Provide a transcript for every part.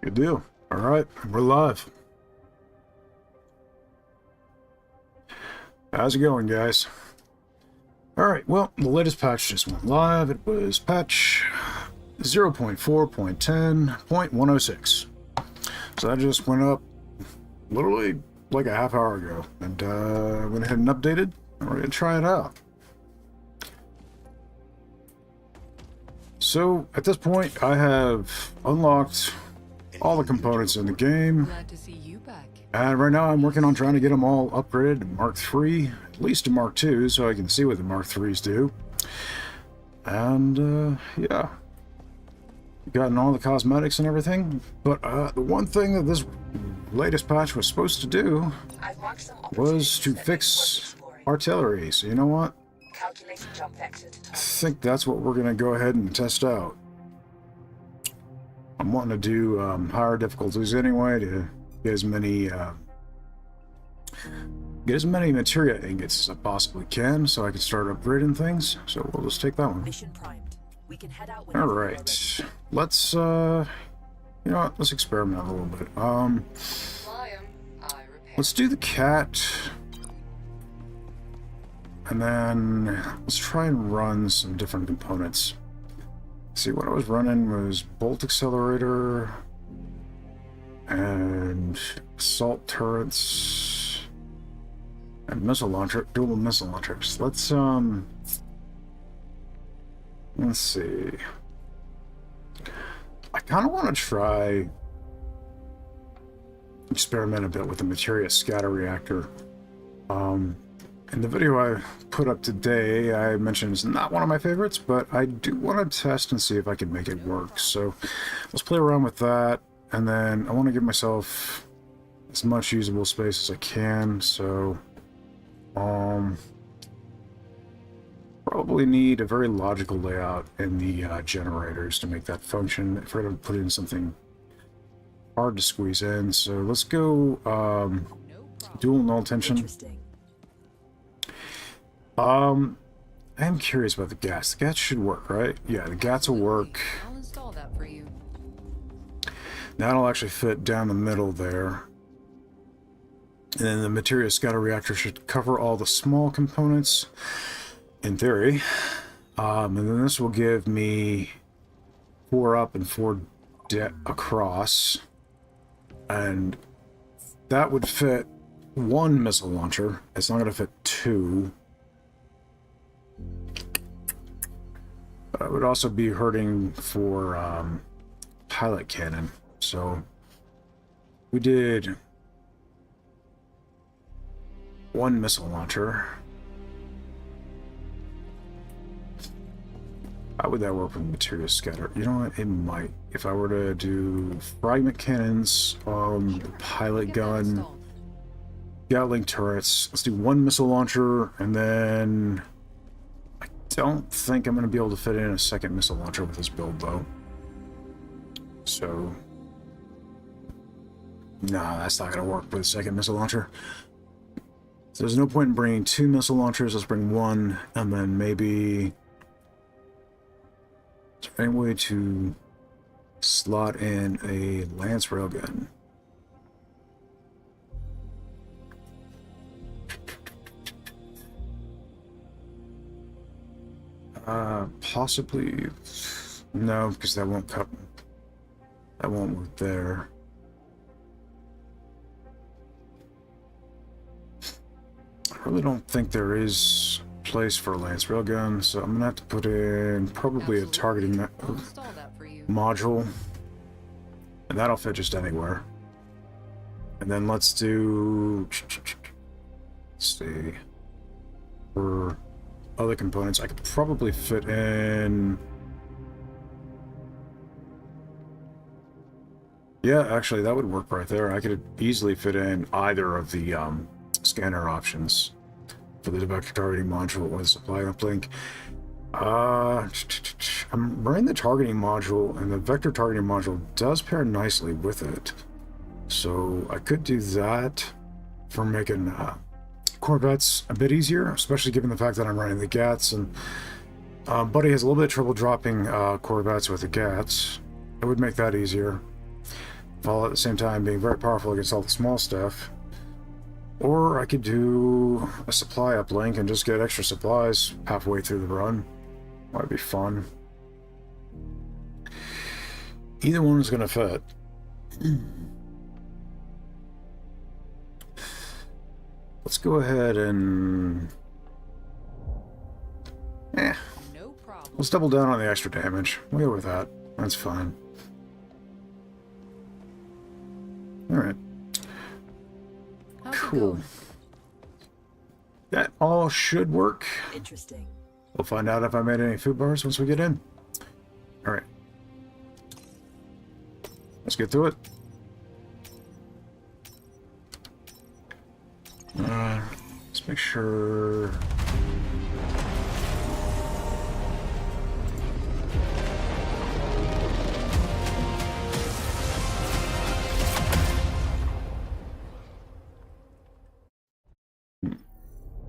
Good deal. All right, we're live. How's it going, guys? All right, well, the latest patch just went live. It was patch 0.4.10.106. So that just went up literally like a half hour ago. And went ahead and updated. We're going to try it out. So at this point, I have unlocked all the components in the game. Glad to see you back. And right now I'm working on trying to get them all upgraded to Mark III, at least to Mark II, so I can see what the Mark IIIs do. And, yeah. Gotten all the cosmetics and everything. But the one thing that this latest patch was supposed to do was to fix artillery. So you know what? I think that's what we're going to go ahead and test out. I'm wanting to do higher difficulties anyway to get as many materia ingots as I possibly can, so I can start upgrading things. So we'll just take that one. Mission primed. We can head out. All right, let's you know what? Let's experiment a little bit. Let's do the cat, and then let's try and run some different components. See, what I was running was bolt accelerator and assault turrets and missile launcher, dual missile launchers. Let's see. I kind of want to try experiment a bit with the materia scatter reactor. In the video I put up today, I mentioned it's not one of my favorites, but I do want to test and see if I can make it work. So let's play around with that, and then I want to give myself as much usable space as I can. So probably need a very logical layout in the generators to make that function if we're going to put in something hard to squeeze in. So let's go dual null tension. I am curious about the GATs. The GATs should work, right? Yeah, the GATs will work. I'll install that for you. That'll actually fit down the middle there. And then the materia scatter reactor should cover all the small components, in theory. And then this will give me 4 up and 4 across. And that would fit 1 missile launcher. It's not going to fit 2. It would also be hurting for pilot cannon. So we did 1 missile launcher. How would that work with materia scatter? You know what? It might. If I were to do fragment cannons, pilot gun, Gatling turrets. Let's do 1 missile launcher, and then I don't think I'm going to be able to fit in a second missile launcher with this build, though. So, nah, that's not going to work with a second missile launcher. So there's no point in bringing 2 missile launchers. Let's bring 1, and then maybe... Is there any way to slot in a Lance railgun? Possibly. No, because that won't cut. That won't work there. I really don't think there is place for a Lance railgun, so I'm gonna have to put in probably a targeting module, and that'll fit just anywhere. And then let's do. Let's see. For other components, I could probably fit in... Yeah, actually, that would work right there. I could easily fit in either of the scanner options for the vector targeting module with supply uplink. I'm running the targeting module, and the vector targeting module does pair nicely with it. So I could do that for making Corvettes a bit easier, especially given the fact that I'm running the GATs, and Buddy has a little bit of trouble dropping Corvettes with the GATs. It would make that easier. while at the same time being very powerful against all the small stuff. Or I could do a supply uplink and just get extra supplies halfway through the run. Might be fun. Either one is going to fit. Let's go ahead and... No problem. let's double down on the extra damage. We'll go with that. That's fine. Alright. How's it Cool. going? That all should work. Interesting. We'll find out if I made any food bars once we get in. Alright. Let's get to it. Let's make sure...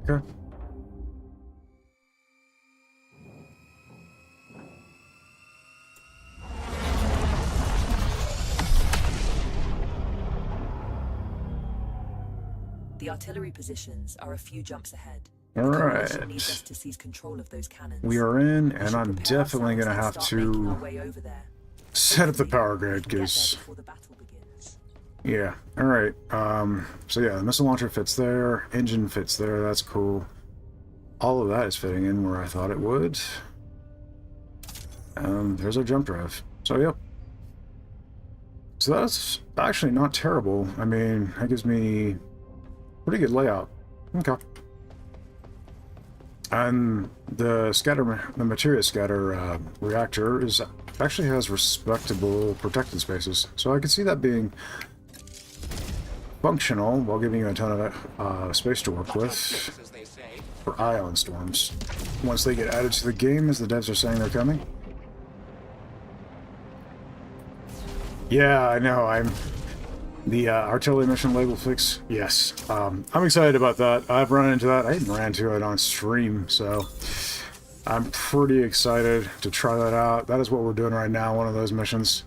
Okay. The artillery positions are a few jumps ahead. All The right. coalition needs us to seize control of those cannons. We are in, We and should I'm prepare definitely going to ourselves have start making our to way over there. set up the Hopefully, power we grid, can get there because... before the battle begins. yeah, alright. So yeah, the missile launcher fits there, engine fits there, that's cool. All of that is fitting in where I thought it would. There's our jump drive. So yep. So that's actually not terrible. I mean, that gives me pretty good layout. Okay. And the materia scatter reactor actually has respectable protected spaces. So I could see that being functional while giving you a ton of space to work with for ion storms. Once they get added to the game, as the devs are saying they're coming. Yeah, I know, the artillery mission label fix, yes. I'm excited about that. I've run into that. I even ran into it on stream, so I'm pretty excited to try that out. That is what we're doing right now, one of those missions.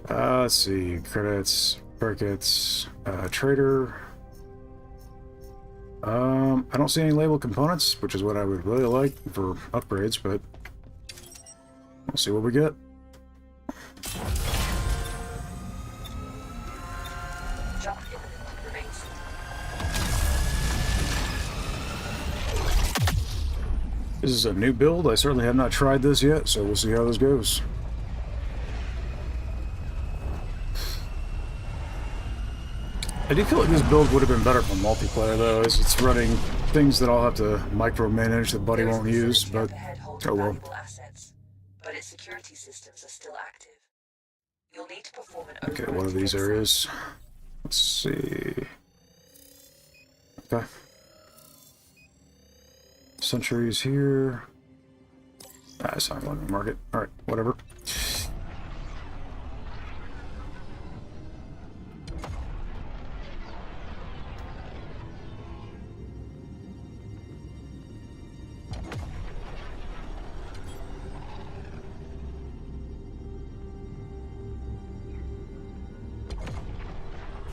Let's see, credits, circuits, trader. I don't see any label components, which is what I would really like for upgrades, but we'll see what we get. Jump imminent. Remains. This is a new build. I certainly have not tried this yet, so we'll see how this goes. I do feel like this build would have been better for multiplayer, though, as it's running things that I'll have to micromanage that Buddy There is won't a use, facility but up ahead holding oh well. valuable assets, but its security systems are still active. You'll need to perform an Okay, override one of to these get inside. areas. Let's see. Okay. Sentries here. Ah, it's not going to market. Alright, whatever.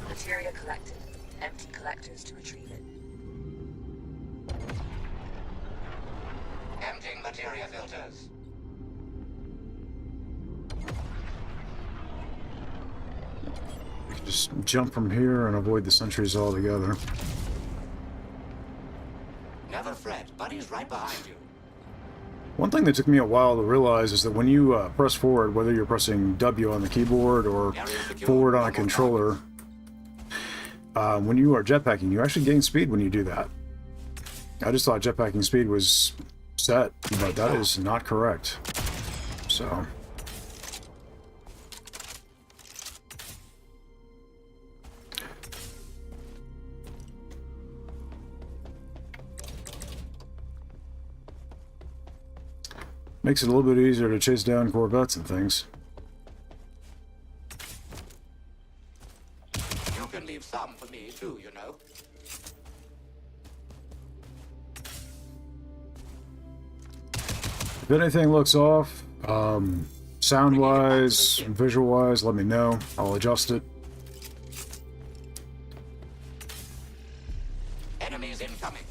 Materia collected. Empty collectors to retrieve it. Emptying materia filters. We can just jump from here and avoid the sentries altogether. Never fret, Buddy's right behind you. One thing that took me a while to realize is that when you press forward, whether you're pressing W on the keyboard or forward on a controller, when you are jetpacking, you actually gain speed when you do that. I just thought jetpacking speed was set, but that is not correct. So... makes it a little bit easier to chase down Corvettes and things. You can leave some for me too, you know. If anything looks off, Sound-wise, visual-wise, let me know. I'll adjust it. Enemies incoming.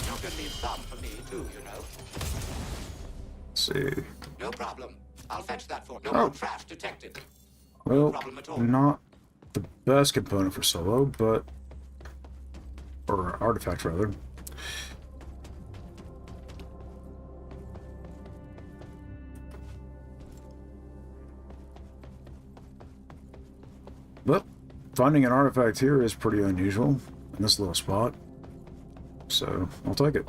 You can leave some for me too, you know. Let's see. No problem. I'll fetch that for. No Oh. more trash detected. Well, problem at all. not the best component for solo, but... or artifact, rather. But finding an artifact here is pretty unusual in this little spot, so I'll take it.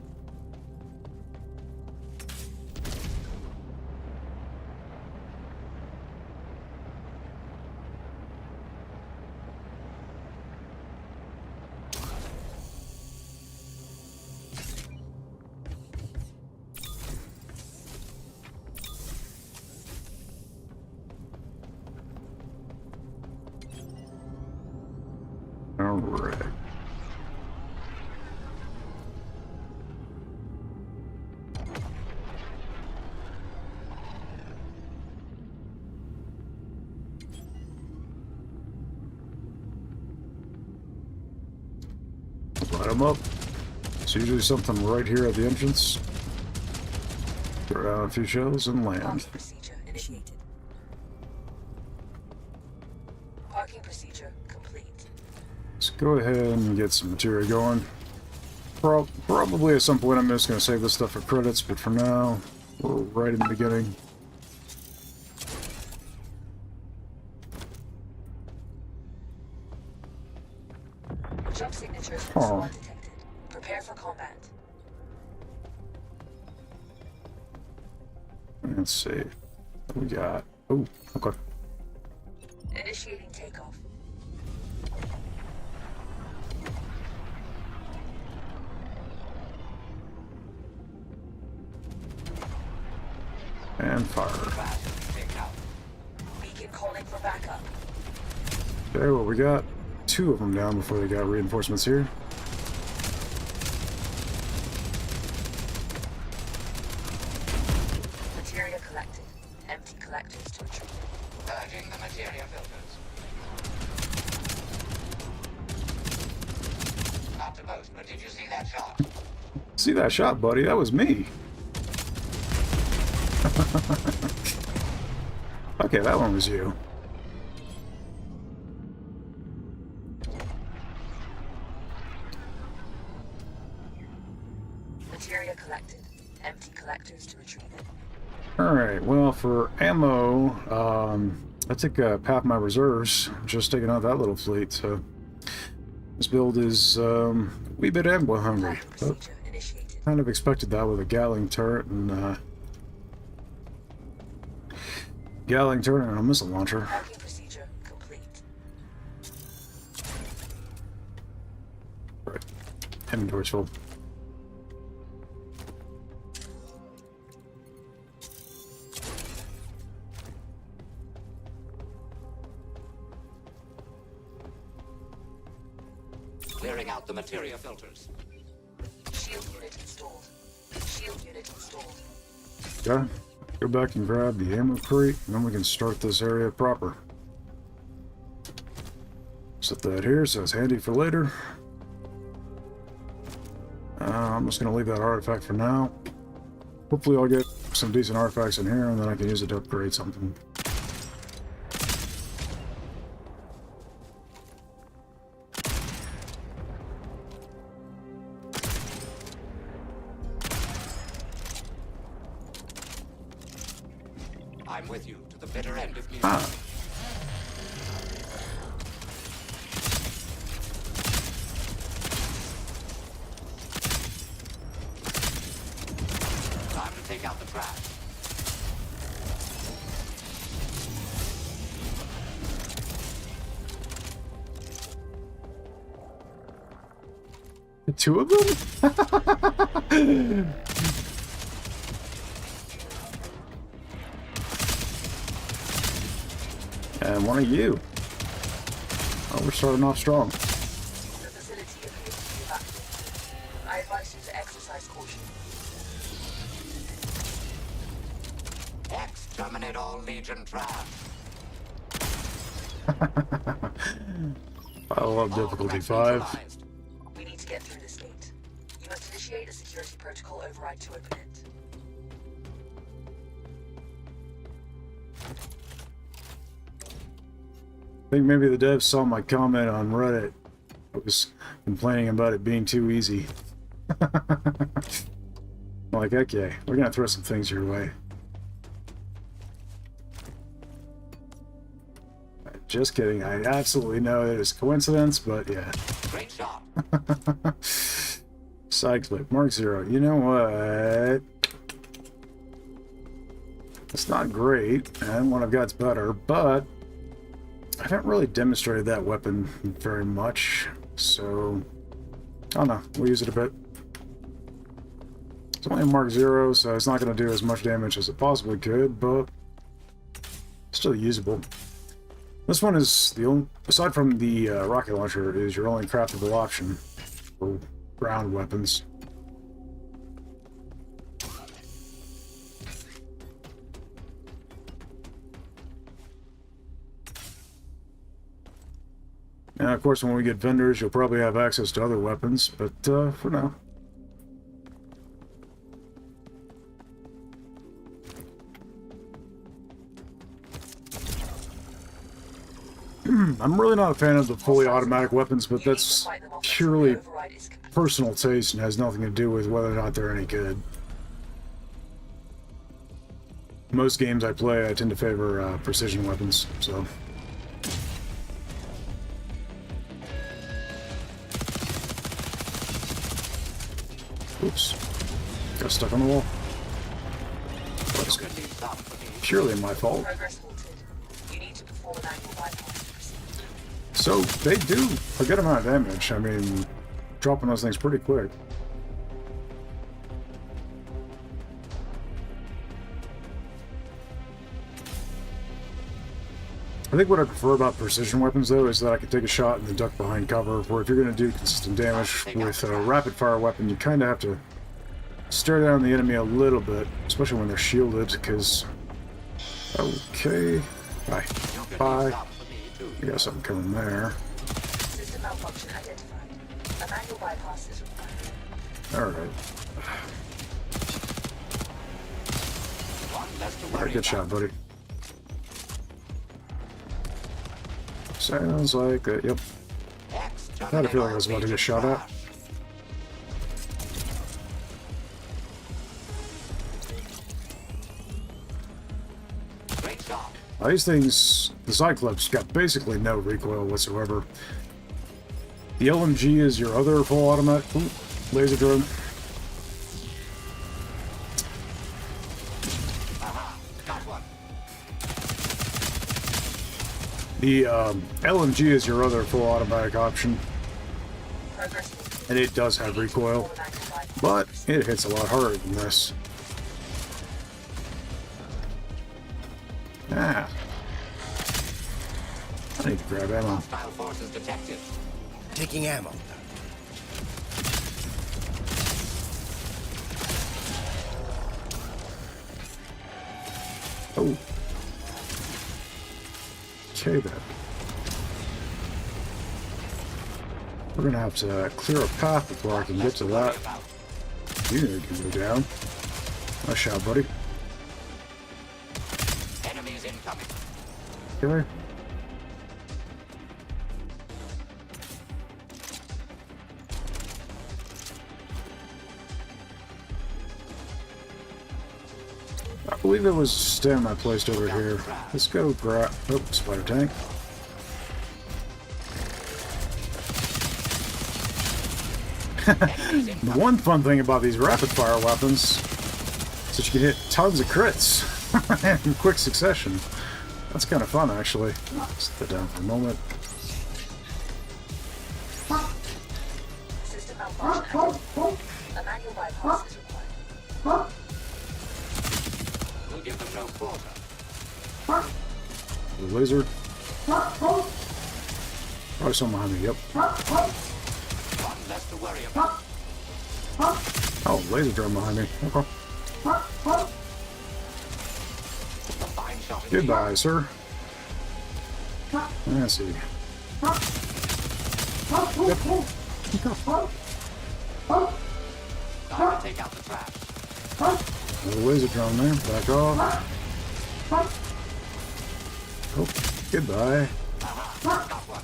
Alright. Light them up. It's usually something right here at the entrance. Throw out a few shells and land. Parking procedure initiated. Parking procedure complete. Let's go ahead and get some material going. Probably at some point I'm just going to save this stuff for credits, but for now, we're right in the beginning. Jump signatures from Oh. squad detected. Prepare for combat. Let's see. What we got? Oh, okay. Initiating takeoff. And fire. Trash taken out. Beacon calling for backup. Okay, well, we got two of them down before they got reinforcements here. Materia collected. Empty collectors to retrieve. Purging the materia filters. Not to boast, but did you see that shot? See that shot, buddy? That was me. Okay, that one was you. Materia collected. Empty collectors to retrieve. Alright, well, for ammo, I took half my reserves, just taking out that little fleet, so this build is a wee bit ammo hungry. Parking But procedure initiated. kind of expected that with a Gatling turret and a missile launcher. Parking procedure complete. Right. Inventory's full. Clearing out the materia filters. Shield unit installed. Shield unit installed. Okay. Go back and grab the ammo crate, and then we can start this area proper. Set that here so it's handy for later. I'm just going to leave that artifact for now. Hopefully I'll get some decent artifacts in here, and then I can use it to upgrade something. I'm with you to the bitter end if needed. Ah. Time to take out the trash. The two of them? And one of you. Oh, we're starting off strong. The facility appears to be evacuated. I advise you to exercise caution. Exterminate all Legion trash. I love All difficulty threats 5. neutralized. We need to get through this gate. You must initiate a security protocol override to open it. I think maybe the devs saw my comment on Reddit. I was complaining about it being too easy. I'm like, okay, we're gonna throw some things your way. Just kidding. I absolutely know that it's coincidence, but yeah. Great shot. Side clip, Mark 0. You know what? It's not great, and what I've got's better, but I haven't really demonstrated that weapon very much, so I don't know. We'll use it a bit. It's only a Mark 0, so it's not going to do as much damage as it possibly could, but still usable. This one is the only, aside from the rocket launcher, is your only craftable option for ground weapons. And of course, when we get vendors, you'll probably have access to other weapons, but for now. I'm really not a fan of the fully automatic weapons, but that's purely personal taste and has nothing to do with whether or not they're any good. Most games I play, I tend to favor precision weapons, so... Oops. Got stuck on the wall. That's Could leave some for me. purely my fault. Progress halted. You need to perform an annual bypass to proceed. So, they do a good amount of damage. I mean, dropping those things pretty quick. I think what I prefer about precision weapons, though, is that I can take a shot and then duck behind cover, where if you're going to do consistent damage with a rapid-fire weapon, you kind of have to stare down the enemy a little bit, especially when they're shielded, because... Okay. Bye. You could Bye. leave some for me too. I got something coming there. System malfunction identified. A manual bypass is required. Alright. One less to Alright, worry good shot, buddy. Sounds like that, yep. Exterminate I had a feeling I all was about to get Legion shot at. trash. Great shot. These things, the Cyclops, got basically no recoil whatsoever. The LMG is your other full automatic laser drone. Aha, got one. The LMG is your other full automatic option, Progress halted. and it does have recoil, Perform an annual bypass. but it hits a lot harder than this. Ah. I need to grab ammo. Hostile forces detected. Taking ammo. Oh. Okay then. We're gonna have to clear a path before I can get to that. You can go down. Nice shot, buddy. Enemies incoming. Okay. I believe there was a stem I placed over here. Let's go grab... Oh, spider tank. The one fun thing about these rapid-fire weapons is that you can hit tons of crits in quick succession. That's kind of fun, actually. Sit that down for a moment. System malfunction identified. A manual bypass is required. We'll give them no quarter. The lizard. Probably someone behind me, yep. One less to worry about. Oh, laser drone behind me. Okay. A fine shot. Goodbye, sir. Let's see. Yep. Time to take out the trash. Another laser drone there. Back off. Oh, goodbye. Got one.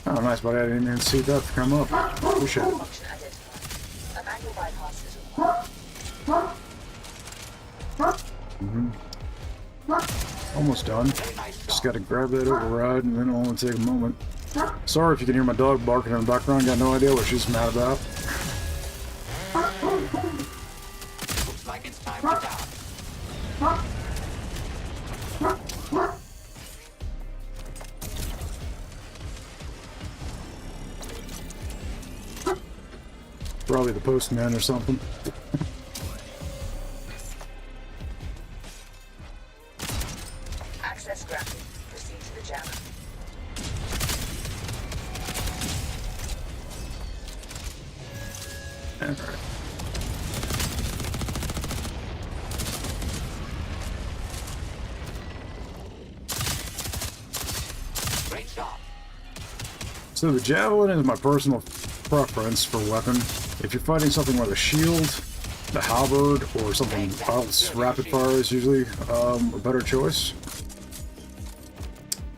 Oh, nice, buddy. I didn't even see that come up. Appreciate it. Function identified. A manual bypass is required. Almost done. Just gotta grab that override and then it'll only take a moment. Sorry if you can hear my dog barking in the background. Got no idea what she's mad about. Looks like it's time to die. Probably the postman or something. Access granted. Proceed to the jammer. Alright. Great shot. So the javelin is my personal preference for weapon. If you're fighting something like a shield, the halberd, or something else, rapid fire is usually a better choice.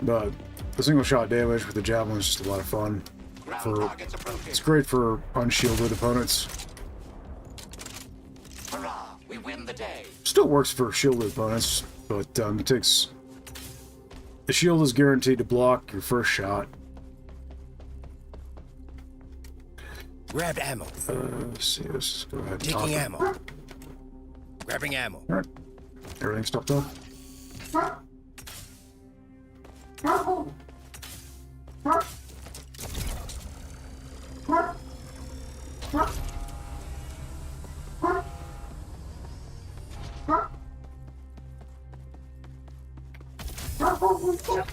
But the single shot damage with the javelin is just a lot of fun. Ground targets approaching. It's great for unshielded opponents. Hurrah! We win the day. Still works for shielded opponents, but it takes... The shield is guaranteed to block your first shot. Grabbed ammo. Let's see, let's go ahead and Taking talk. ammo. Grabbing ammo. Alright. Everything's stopped off. Jump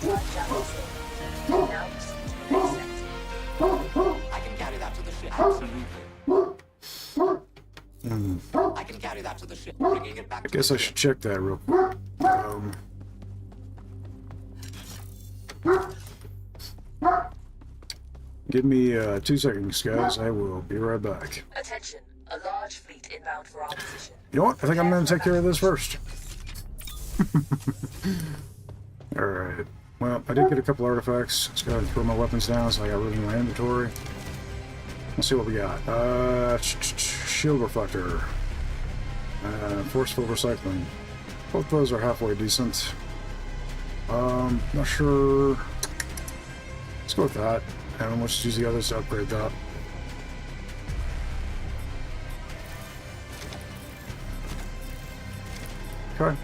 line jammer saved. Now proceed to the next sector. I can carry that to the ship. Absolutely. I can carry that to the ship. Bringing it back I to guess the I should check that real quick. Give me 2 seconds, guys. I will be right back. Attention. A large fleet inbound for our position. You know what? I think I'm going to take care of this first. Alright. Well, I did get a couple artifacts. Just gotta throw my weapons down so I got room in my inventory. Let's see what we got. Shield reflector. Forceful recycling. Both those are halfway decent. Not sure. Let's go with that. And let's use the others to upgrade that. Okay.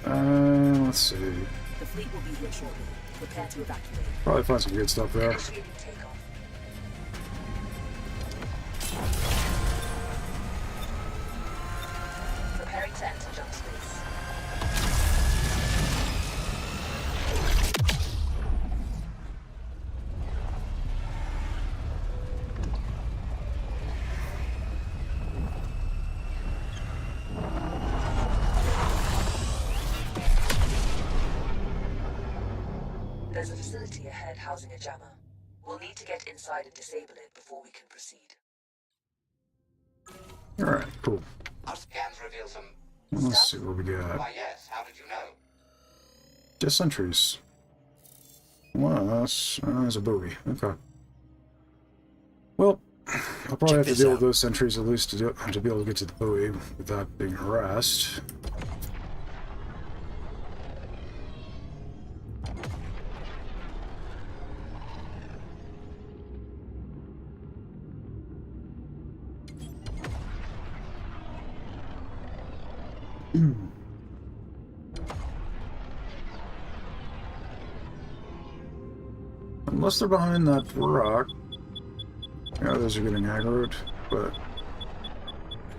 Let's see. The fleet will be here shortly. Prepare to evacuate. Probably find some good stuff there. Initiating takeoff. Preparing to enter jump space. There's a facility ahead housing a jammer. We'll need to get inside and disable it before we can proceed. Alright, cool. Our scans reveal some... Let's see what we got. Why, yes. How did you know? Just sentries. Well, that's a buoy. Okay. Well, I'll probably Check have to this deal with out. those sentries at least to be able to get to the buoy without being harassed. Unless they're behind that rock. Yeah, those are getting aggroed, but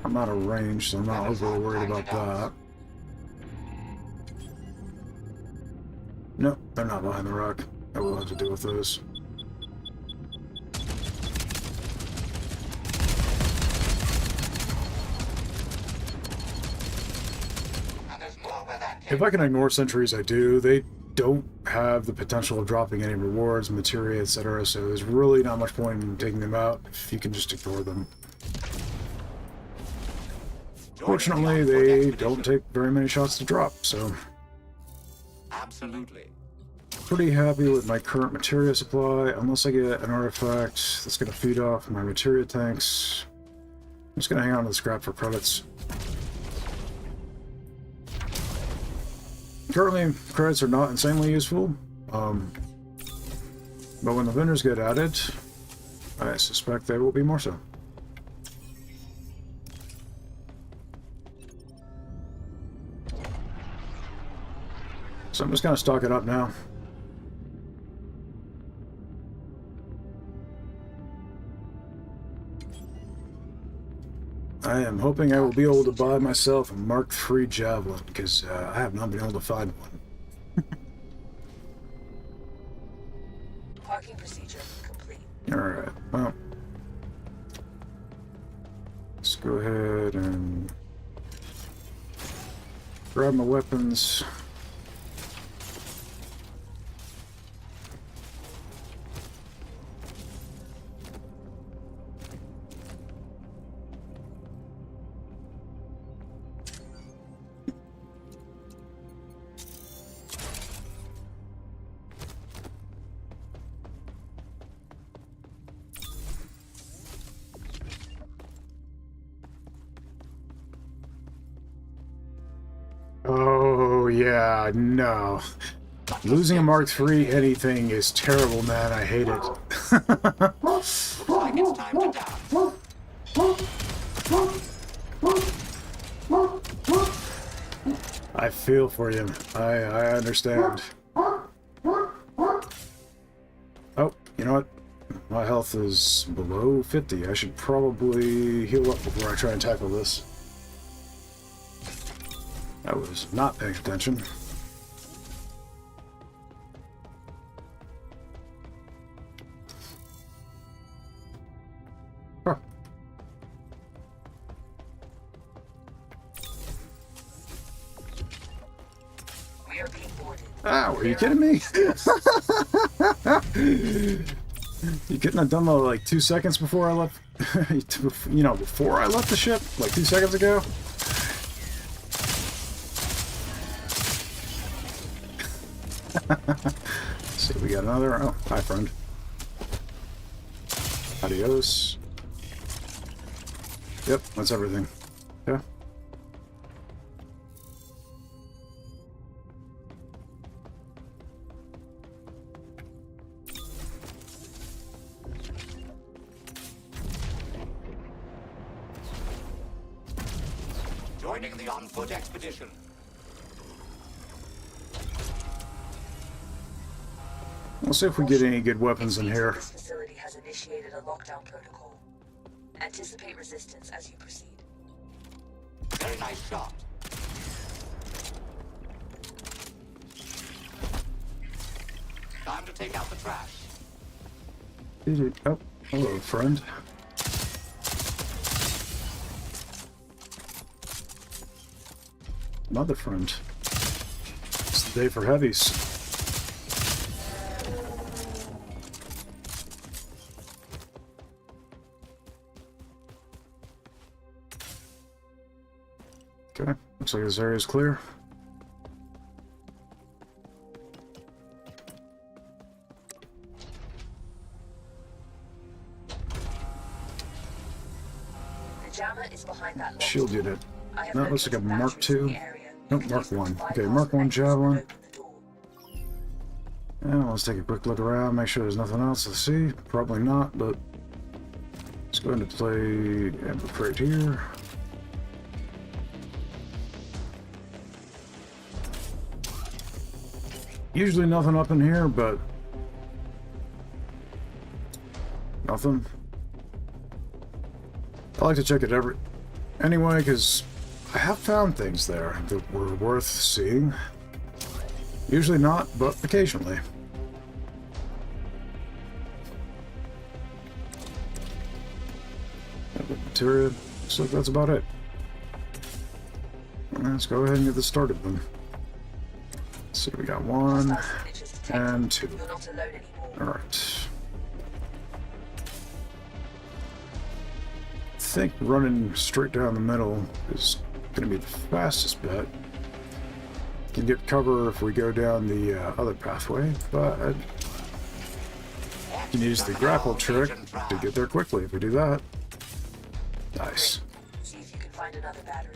I'm out of range, so I'm not overly worried about that. Nope, they're not behind the rock. I will have to deal with those. And there's more where that If came I can ignore sentries, I do. They don't have the potential of dropping any rewards, materia, etc., so there's really not much point in taking them out if you can just ignore them. Fortunately, they don't take very many shots to drop, so Absolutely. pretty happy with my current materia supply, unless I get an artifact that's going to feed off my materia tanks. I'm just going to hang on to the scrap for credits. Currently, credits are not insanely useful, but when the vendors get added, I suspect they will be more so. So I'm just going to stock it up now. I am hoping I will be able to buy myself a Mark III Javelin, because I have not been able to find one. Parking procedure complete. Alright, well. Let's go ahead and grab my weapons. Oh, yeah, no. Losing a Mark III anything is terrible, man. I hate it. Looks like it's time to dance. I feel for you. I understand. Oh, you know what? My health is below 50. I should probably heal up before I try and tackle this. I was not paying attention. Huh. We are being boarded. Ah, are you kidding me? You couldn't have done that like 2 seconds before I left. You know, before I left the ship, like 2 seconds ago. See, we got another. Oh, hi, friend. Adios. Yep, that's everything. Yeah. Joining the on-foot expedition. We'll see if we get any good weapons in here. This facility has initiated a lockdown protocol. Anticipate resistance as you proceed. Very nice shot. Time to take out the trash. Oh, hello, friend. Another friend. It's the day for heavies. Okay, looks like this area is clear. The jammer is behind that locked Shield door. unit. I have That looks like a located Mark batteries in II. the area. Nope, You Mark can use 1. them to Okay, bypass Mark 1 the exits and Javelin. open the door. And let's take a quick look around, make sure there's nothing else to see. Probably not, but let's go into play Amber Crate here. Usually nothing up in here, but nothing. I like to check it anyway, because I have found things there that were worth seeing. Usually not, but occasionally. Materia, so that's about it. Let's go ahead and get this started then. So we got 1 and 2. You're not alone anymore. Alright. I think running straight down the middle is going to be the fastest bet. Can get cover if we go down the other pathway, but you can use the grapple trick to get there quickly if we do that. Nice. See if you can find another battery.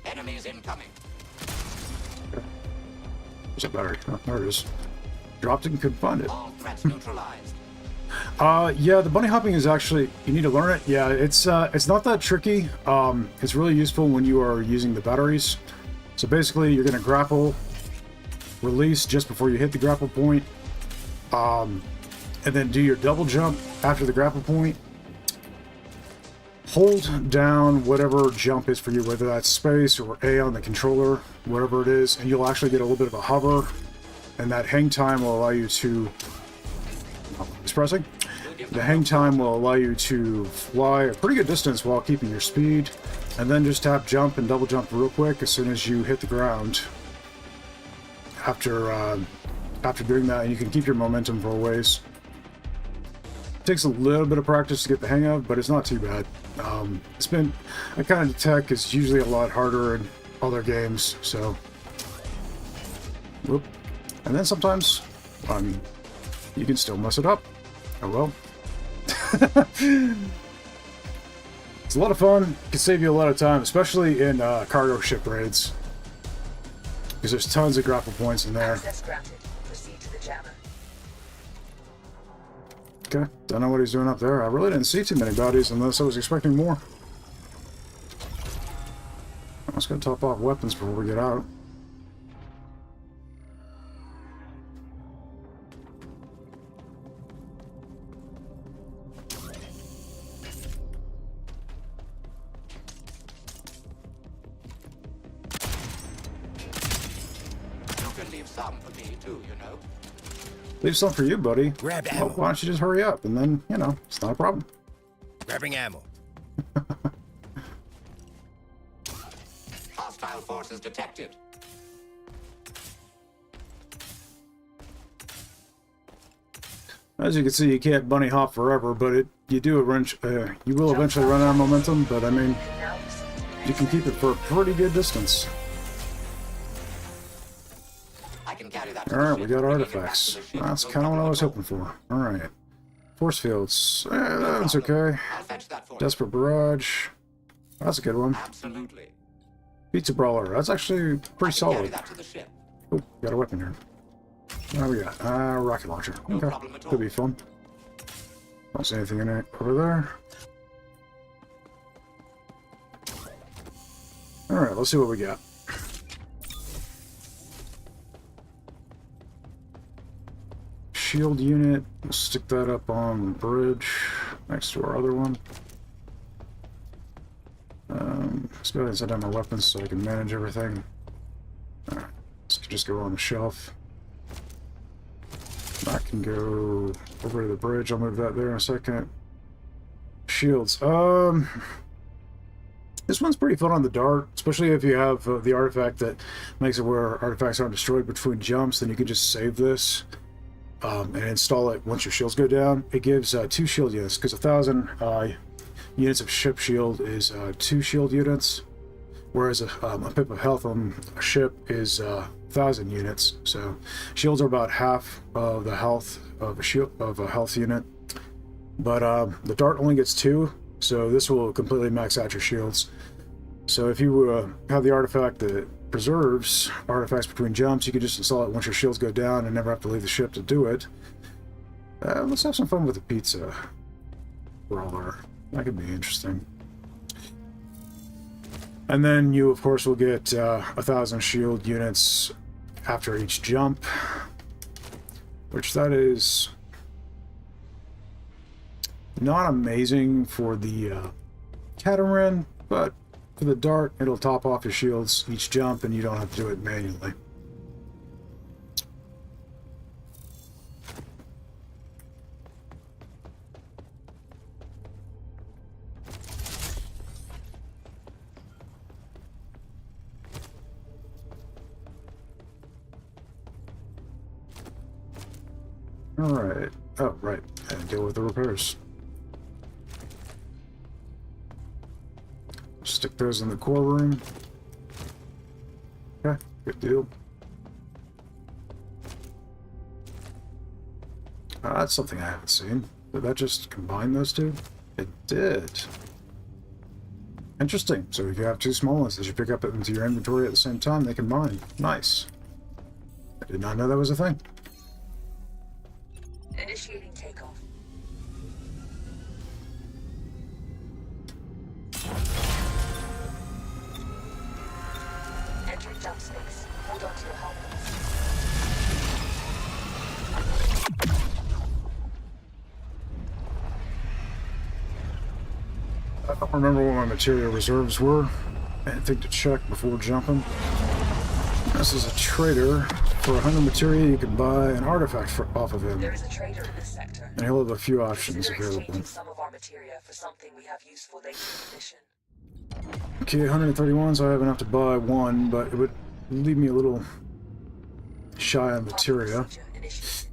Enemies incoming. Where's that battery? Oh, there it is. Dropped it and couldn't find it. All threats neutralized. Yeah, the bunny hopping is actually, you need to learn it. Yeah, it's not that tricky. It's really useful when you are using the batteries. So basically, you're going to grapple, release just before you hit the grapple point, and then do your double jump after the grapple point. Hold down whatever jump is for you, whether that's space or A on the controller, whatever it is, and you'll actually get a little bit of a hover, and that hang time will allow you to... It's pressing. The hang time will allow you to fly a pretty good distance while keeping your speed, and then just tap jump and double jump real quick as soon as you hit the ground. After doing that, you can keep your momentum for a ways. It takes a little bit of practice to get the hang of, but it's not too bad. It's been... That kind of tech is usually a lot harder in other games, so... Whoop. And then sometimes, you can still mess it up. Oh well. It's a lot of fun. It can save you a lot of time, especially in cargo ship raids. Because there's tons of grapple points in there. Access granted. Proceed to the jammer. Okay, don't know what he's doing up there. I really didn't see too many bodies unless I was expecting more. I'm just gonna top off weapons before we get out. You can leave some for me too, you know. Leave some for you, buddy. Grab Well, ammo. why don't you just hurry up, and then, you know, it's not a problem. Grabbing ammo. Hostile forces detected. As you can see, you can't bunny hop forever, but you will eventually run out of momentum, but I mean, Now proceed. you can keep it for a pretty good distance. I can carry that to the Alright, we ship, got bringing it back artifacts. to the ship. That's No kind of what I was problem hoping for. Alright. Force fields. That's okay. I'll fetch that for you. Desperate Barrage. That's a good one. Absolutely. Pizza Brawler. That's actually pretty I can carry solid. that to the ship. Oh, got a weapon here. What do we got? Rocket launcher. No Okay. problem at all. Could be fun. Don't see anything in it over there. Alright, let's see what we got. Shield unit. We'll stick that up on the bridge next to our other one. Let's go ahead and set down my weapons so I can manage everything. Alright, this can just go on the shelf. That can go over to the bridge. I'll move that there in a second. Shields. This one's pretty fun on the dart, especially if you have the artifact that makes it where artifacts aren't destroyed between jumps. Then you can just save this and install it once your shields go down. It gives 2 shield units, because 1,000 units of ship shield is 2 shield units, whereas a pip of health on a ship is 1,000 units. So shields are about half of the health of a health unit, but the dart only gets 2, so this will completely max out your shields. So if you have the artifact that preserves artifacts between jumps, you can just install it once your shields go down and never have to leave the ship to do it. Let's have some fun with the pizza brawler. That could be interesting. And then you, of course, will get 1,000 shield units after each jump, which that is not amazing for the catamaran, but for the dart, it'll top off your shields each jump, and you don't have to do it manually. Alright. Oh, right. And deal with the repairs. Stick those in the core room. Okay, good deal. That's something I haven't seen. Did that just combine those two? It did. Interesting. So if you have two small ones that you pick up into your inventory at the same time, they combine. Nice. I did not know that was a thing. Initiating takeoff. Entering jump space. Hold on to your helmets. I don't remember what my material reserves were. I think to check before jumping. This is a trader. For 100 material, you can buy an artifact off of him. There is a trader in this sector. And he'll have a few options Consider available. exchanging some of our materia for something we have use for later in the mission. Okay, 131, so I have enough to buy one, but it would leave me a little shy on materia. Procedure initiated.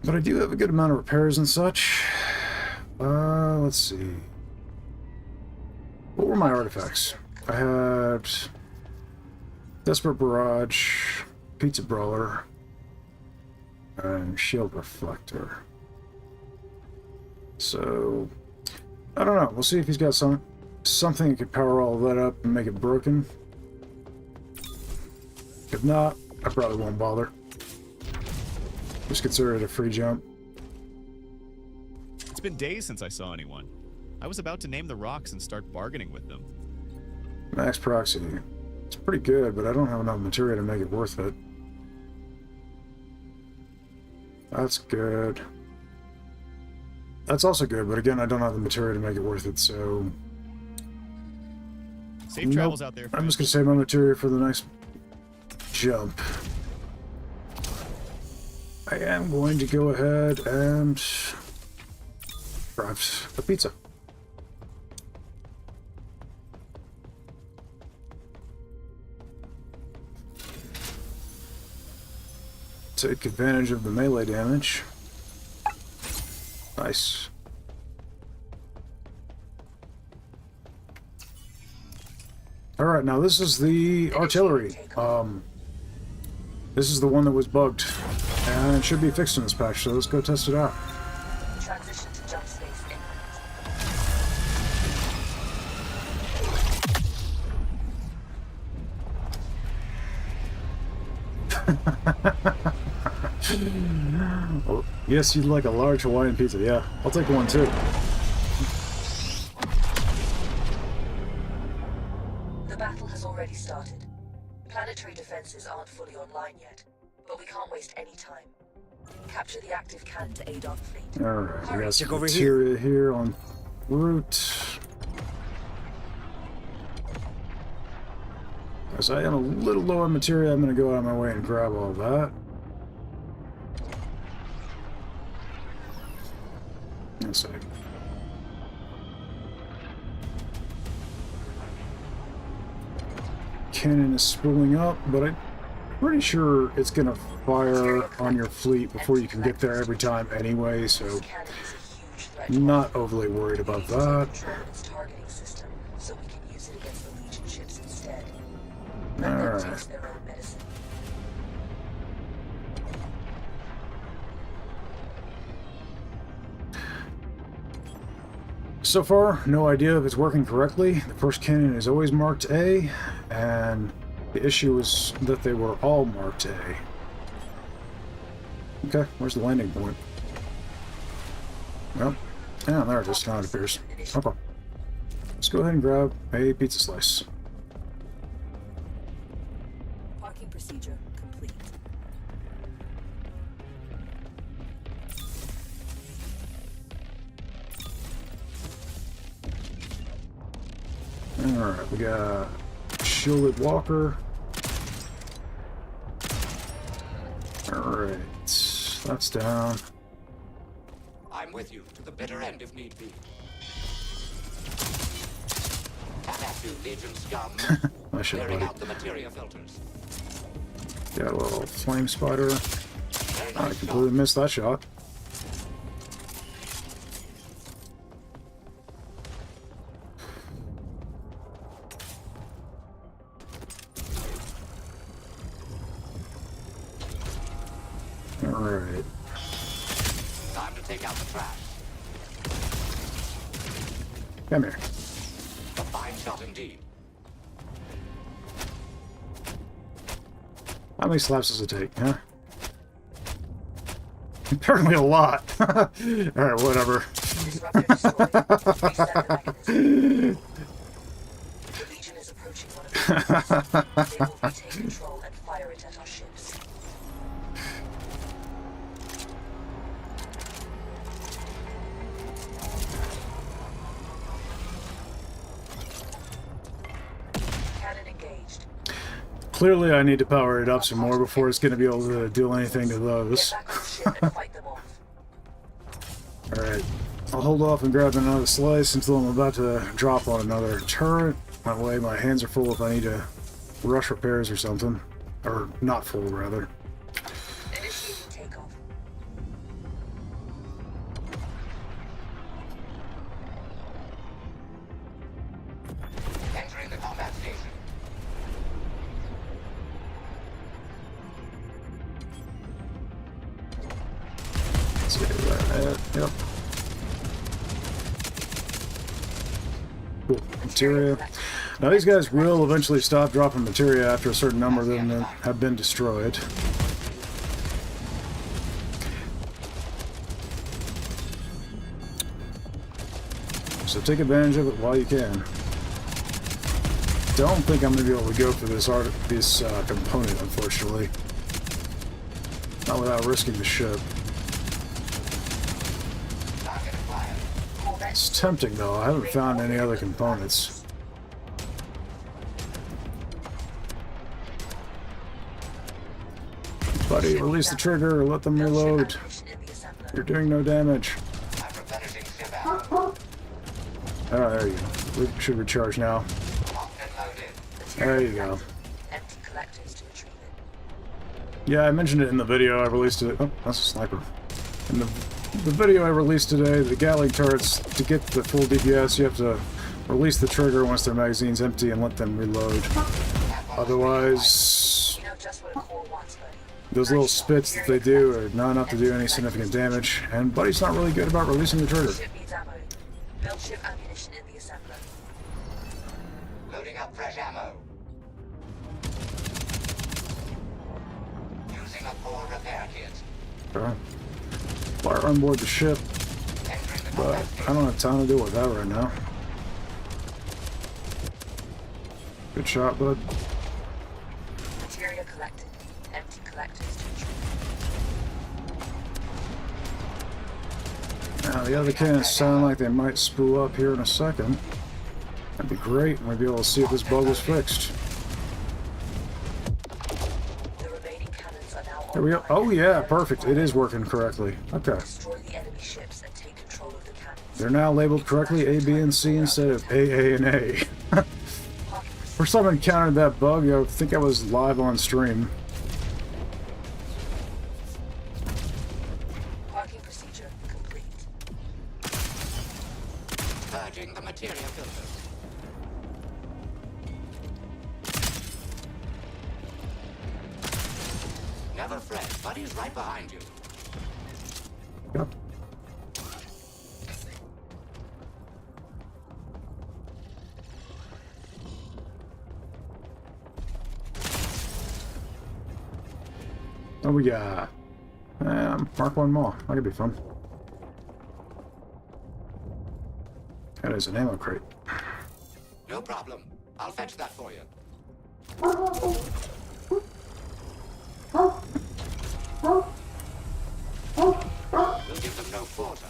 But I do have a good amount of repairs and such. Let's see. What were my artifacts? I had Desperate Barrage, Pizza Brawler, and Shield Reflector. So, I don't know. We'll see if he's got something that could power all that up and make it broken. If not, I probably won't bother. Just consider it a free jump. It's been days since I saw anyone. I was about to name the rocks and start bargaining with them. Max Proxy. It's pretty good, but I don't have enough material to make it worth it. That's good. That's also good, but again, I don't have the material to make it worth it, so... Safe Nope. travels out there. I'm just gonna save my material for the next jump. I am going to go ahead and grab a pizza. Take advantage of the melee damage. Nice. Alright, now this is the artillery. This is the one that was bugged. And it should be fixed in this patch, so let's go test it out. Transition to jump space imminent. Oh, yes, you'd like a large Hawaiian pizza. Yeah, I'll take one too. The battle has already started. Planetary defenses aren't fully online yet, but we can't waste any time. Capture the active cannon to aid our fleet. Alright, we got Check some over here. materia here on route. As I am a little low on materia, I'm going to go out of my way and grab all that. Let's see. Cannon is spooling up, but I'm pretty sure it's going to fire on your fleet before you can get there every time anyway, so This cannon is a huge threat to our not overly worried about that. its targeting system, so we can use it against the Legion ships instead. Let them Alright. taste their own medicine. So far, no idea if it's working correctly. The first cannon is always marked A, and the issue is that they were all marked A. Okay, where's the landing point? Well, yeah, there it is. Now it appears. Okay. Let's go ahead and grab a pizza slice. Parking procedure complete. Alright, we got shielded walker. Alright, that's down. I'm with you to the bitter end if need be. Have at you, Legion scum. I should Clearing have out the materia filters. got a little flame spider. Very I nice completely job. missed that shot. Alright. Time to take out the trash. Come here. A fine shot indeed. How many slaps does it take, huh? Apparently a lot. Alright, whatever. Disruptor destroyed. Reset the mechanism. The Legion is approaching one of the units. They will retake control and fire it at our ships. Cannon engaged. Clearly I need to power it up some more before it's going to be able to do anything to Get those. back on the ship and fight them off. Alright. I'll hold off and grab another slice until I'm about to drop on another turret. That way my hands are full if I need to rush repairs or something. Or not full, rather. Initiating takeoff. Entering the combat station. Let's get that. Yep. Cool. Materia. Now these guys will eventually stop dropping materia after a certain number of them have been destroyed. So take advantage of it while you can. Don't think I'm going to be able to go for this component, unfortunately. Not without risking the ship. Target acquired. It's tempting though. I haven't found any other components. Buddy, release the trigger or let them reload. Ammunition in the assembler. You're doing no damage. I'm replenishing ship ammo. Oh, there you go. We should recharge now. Locked and loaded. There you go. Empty collectors to retrieve it. Yeah, I mentioned it in the video I released it. Oh, that's a sniper. In the video I released today, the Gatling turrets, to get the full DPS, you have to release the trigger once their magazine's empty and let them reload. Otherwise, You know just what a core wants, buddy. those little spits that they do are not enough to do any significant damage, and Buddy's not really good about releasing the trigger. Ship needs ammo. Build ship ammunition in the assembler. Loading up fresh ammo. Using a core repair kit. Alright. Fire on board the ship, Entering the but combat I station. don't have time to deal with that right now. Good shot, bud. Materia collected. Empty collectors to retrieve. Now, the other cannons sound like they might spool up here in a second. That'd be great, and we'd be able to see if this bug was fixed. The remaining cannons are now There we go. Oh yeah, perfect. It is working correctly. Okay. Destroy the enemy ships and take control of the cannons. They're now labeled correctly A, B, and C instead of A, A, and A. For some encountered that bug, I think I was live on stream. Parking procedure complete. Purging the materia filters. Never fret, Buddy's right behind you. Yep. What we got? Mark 1 Maw. That could be fun. That is an ammo crate. No problem. I'll fetch that for you. We'll give them no quarter.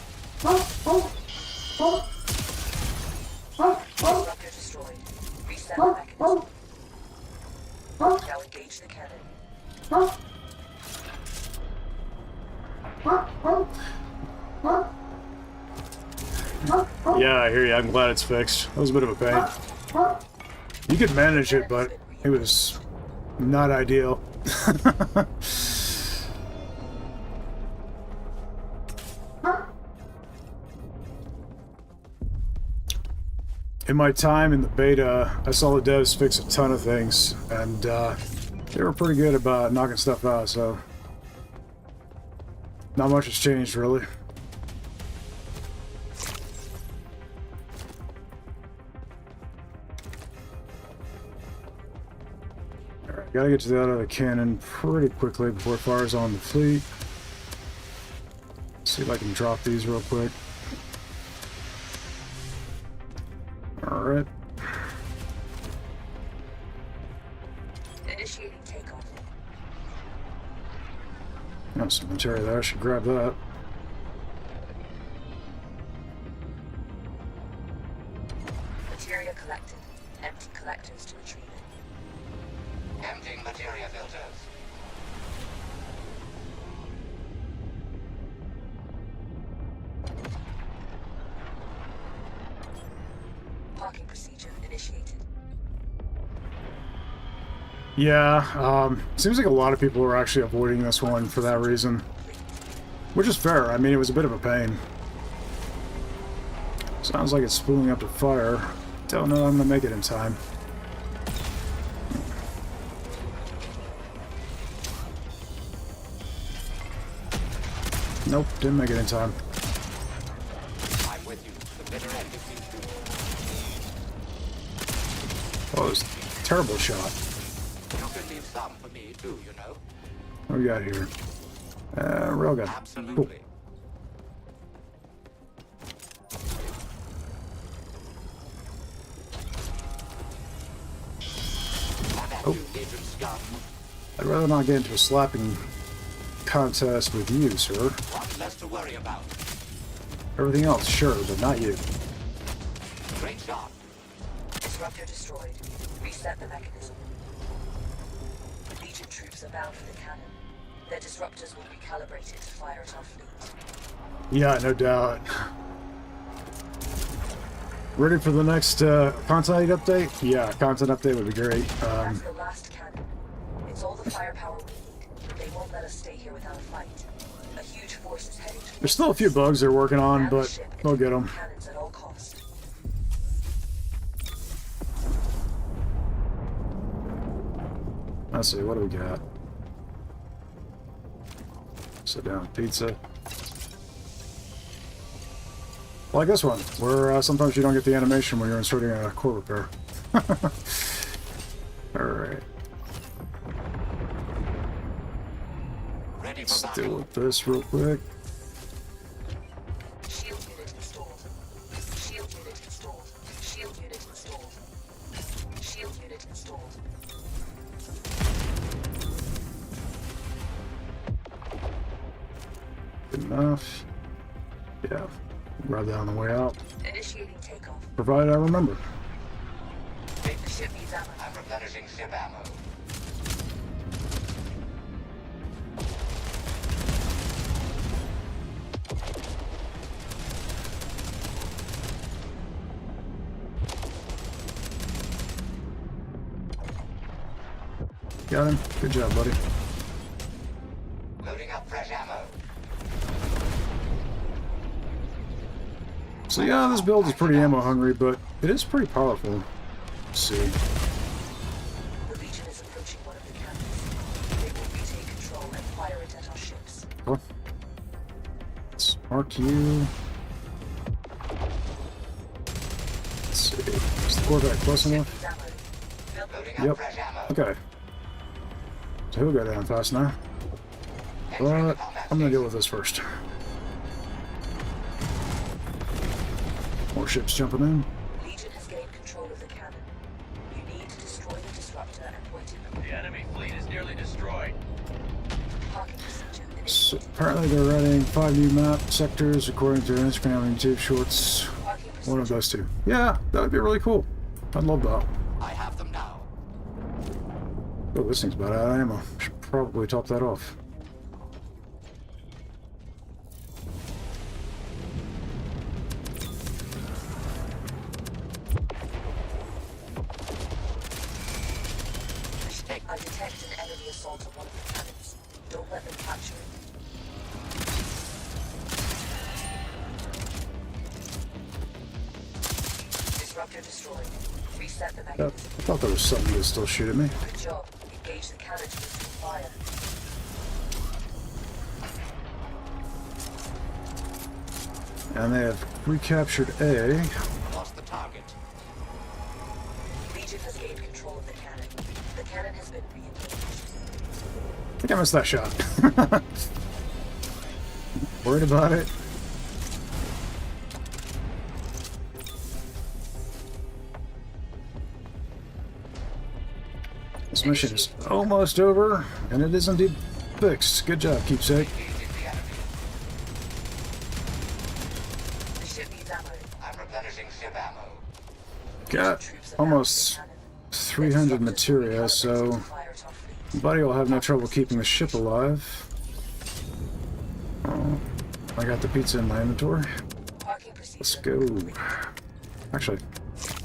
Disruptor destroyed. Reset the mechanism. Now engage the cannon. Yeah, I hear you. I'm glad it's fixed. That was a bit of a pain. You could manage it, but it was not ideal. In my time in the beta, I saw the devs fix a ton of things, and they were pretty good about knocking stuff out, so not much has changed, really. Alright, gotta get to the other cannon pretty quickly before it fires on the fleet. See if I can drop these real quick. Alright. Initiating takeoff. Got some material there, I should grab that. Materia collected. Empty collectors to retrieve it. Emptying materia filters. Parking procedure initiated. Yeah, seems like a lot of people are actually avoiding this one for that reason. Which is fair, I mean, it was a bit of a pain. Sounds like it's spooling up to fire. Don't know I'm gonna make it in time. Nope, didn't make it in time. I'm with you. The bitter end is these two. Oh, it was a terrible shot. You can leave some for me too, you know. What do we got here? Railgun. Absolutely. Cool. Oh. Legion scum. I'd rather not get into a slapping contest with you, sir. One less to worry about. Everything else, sure, but not you. Great shot. Disruptor destroyed. Reset the mechanism. Legion troops are bound for the cannon. Their disruptors will be calibrated to fire at our fleet. Yeah, no doubt. Ready for the next content update? Yeah, content update would be great. That's the last cannon. It's all the firepower we need, but they won't let us stay here without a fight. A huge force is heading towards There's still a few bugs they're working on, Man the but ship and they'll get them. cannons at all cost. Let's see, what do we got? Sit down, pizza. Like this one, where sometimes you don't get the animation when you're inserting a core repair. Alright. Ready for Let's deal battle. with this real quick. Shield unit installed. Shield unit installed. Shield unit installed. Shield unit installed. Good enough. Yeah. Grab that on the way out. Initiating takeoff. Provided I remember. The ship needs ammo. I'm replenishing ship ammo. Got him. Good job, buddy. Loading up fresh ammo. So yeah, this build is pretty ammo hungry, but it is pretty powerful. Let's see. The Legion is approaching one of the cannons. They will retake control and fire it at our ships. Cool. Let's mark you. Let's see. Is the Corvette close Ship enough? needs ammo. Loading up Yep. fresh ammo. Okay. So he'll go down fast now. Entering the But combat I'm gonna phase. deal with this first. More ships jumping in. Legion has gained control of the cannon. You need to destroy the disruptor and point it. The enemy fleet is nearly destroyed. Parking procedure So initiated. apparently they're adding 5 new map sectors according to Instagram and YouTube shorts. Parking One of procedure. those two. Yeah, that would be really cool. I'd love that. I have them now. Oh, this thing's about out of ammo. Should probably top that off. Mistake. I detect an enemy assault on one of the cannons. Don't let them capture it. Disruptor destroyed. Reset the I mechanism. thought there was something that still shoot at me. Good job. Engage the cannon to resume fire. And they have recaptured A. Lost the target. Legion has gained control of the cannon. The cannon has been re-engaged. I think I missed that shot. Worried about it. This mission is almost over, and it is indeed fixed. Good job, Keepsake. Engaging the enemy. The ship needs ammo. I'm replenishing ship ammo. Got Troops are almost mounting the 300 cannon. materia, so Fire at our fleet. Buddy will have no trouble keeping the ship alive. Oh, I got the pizza in my inventory. Parking procedure. Let's go. Actually,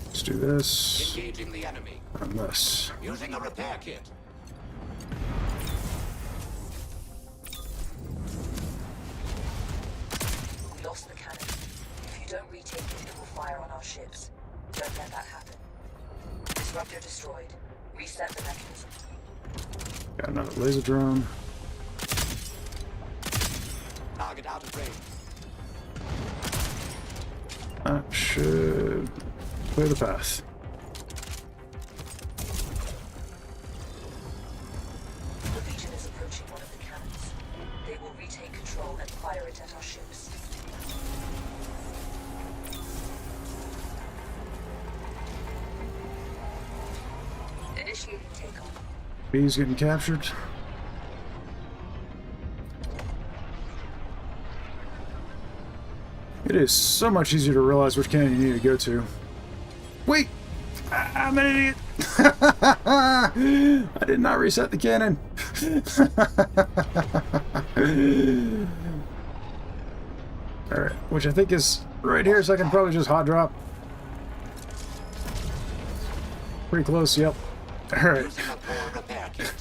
let's do this Engaging the enemy. and this. Using a repair kit. We lost the cannon. If you don't retake it, it will fire on our ships. Don't let that happen. Disruptor destroyed. Reset the mechanism. Got another laser drone. Target out of range. That should clear the path. The Legion is approaching one of the cannons. They will retake control and fire it at our ships. Initiating takeoff. B's getting captured. It is so much easier to realize which cannon you need to go to. Wait! I'm an idiot! I did not reset the cannon! Alright, which I think is right here, so I can probably just hot drop. Pretty close, yep. Alright. Using a core repair kit.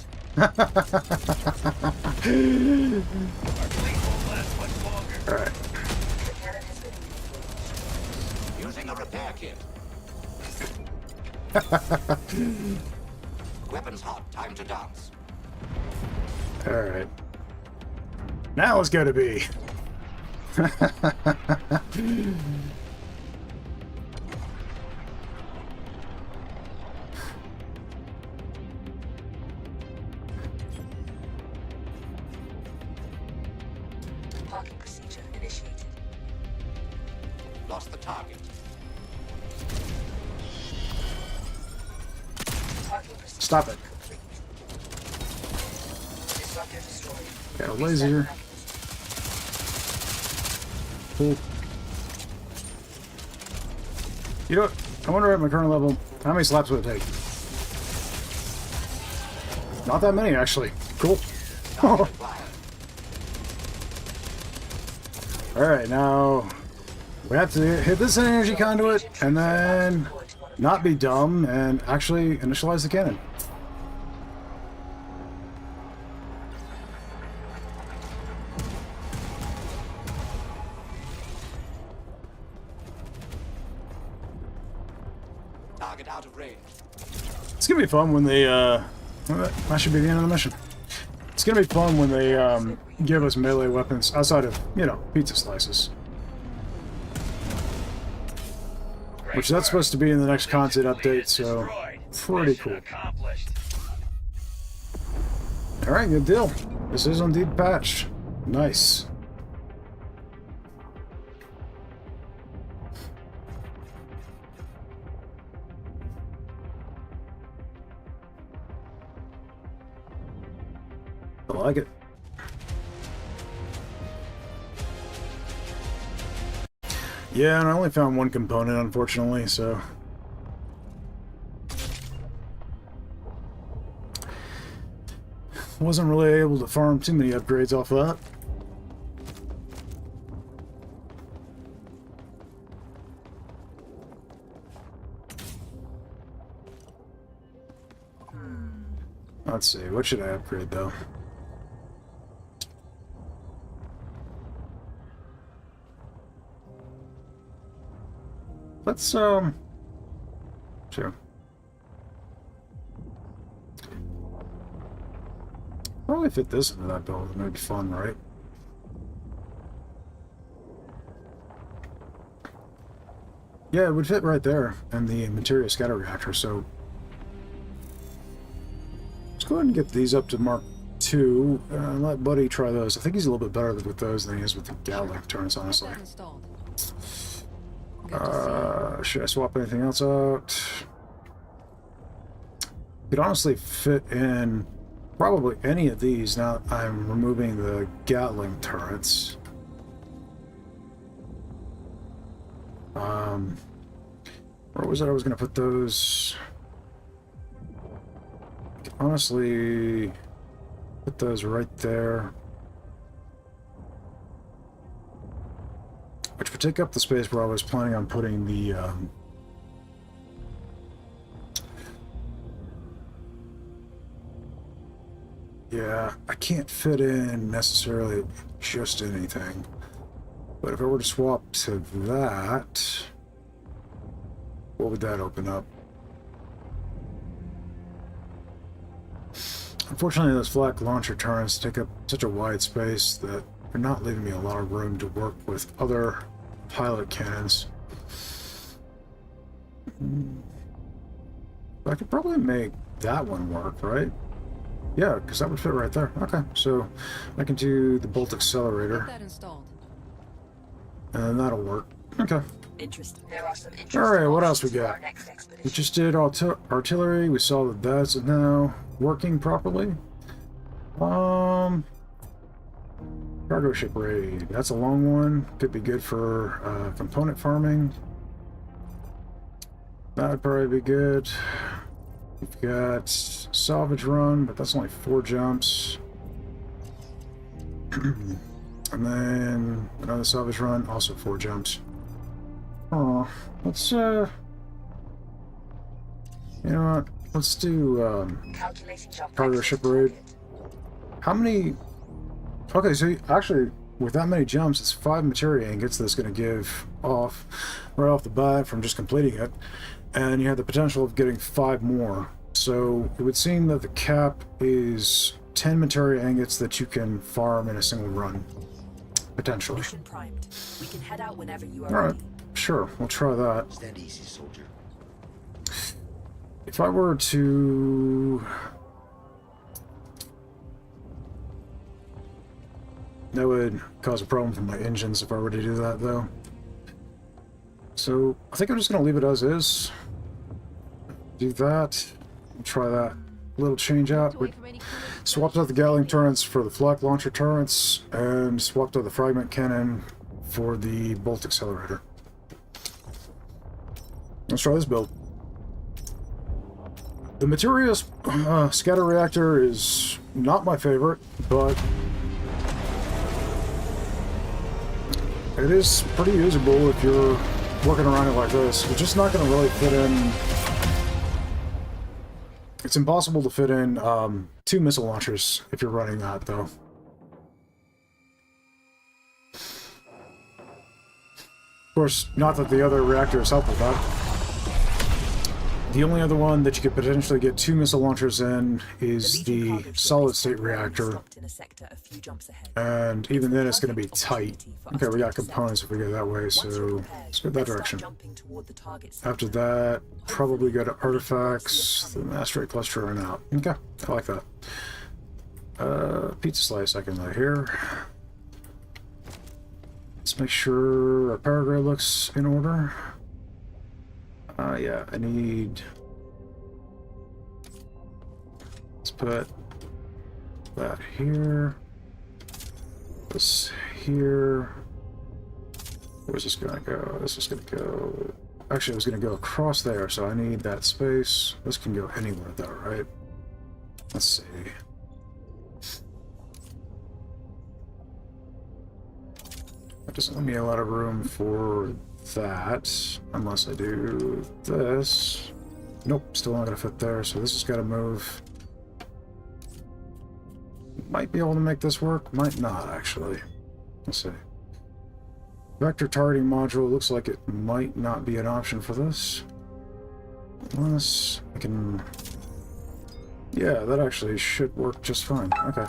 Alright. The cannon has been engaged. Using a repair kit. Weapons hot. Time to dance. Alright. Now let's go to B. Parking procedure initiated. Lost the target. Parking procedure Stop it. complete. Disruptor destroyed. Got a Reset laser. mechanism. Cool. You know what? I wonder at my current level, how many slaps would it take? Not that many, actually. Cool. Target acquired. Alright, now we have to hit this energy conduit and then not be dumb and actually initialize the cannon. Target out of range. It's gonna be fun when they, that should be the end of the mission. It's gonna be fun when they, give us melee weapons outside of, you know, pizza slices. Which that's supposed to be in the next content update, so pretty cool. Alright, good deal. This is indeed patched. Nice. I like it. Yeah, and I only found one component, unfortunately, so... Wasn't really able to farm too many upgrades off that. Let's see, what should I upgrade though? Let's sure. Probably fit this into that build. It might be fun, right? Yeah, it would fit right there in the materia scatter reactor, so let's go ahead and get these up to Mark II and let Buddy try those. I think he's a little bit better with those than he is with the Gatling turrets, honestly. That installed. Good to see. Should I swap anything else out? Could honestly fit in probably any of these now that I'm removing the Gatling turrets. Where was it? I was going to put those. Honestly, put those right there. Which would take up the space where I was planning on putting the yeah, I can't fit in necessarily just anything. But if I were to swap to that, what would that open up? Unfortunately, those flak launcher turrets take up such a wide space that they're not leaving me a lot of room to work with other pilot cannons. I could probably make that one work, right? Yeah, because that would fit right there. Okay, so I can do the bolt accelerator, Get that installed. and that'll work. Okay. Interesting. There are some interesting Alright, what else we options for got? our next expedition. We just did artillery. We saw that that's now working properly. Cargo ship raid. That's a long one. Could be good for component farming. That'd probably be good. We've got salvage run, but that's only 4 jumps. And then another salvage run, also 4 jumps. Oh, let's you know what? Let's do Calculating jump cargo access ship target. raid. How many? Okay, so actually, with that many jumps, it's 5 materia ingots that's going to give off right off the bat from just completing it, and you have the potential of getting 5 more. So it would seem that the cap is 10 materia ingots that you can farm in a single run, potentially. Mission primed. We can head out whenever you are All right, ready. sure, we'll try that. Stand easy, soldier. If I were to... That would cause a problem for my engines if I were to do that, though. So, I think I'm just going to leave it as is. Do that. Try that little change out. We swapped out the Gatling turrets for the flak launcher turrets, and swapped out the fragment cannon for the bolt accelerator. Let's try this build. The materia scatter reactor is not my favorite, but it is pretty usable if you're working around it like this. You're just not going to really fit in... It's impossible to fit in 2 missile launchers if you're running that, though. Of course, not that the other reactors help with that. The only other one that you could potentially get 2 missile launchers in is the solid-state reactor. And even then, it's going to be tight. Okay, we got components if we go that way, so let's go that direction. After that, probably go to artifacts, the asteroid cluster, and out. Okay, I like that. Pizza slice I can lay here. Let's make sure our power grid looks in order. Yeah, I need... Let's put that here. This here. Where's this gonna go? This is gonna go... Actually, it was gonna go across there, so I need that space. This can go anywhere though, right? Let's see. That doesn't leave me a lot of room for that, unless I do this. Nope, still not gonna fit there, so this has gotta move. Might be able to make this work, might not actually. Let's see. Vector targeting module looks like it might not be an option for this. Unless I can... Yeah, that actually should work just fine. Okay.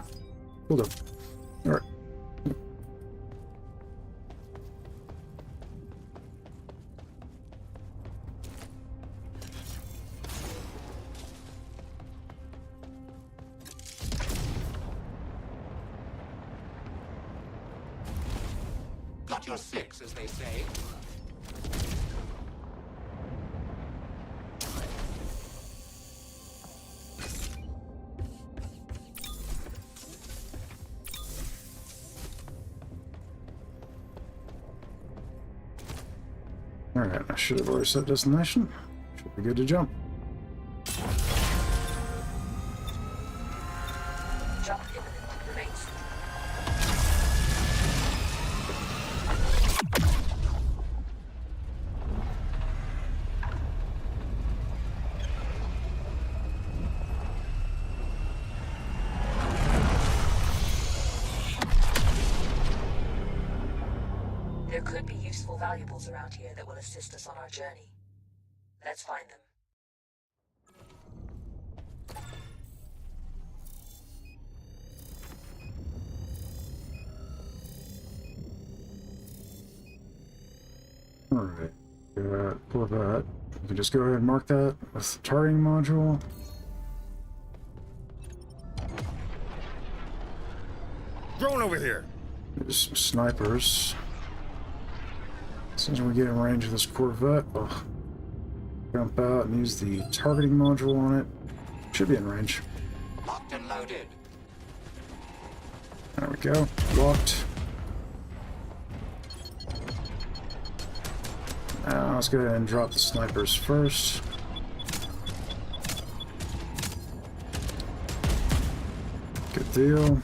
Cool do. Alright. Got your six, as they say. Alright, I should have already set destination. Should be good to jump. Jump imminent. Remain seated. There could be useful valuables around here that will assist us on our journey. Let's find them. Alright. For that. We can just go ahead and mark that with the targeting module. Drone over here. There's some snipers. As soon as we get in range of this Corvette, I'll jump out and use the targeting module on it. Should be in range. Locked and loaded. There we go. Locked. Now let's go ahead and drop the snipers first. Good deal.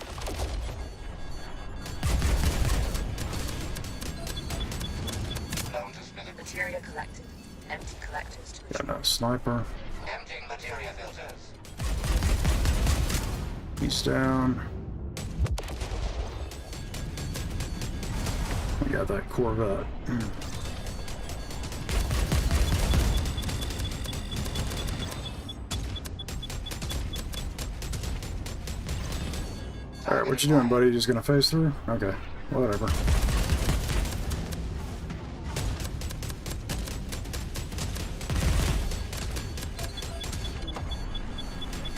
Materia collected. Empty collectors to Got another sniper. Emptying materia filters. He's down. We got that Corvette. Alright, what you doing, buddy? Just gonna phase through? Okay, whatever.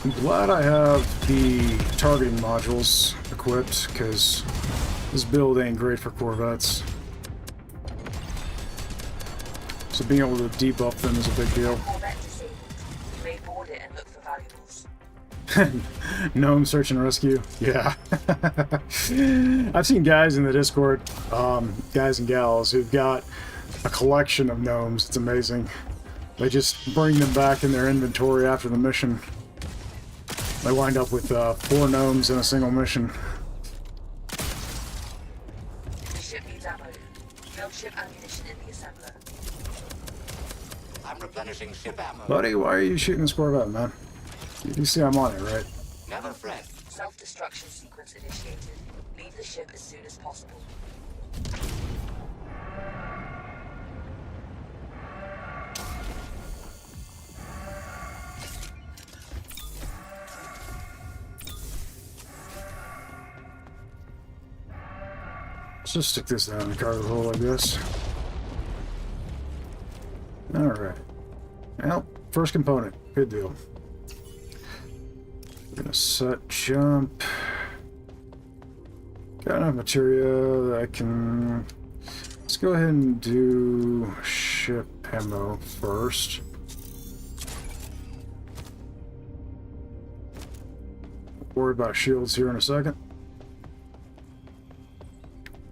I'm glad I have the targeting modules equipped, because this build ain't great for Corvettes. So being able to debuff them is a big deal. Corvette disabled. You may board it and look for valuables. Gnome search and rescue. Yeah. I've seen guys in the Discord, guys and gals, who've got a collection of gnomes. It's amazing. They just bring them back in their inventory after the mission. They wind up with 4 gnomes in a single mission. The ship needs ammo. Build ship ammunition in the assembler. I'm replenishing ship ammo. Buddy, why are you shooting this Corvette, man? You see I'm on it, right? Never fret. Self-destruction sequence initiated. Leave the ship as soon as possible. Let's just stick this down in the cargo hold, I guess. Alright. Well, first component. Good deal. We're gonna set jump. Got enough materia that I can... Let's go ahead and do ship ammo first. Worry about shields here in a second.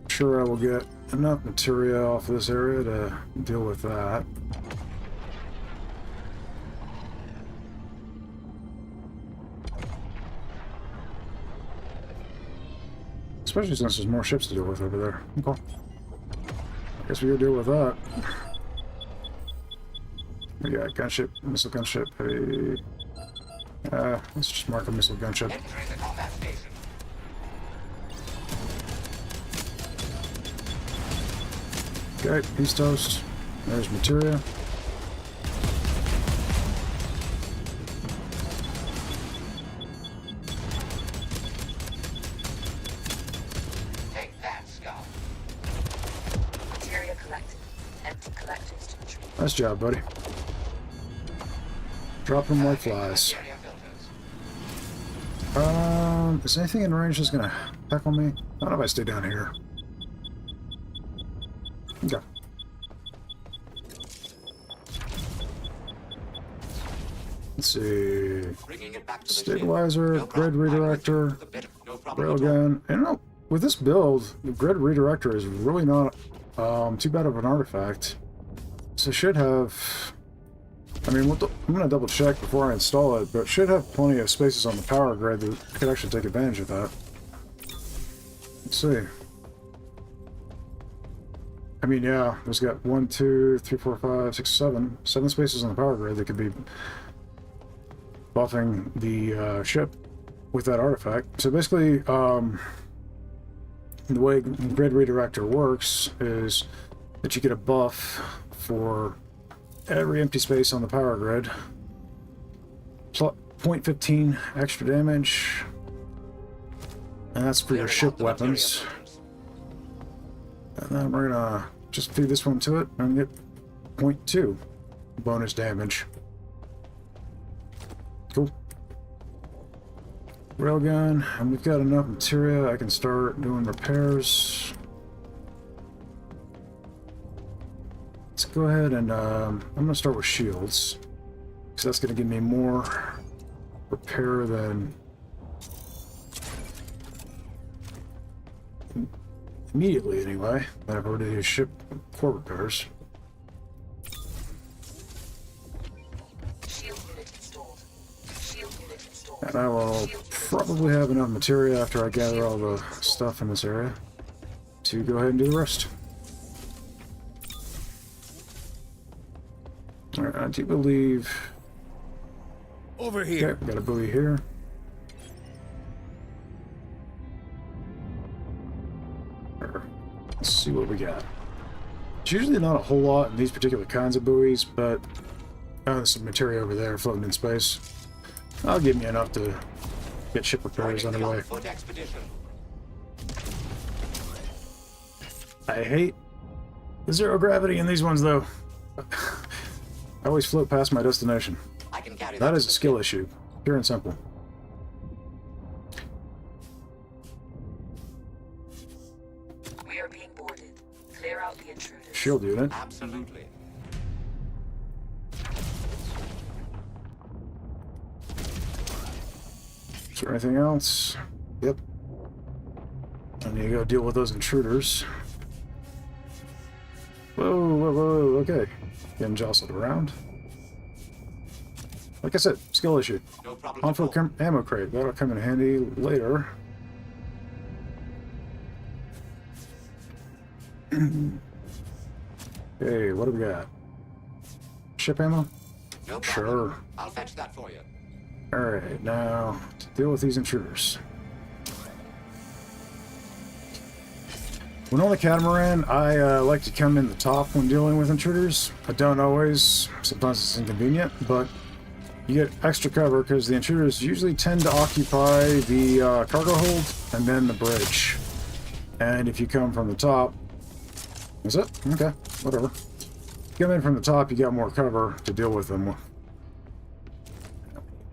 Sure, I will get enough material off this area to deal with that. Especially since there's more ships to deal with over there. Okay. I guess we gotta deal with that. We got gunship, missile gunship. Hey. Let's just mark a missile gunship. Entering the combat station. Okay, he's toast. There's materia. Take that, Scum. Materia collected. Empty collectors to retreat. Nice job, buddy. Dropping them like flies. Materia filters. Is anything in range that's gonna tackle me? Not if I stay down here. Okay. Let's see. Bringing it back to the Stabilizer, ship. No grid problem. redirector, The bit- no problem at all. railgun. And no, with this build, the grid redirector is really not too bad of an artifact. So it should have. I mean, I'm gonna double check before I install it, but it should have plenty of spaces on the power grid that could actually take advantage of that. Let's see. I mean, yeah, there's got 1, 2, 3, 4, 5, 6, 7 spaces on the power grid that could be buffing the ship with that artifact. So basically, the way grid redirector works is that you get a buff for every empty space on the power grid. 0.15 extra damage, and that's for your ship weapons. And then we're gonna just feed this one to it and get 0.2 bonus damage. Cool. Railgun, and we've got enough materia. I can start doing repairs. Let's go ahead and I'm gonna start with shields, because that's gonna give me more repair than immediately anyway, that I've already used ship core repairs. Shield unit installed. Shield unit installed. And I will probably have enough material after I gather all the stuff in this area to go ahead and do the rest. Alright, I do believe... Over Okay, here. we got a buoy here. Let's see what we got. It's usually not a whole lot in these particular kinds of buoys, but there's some material over there floating in space. That'll give me enough to get ship repairs Joining the underway. on-foot expedition. I hate the zero gravity in these ones, though. I always float past my destination. I can carry That to is a the skill ship. issue, pure and simple. We are being boarded. Clear out the intruders. Shield unit. Absolutely. Is there anything else? Yep. I need to go deal with those intruders. Whoa, whoa, whoa, okay. Getting jostled around. Like I said, skill issue. No problem. On at all. for ammo crate. That'll come in handy later. Okay, what do we got? Ship ammo? No problem. Sure. I'll fetch that for you. Alright, now to deal with these intruders. When on the catamaran, I like to come in the top when dealing with intruders. I don't always, sometimes it's inconvenient, but you get extra cover because the intruders usually tend to occupy the cargo hold and then the bridge. And if you come from the top, is it? Okay, whatever. Come in from the top, you got more cover to deal with them.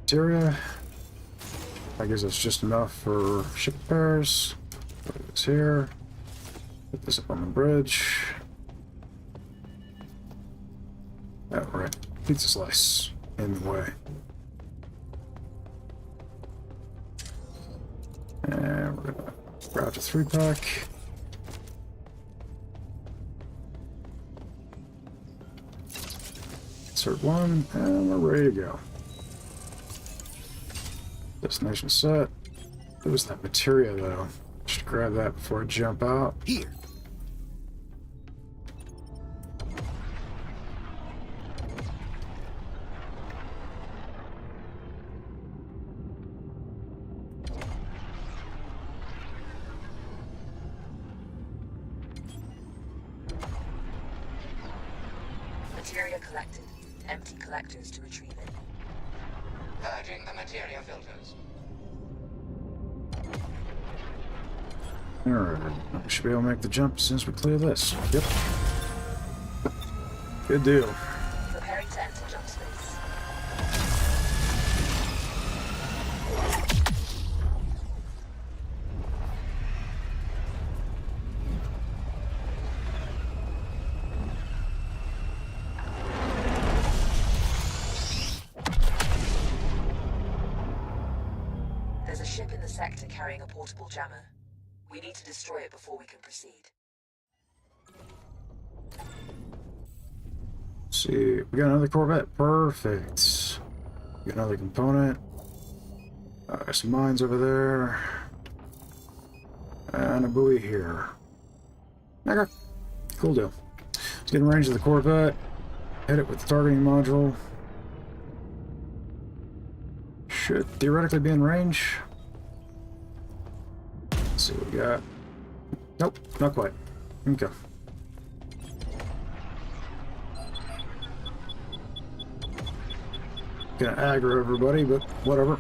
Materia. That gives us just enough for ship repairs. Put this here. Put this up on the bridge. Alright. Pizza slice in the way. And we're gonna grab the 3-pack. Insert 1, and we're ready to go. Destination set. It was that materia though. Just grab that before I jump out. Here. Materia collected. Empty collectors to retrieve it. Purging the materia filters. Alright, we should be able to make the jump as soon as we clear this. Yep. Good deal. Preparing to enter jump space. There's a ship in the sector carrying a portable jammer. We need to destroy it before we can proceed. See, we got another Corvette. Perfect. Got another component. Some mines over there. And a buoy here. Okay. Cool deal. Let's get in range of the Corvette. Hit it with the targeting module. Should theoretically be in range. Let's see what we got. Nope, not quite. Okay. Gonna aggro everybody, but whatever.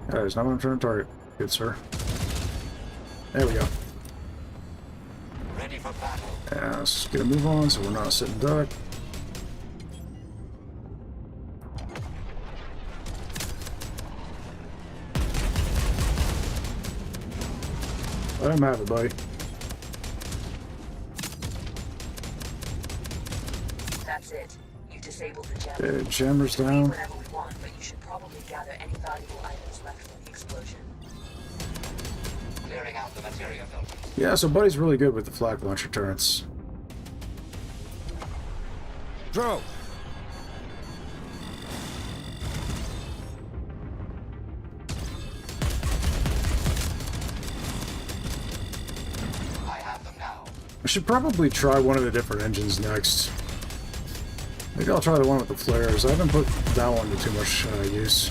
That is not what I'm trying to target. Good, sir. There we go. Ready for battle. Yeah, let's get a move on so we're not sitting duck. Let him have it, buddy. That's it. You disabled the jammer. Okay, jammer's We can leave down. whenever we want, but you should probably gather any valuable items left from the explosion. Clearing out the materia filters. Yeah, so Buddy's really good with the flak launcher turrets. Dro. I have them now. I should probably try one of the different engines next. Maybe I'll try the one with the flares. I haven't put that one to too much use.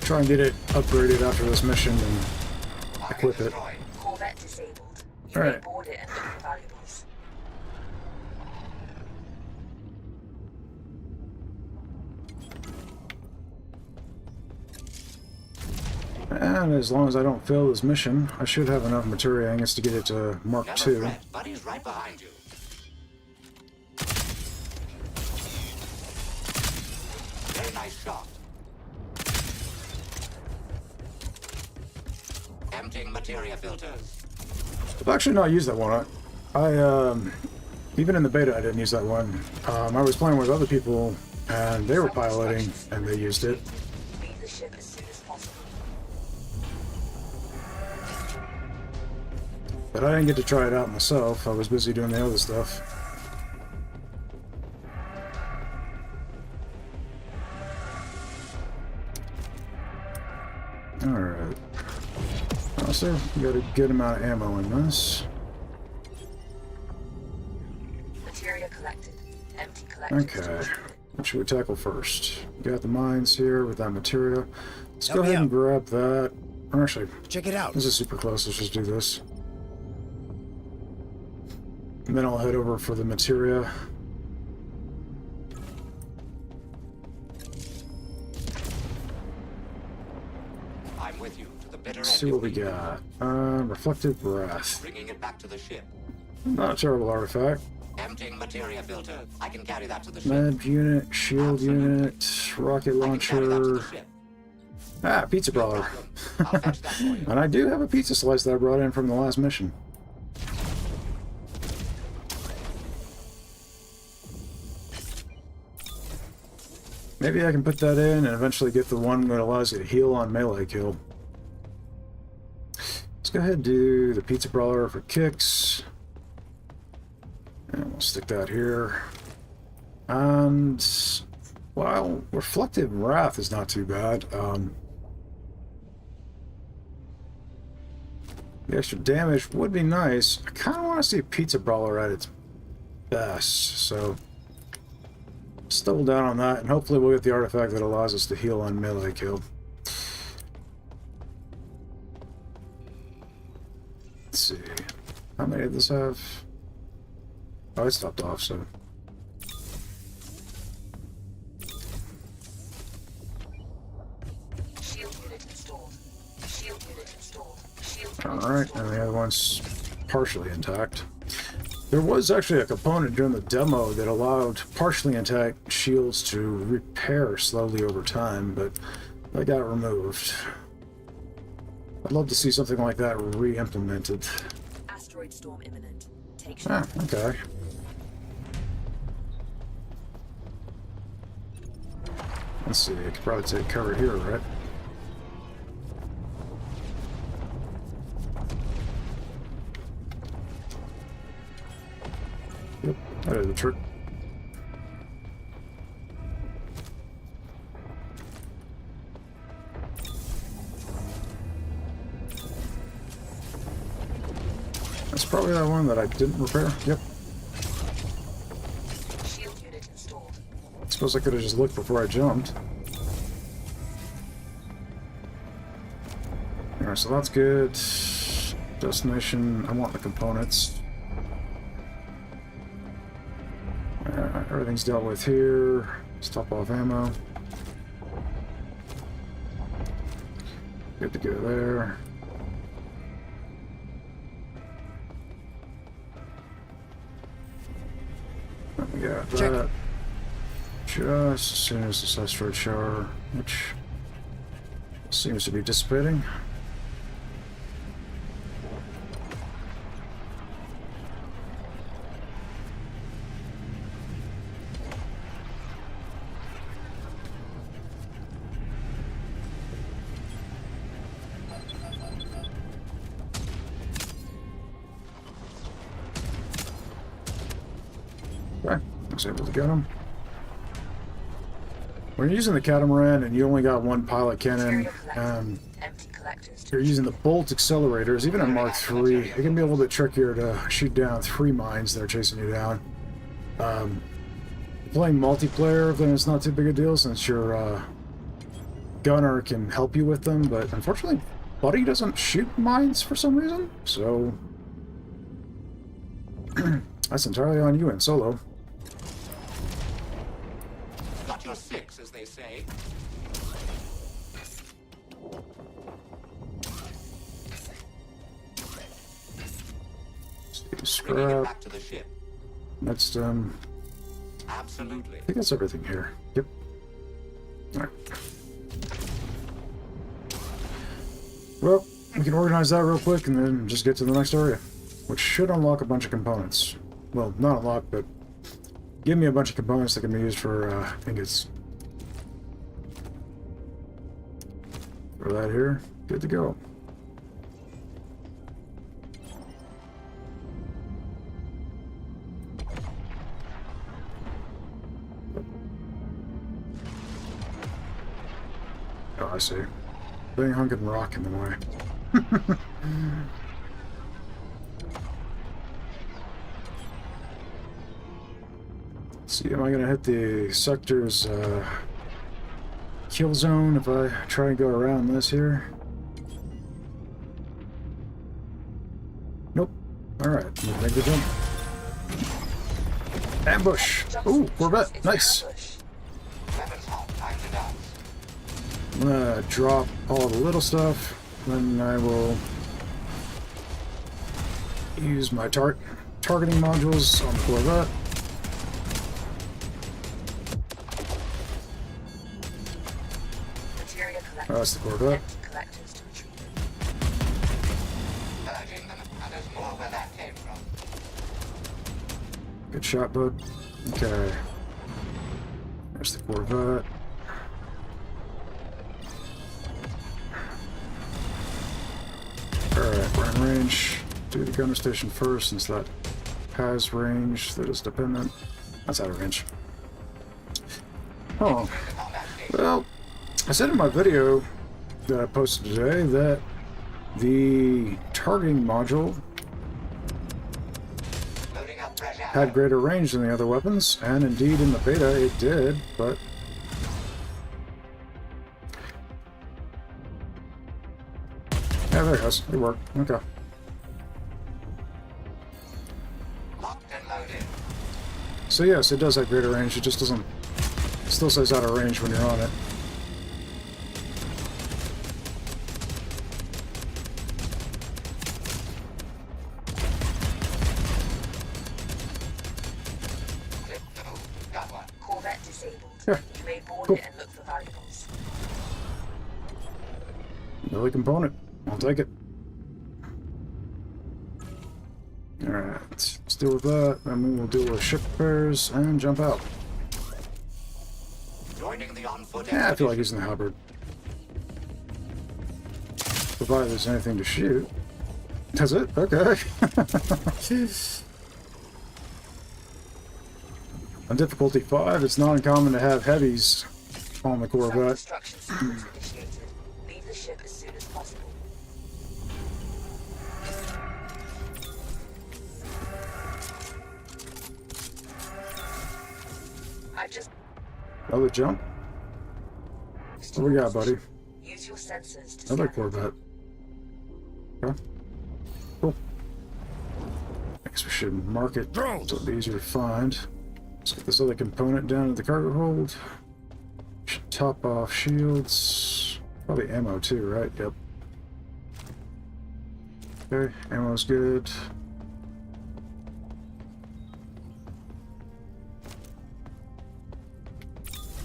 Try and get it upgraded after this mission and equip it. Destroyed. Corvette disabled. You Alright. may board it and look for valuables. And as long as I don't fail this mission, I should have enough materia ingots to get it to Mark Never II. fret. Buddy's right behind you. Very nice shot. Emptying materia filters. I've actually not used that one. Even in the beta I didn't use that one. I was playing with other people and they were piloting and they used it. Leave the ship as soon as possible. But I didn't get to try it out myself. I was busy doing the other stuff. Alright. Also, we got a good amount of ammo in this. Materia collected. Empty collectors to Okay. retrieve it. What should we tackle first? We got the mines here with that materia. Let's Help go me ahead and out. grab that. Or actually, Check it out. this is super close. Let's just do this. And then I'll head over for the materia. I'm with you to the bitter Let's end. see if what we need be. got. Reflective breath. Bringing it back to the ship. Not a terrible artifact. Emptying materia filter. I can carry that to the ship. Med unit, shield unit, rocket I can carry that to launcher. the ship. Ah, pizza brawler. I'll fetch that for you. And I do have a pizza slice that I brought in from the last mission. Maybe I can put that in and eventually get the one that allows you to heal on melee kill. Let's go ahead and do the pizza brawler for kicks. And we'll stick that here. And, well, Reflective Wrath is not too bad. The extra damage would be nice. I kind of want to see Pizza Brawler at its best, so let's double down on that, and hopefully we'll get the artifact that allows us to heal on melee kill. Let's see. How many did this have? Oh, it stopped off, so... Shield unit installed. Shield unit installed. Shield unit Alright, and installed. the other one's partially intact. There was actually a component during the demo that allowed partially intact shields to repair slowly over time, but that got removed. I'd love to see something like that re-implemented. Asteroid storm imminent. Take Ah, shield. okay. Let's see, I could probably take cover here, right? Yep, that is the trick. That's probably that one that I didn't repair. Yep. Shield unit installed. Suppose I could have just looked before I jumped. Alright, so that's good. Destination, I want the components. Everything's dealt with here. Let's top off ammo. Good to go there. We got that. Just as soon as this asteroid shower, which seems to be dissipating. Okay, I was able to get him. When you're using the catamaran and you only got one pilot cannon, Empty collectors. you're using the bolt accelerators, even in Mark III, it can be a little bit trickier to shoot down 3 mines that are chasing you down. Playing multiplayer, then it's not too big a deal since your gunner can help you with them, but unfortunately, Buddy doesn't shoot mines for some reason, so that's entirely on you in solo. Got your 6, as they say. Bringing it Scrap. back to the ship. That's Absolutely. I think that's everything here. Yep. Alright. Well, we can organize that real quick and then just get to the next area, which should unlock a bunch of components. Well, not unlock, but give me a bunch of components that can be used for ingots. For that here, good to go. Oh, I see. Big hunk of rock in the way. See, am I gonna hit the sector's kill zone if I try and go around this here? Nope. Alright, make the jump. Ambush! Ooh, Corvette! Nice! Weapons hot, time to dance. I'm gonna drop all the little stuff, then I will use my targeting modules on the Corvette. Materia collectors. Oh, that's the Corvette. Empty collectors to retreat. Purging them, and there's more where that came from. Good shot, bud. Okay. There's the Corvette. Alright, we're in range. Do the gunner station first, since that has range that is dependent. That's out of range. Oh. Well, I said in my video that I posted today that the targeting module had greater range than the other weapons, and indeed in the beta it did, but yeah, there it goes. It worked. Okay. So yes, it does have greater range. It just doesn't. It still says out of range when you're on it. Corvette disabled. Yeah. You may board Cool. it and look for valuables. Another component. I'll take it. Alright, let's deal with that, and then we'll deal with ship repairs and jump out. Joining the on-foot Yeah, I feel like using the halberd. Provided there's anything to shoot. Does it? Okay. On difficulty 5, it's not uncommon to have heavies on the Corvette. Self-destruction sequence initiated. Leave the ship as soon as possible. I've just Another jump. What we got, buddy? use your sensors to Another scan it. Corvette. Okay. Cool. I guess we should mark it so it'll be easier to find. Let's get this other component down to the cargo hold. Should top off shields. Probably ammo too, right? Yep. Okay, ammo's good.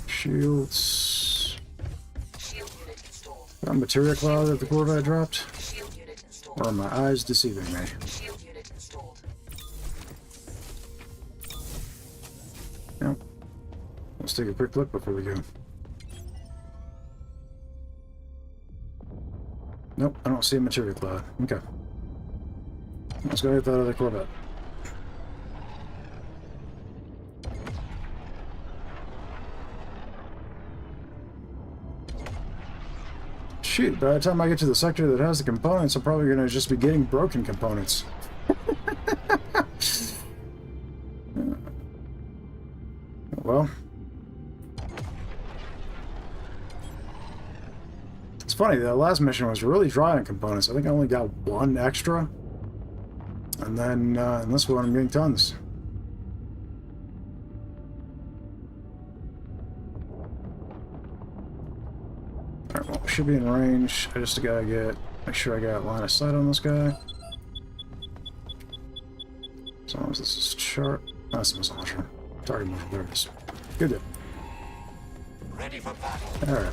Shields. Shield unit installed. Got a materia cloud that the Corvette dropped? Shield unit installed. Or are my eyes deceiving me? Shield unit installed. Yep. Let's take a quick look before we go. Nope, I don't see a materia cloud. Okay. Let's go get that other Corvette. Shoot, by the time I get to the sector that has the components, I'm probably going to just be getting broken components. Well, it's funny, the last mission was really dry on components. I think I only got one extra. And then in this one, I'm getting tons. Alright, well, we should be in range. I just gotta make sure I got line of sight on this guy. As long as this is chart. Oh, that's a missile launcher. Target motion, there it is. Good deal. Ready for battle. Alright.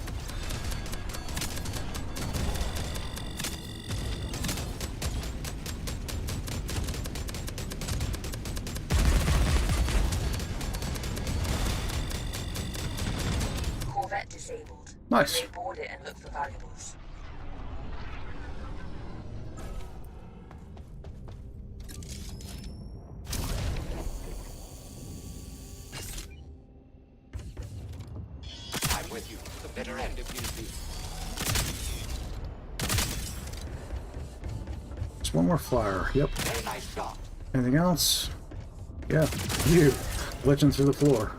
Corvette disabled. Nice. You may board it and look for valuables. I'm with you. The bitter end if need be. Just one more flyer. Yep. Very nice shot. Anything else? Yeah, you. Glitching through the floor.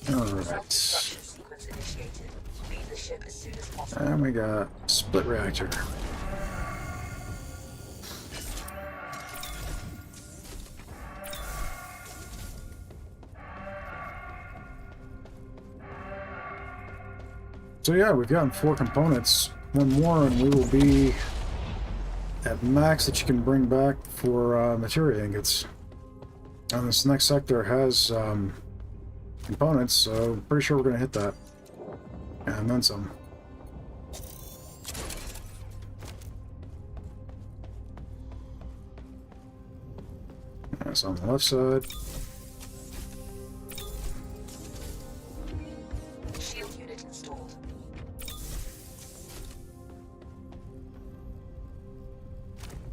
Alright. Self-destruction sequence initiated. Leave the ship as soon as possible. And we got split reactor. So yeah, we've gotten 4 components. One more and we will be at max that you can bring back for materia ingots. And this next sector has components, so pretty sure we're going to hit that. And then some. That's on the left side.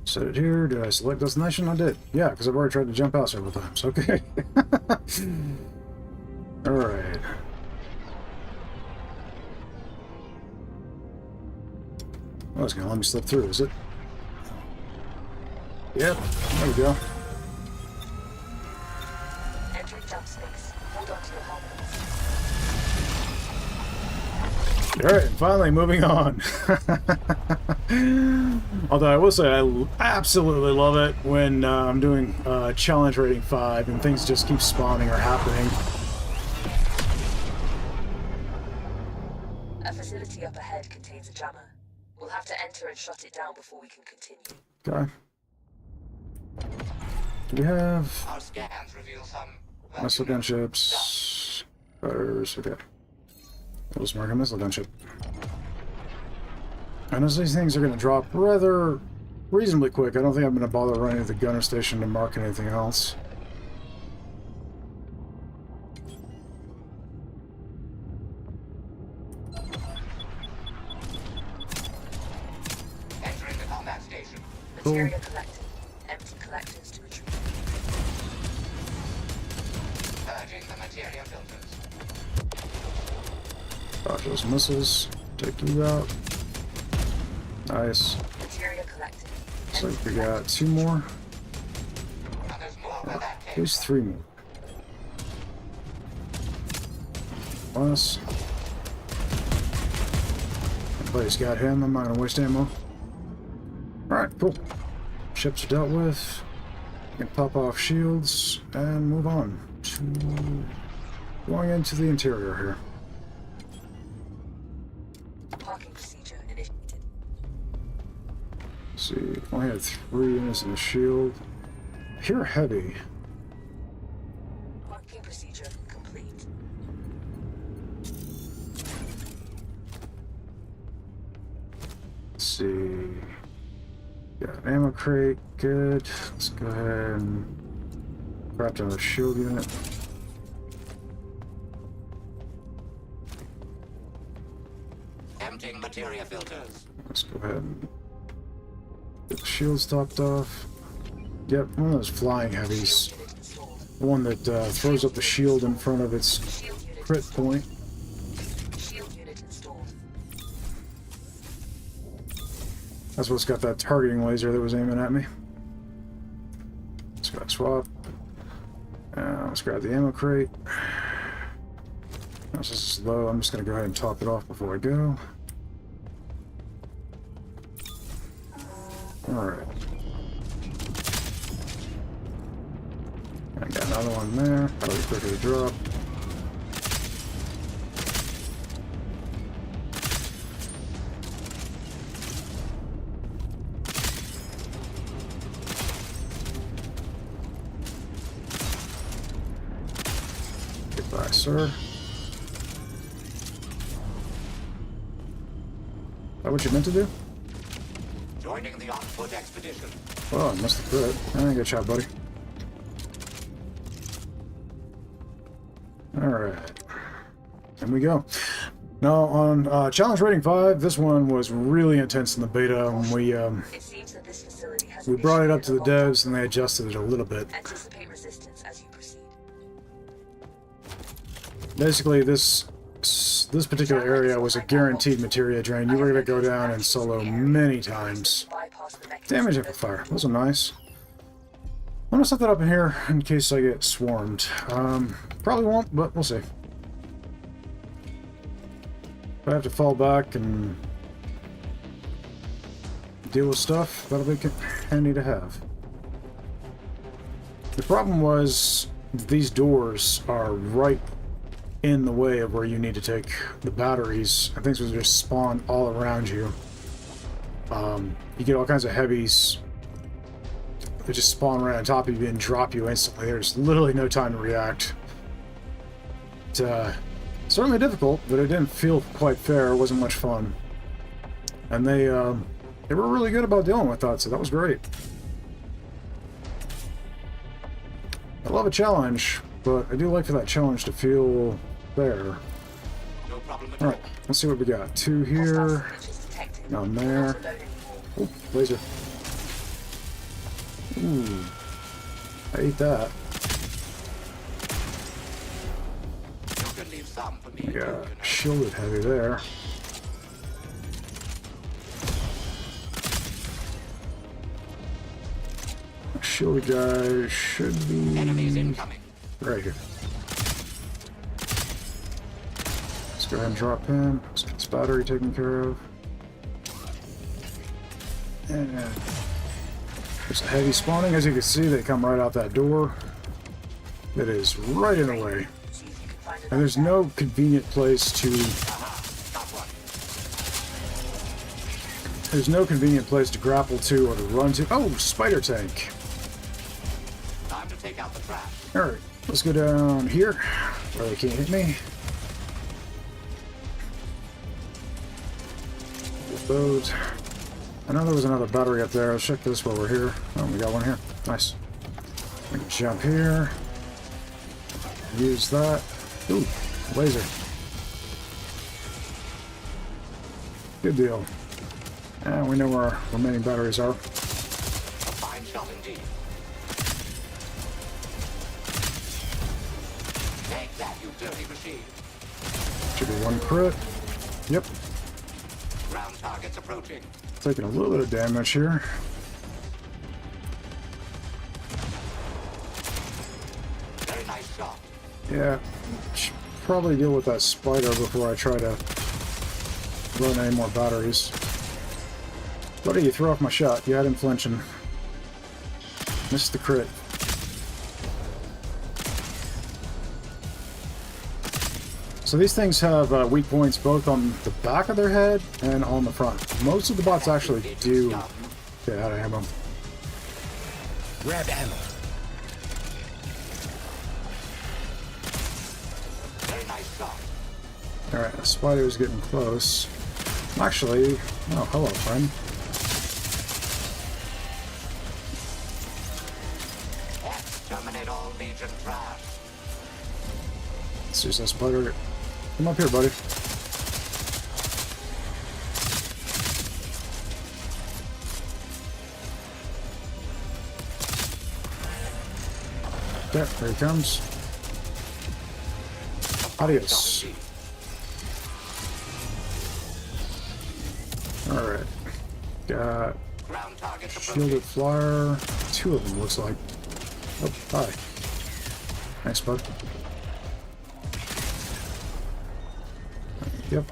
Set it here. Did I select destination? I did. Yeah, because I've already tried to jump out several times. Okay. Alright. Oh, it's gonna let me slip through, is it? Yep. There we go. Entering jump space. Hold on to your helmets. Alright, finally moving on. Although I will say I absolutely love it when I'm doing challenge rating 5 and things just keep spawning or happening. A facility up ahead contains a jammer. We'll have to enter and shut it down before we can continue. Okay. Do we have Our scans reveal some missile gunships? Fighters, okay. We'll just mark a missile gunship. And as these things are going to drop rather reasonably quick, I don't think I'm going to bother running to the gunner station to mark anything else. entering the combat station. Materia collected. Empty collectors to retrieve. Purging the materia filters. Dodge those missiles. Take you out. Nice. Materia collected. Looks like we got 2 more. Now there's more where that came There's 3 more. Plus. Everybody's got him. I'm not gonna waste ammo. Alright, cool. Ships are dealt with. We can pop off shields and move on to going into the interior here. Parking procedure initiated. Let's see, only had 3 units in the shield. Here heavy. Parking procedure complete. Let's see. Got an ammo crate, good. Let's go ahead and craft another shield unit. emptying materia filters. Let's go ahead and get the shields topped off. Yep, one of those flying heavies. Unit installed. The one that throws up the shield in front of its Shield unit crit installed. point. Shield unit installed. That's what's got that targeting laser that was aiming at me. Let's go swap. Let's grab the ammo crate. Now, since it's low, I'm just going to go ahead and top it off before I go. Alright. I got another one there. Probably quicker to drop. Goodbye, sir. Is that what you meant to do? Joining the on-foot expedition. Oh, I must have crit. Good shot, buddy. Alright. And we go. Now, on Challenge Rating 5, this one was really intense in the beta. When It seems that this facility has we been brought it issued up to the in a long devs, and they adjusted it a little bit. time. Anticipate resistance as you proceed. Basically, this particular area was a guaranteed materia drain. You were going to go down and solo many times. Bypass the mechanism. Damage amplifier. Those are nice. I'm going to set that up in here in case I get swarmed. Probably won't, but we'll see. If I have to fall back and deal with stuff, that'll be handy to have. The problem was these doors are right in the way of where you need to take the batteries, and things will just spawn all around you. You get all kinds of heavies that just spawn right on top of you and drop you instantly. There's literally no time to react. It's certainly difficult, but it didn't feel quite fair. It wasn't much fun. And they were really good about dealing with that, so that was great. I love a challenge, but I do like for that challenge to feel fair. No problem at all. Alright, let's see what we got. 2 Hostile here. signatures detected. None there. Autoload anymore. Oh, laser. Ooh. I ate that. You can leave some for me too, Yeah, you know. shielded heavy there. Shielded guy should Enemies be incoming. right here. Let's go ahead and drop him. Let's get this battery taken care of. And there's a heavy spawning. As you can see, they come right out that door. It is right in the way. See if you can find And there's no convenient place to... Got one. There's no convenient place to grapple to or to run to. Oh, spider tank. Time to take out the trash. Alright, let's go down here where they can't hit me. Get those. I know there was another battery up there. Let's check this while we're here. Oh, we got one here. Nice. We can jump here. Use that. Ooh, laser. Good deal. And we know where our remaining batteries are. A fine shot indeed. Take that, you dirty machine. Should be one crit. Yep. Ground targets approaching. Taking a little bit of damage here. Very nice shot. Yeah, should probably deal with that spider before I try to run any more batteries. Buddy, you threw off my shot. You had him flinching. Missed the crit. So these things have weak points both on the back of their head and on the front. Most of the bots actually do get out of ammo. Grab ammo. Very nice shot. Alright, the spider's getting close. Actually, oh, hello, friend. Exterminate all Legion trash. Let's use that spider. Come up here, buddy. There he comes. Adios. Alright. Got Ground targets approaching. shielded flyer. Two of them, looks like. Oh, hi. Thanks, bud. Yep.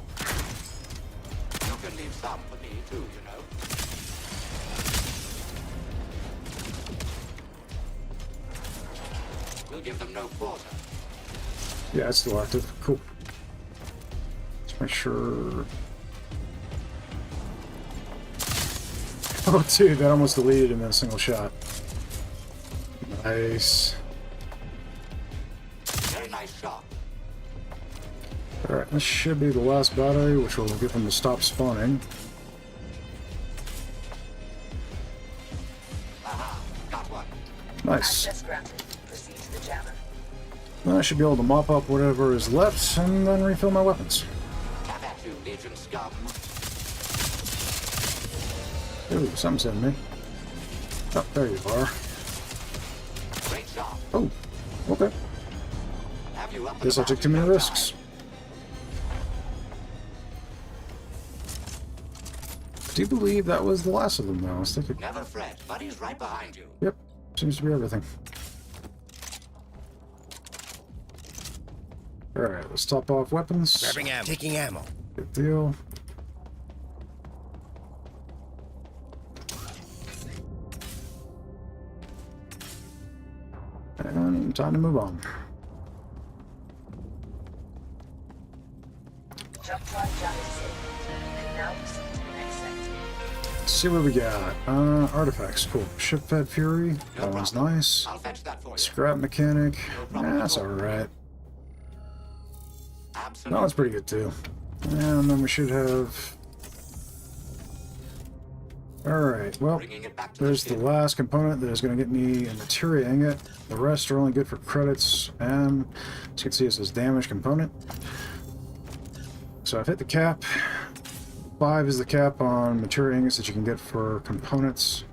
You can leave some for me too, you know. We'll give them no quarter. Yeah, it's still active. Cool. Let's make sure. Oh, dude, that almost deleted him in a single shot. Nice. Very nice shot. Alright, this should be the last battery, which will get them to stop spawning. Aha, got one. Nice. access granted. Proceed to the jammer. Then I should be able to mop up whatever is left and then refill my weapons. Have at you, Legion scum. Ooh, something's hitting me. Oh, there you are. Great shot. Oh, okay. Have you up? Guess I took too many risks. Do you believe that was the last of them, though? Let's take it. Never fret, buddy's right behind you. Yep, seems to be everything. Alright, let's top off weapons. Grabbing ammo. Taking ammo. Good deal. And time to move on. Jump drive jammer disabled. You can now proceed to the next sector. Let's see what we got. Artifacts, cool. Ship-fed Fury, that one's nice. I'll fetch that for you. Scrap Mechanic, that's alright. Absolutely. No, that's pretty good too. And then we should have... Alright, well, Bringing it back to there's the ship. last component that is going to get me a materia ingot. The rest are only good for credits, and as you can see it says damage component. So I've hit the cap. 5 is the cap on materia ingots that you can get for components.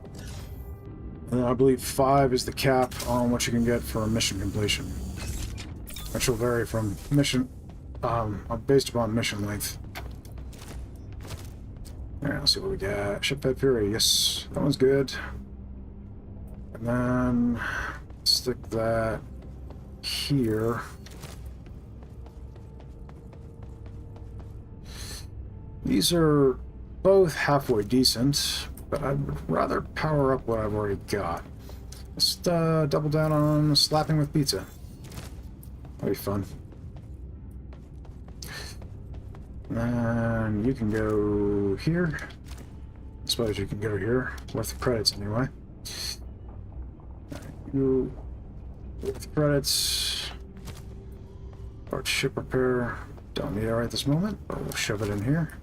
And I believe 5 is the cap on what you can get for mission completion. Which will vary from mission, based upon mission length. Alright, let's see what we got. Shiphead Fury, yes, that one's good. And then stick that here. These are both halfway decent, but I'd rather power up what I've already got. Let's double down on slapping with pizza. That'd be fun. And you can go here. I suppose you can go here. Worth the credits anyway. You with credits. Part ship repair. Don't need it right this moment, but we'll shove it in here.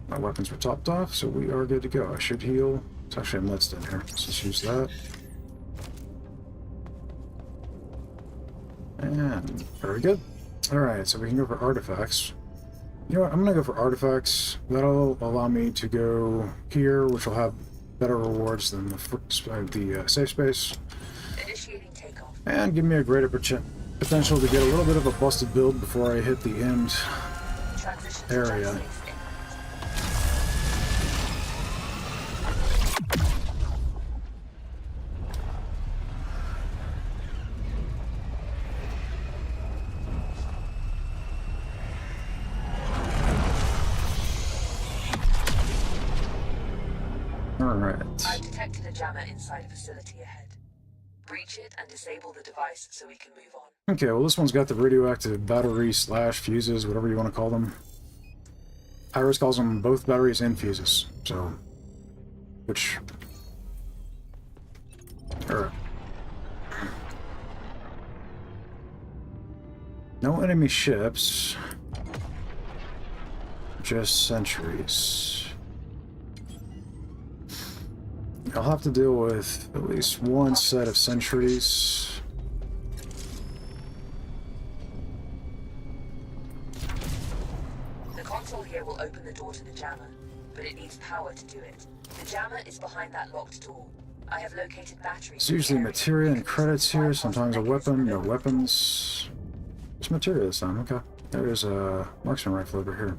My weapons were topped off, so we are good to go. I should heal. It's actually enlisted in here. Let's just use that. And very good. Alright, so we can go for artifacts. You know what? I'm going to go for artifacts. That'll allow me to go here, which will have better rewards than the safe space. Initiating takeoff. And give me a greater potential to get a little bit of a busted build before I hit the end Transition to area. jump space. Alright. I've detected a jammer inside a facility ahead. Breach it and disable the device so we can move on. Okay, well this one's got the radioactive battery / fuses, whatever you want to call them. Iris calls them both batteries and fuses, so... Which... Alright. No enemy ships. Just sentries. I'll have to deal with at least one set of sentries. The console here will open the door to the jammer, but it needs power to do it. The jammer is behind that locked door. I have located batteries. It's usually materia and credits here, sometimes a weapon, no weapons. There's materia this time, okay. There's a marksman rifle over here.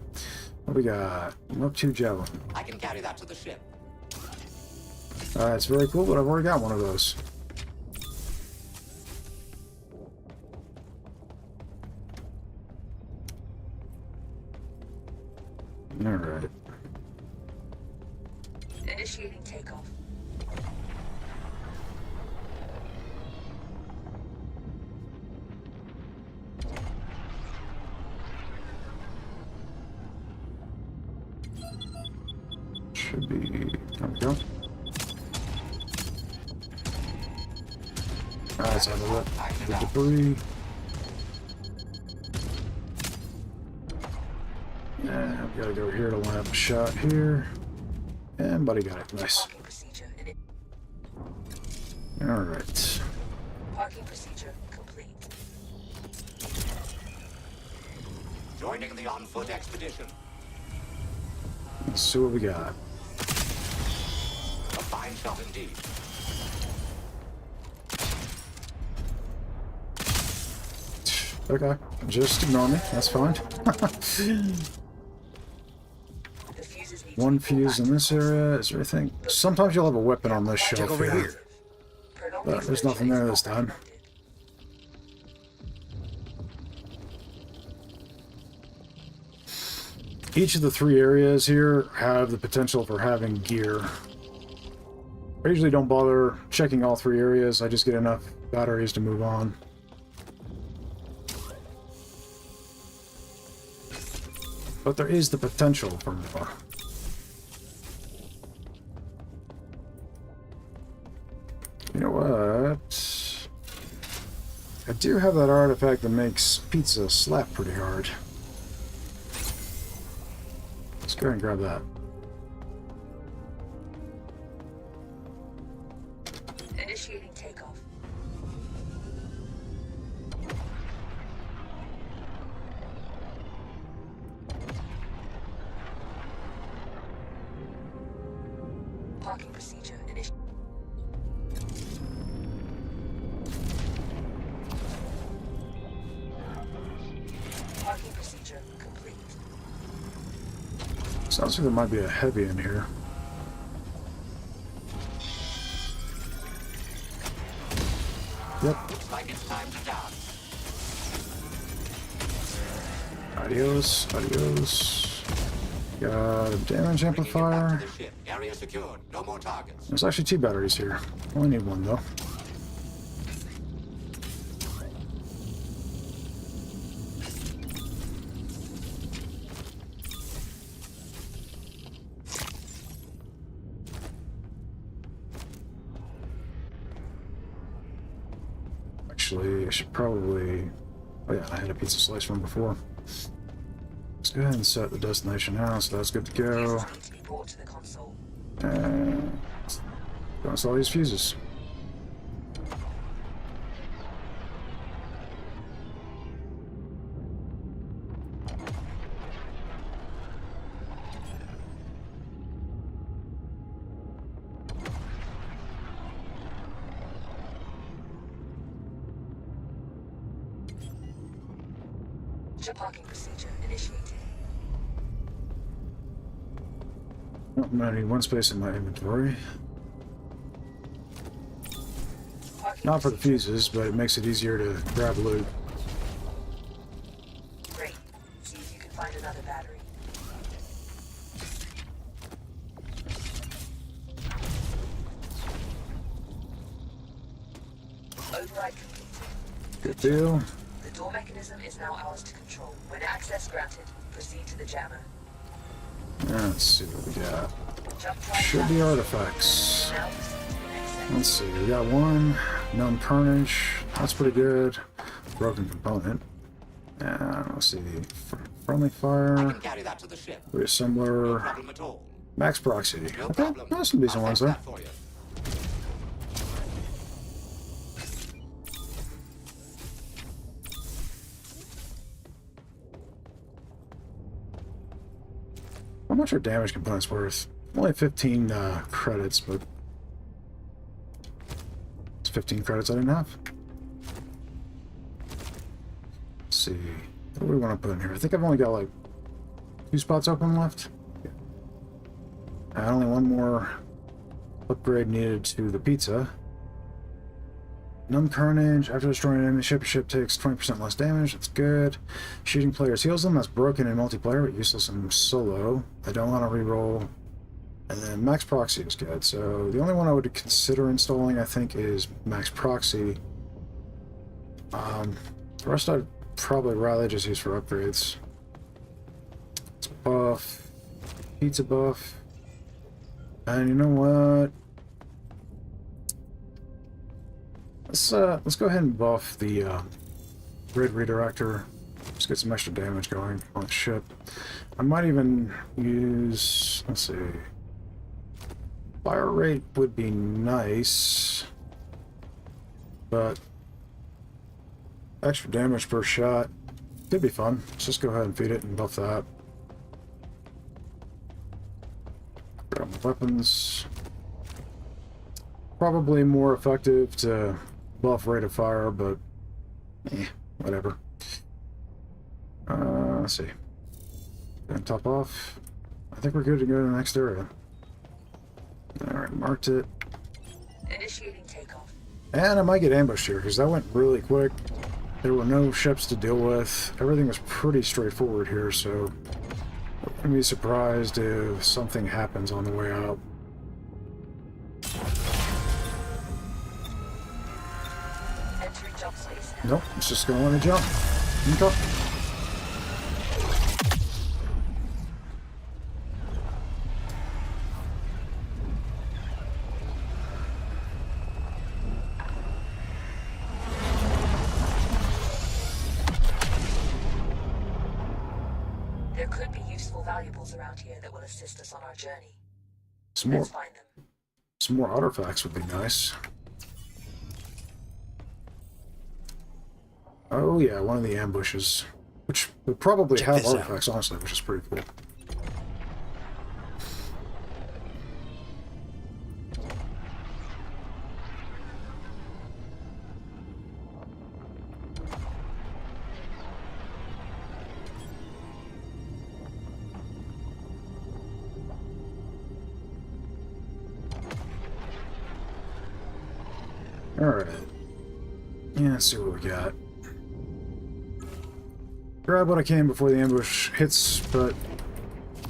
What we got? Mark II Javelin. I can carry that to the ship. It's very cool, but I've already got one of those. Alright. Initiating takeoff. Should be... There we go. Let's have a look at the debris. And we gotta go here to line up a shot here. And buddy got it. Nice. Parking procedure. Alright. Parking procedure complete. Joining the on-foot expedition. Let's see what we got. A fine shot indeed. Okay, just ignore me. That's fine. The fuses need One to be pulled fuse back. in this area. Is there anything? Sometimes you'll have a weapon on this Check shelf over here. here. Prolonged But there's nothing there this time. Each of the 3 areas here have the potential for having gear. I usually don't bother checking all 3 areas. I just get enough batteries to move on. But there is the potential for more. You know what? I do have that artifact that makes pizza slap pretty hard. Let's go ahead and grab that. Initiating takeoff. Parking procedure initiated. Parking procedure complete. Sounds like there might be a heavy in here. Yep. Looks like it's time to dance. Adios, adios. Got a damage Bringing it back amplifier. to the ship. Area secured. No more targets. There's actually 2 batteries here. Only need 1 though. Actually, I should probably... Oh yeah, I had a pizza slice from before. Let's go ahead and set the destination now, so that's good to go. Fuses need to be brought to the console. And go install these fuses. Ship parking procedure initiated. Oh, I'm gonna need 1 space in my inventory. Parking Not for the procedure. fuses, but it makes it easier to grab loot. Great. See if you can find another battery. Override completed. Good deal. The door mechanism is now ours to control. When access granted, proceed to the jammer. Let's see what we got. Jump drive Should be down. artifacts. Now proceed to the next sector. Let's see, we got 1. Known carnage. That's pretty good. Broken component. Let's see. Friendly I fire. can carry that to the ship. No Reassembler. problem at all. Max proxy. No Okay, problem. there's some decent I'll ones fetch there. that for you. How much are damage components worth? Only 15 credits, but it's 15 credits I didn't have. Let's see. What do we want to put in here? I think I've only got like 2 spots open left. Only 1 more upgrade needed to the pizza. Numb carnage. After destroying an enemy ship, your ship takes 20% less damage. That's good. Shooting players heals them. That's broken in multiplayer, but useless in solo. I don't want to reroll. And then max proxy is good. So the only one I would consider installing, I think, is max proxy. The rest I'd probably rather just use for upgrades. It's buff. Pizza buff. And you know what? Let's go ahead and buff the grid redirector. Just get some extra damage going on the ship. I might even use, let's see, fire rate would be nice, but extra damage per shot could be fun. Let's just go ahead and feed it and buff that. Grab my weapons. Probably more effective to buff rate of fire, but whatever. Let's see. Gonna top off. I think we're good to go to the next area. Alright, marked it. Initiating takeoff. And I might get ambushed here, because that went really quick. There were no ships to deal with. Everything was pretty straightforward here, so I wouldn't be surprised if something happens on the way out. Entering jump space. Nope, it's just gonna let me jump. Okay. There could be useful valuables around here that will assist us on our journey. Some more, Let's find them. some more artifacts would be nice. Oh yeah, one of the ambushes, which would probably Check have this out. artifacts, honestly, which is pretty cool. Alright. Yeah, let's see what we got. Grab what I can before the ambush hits, but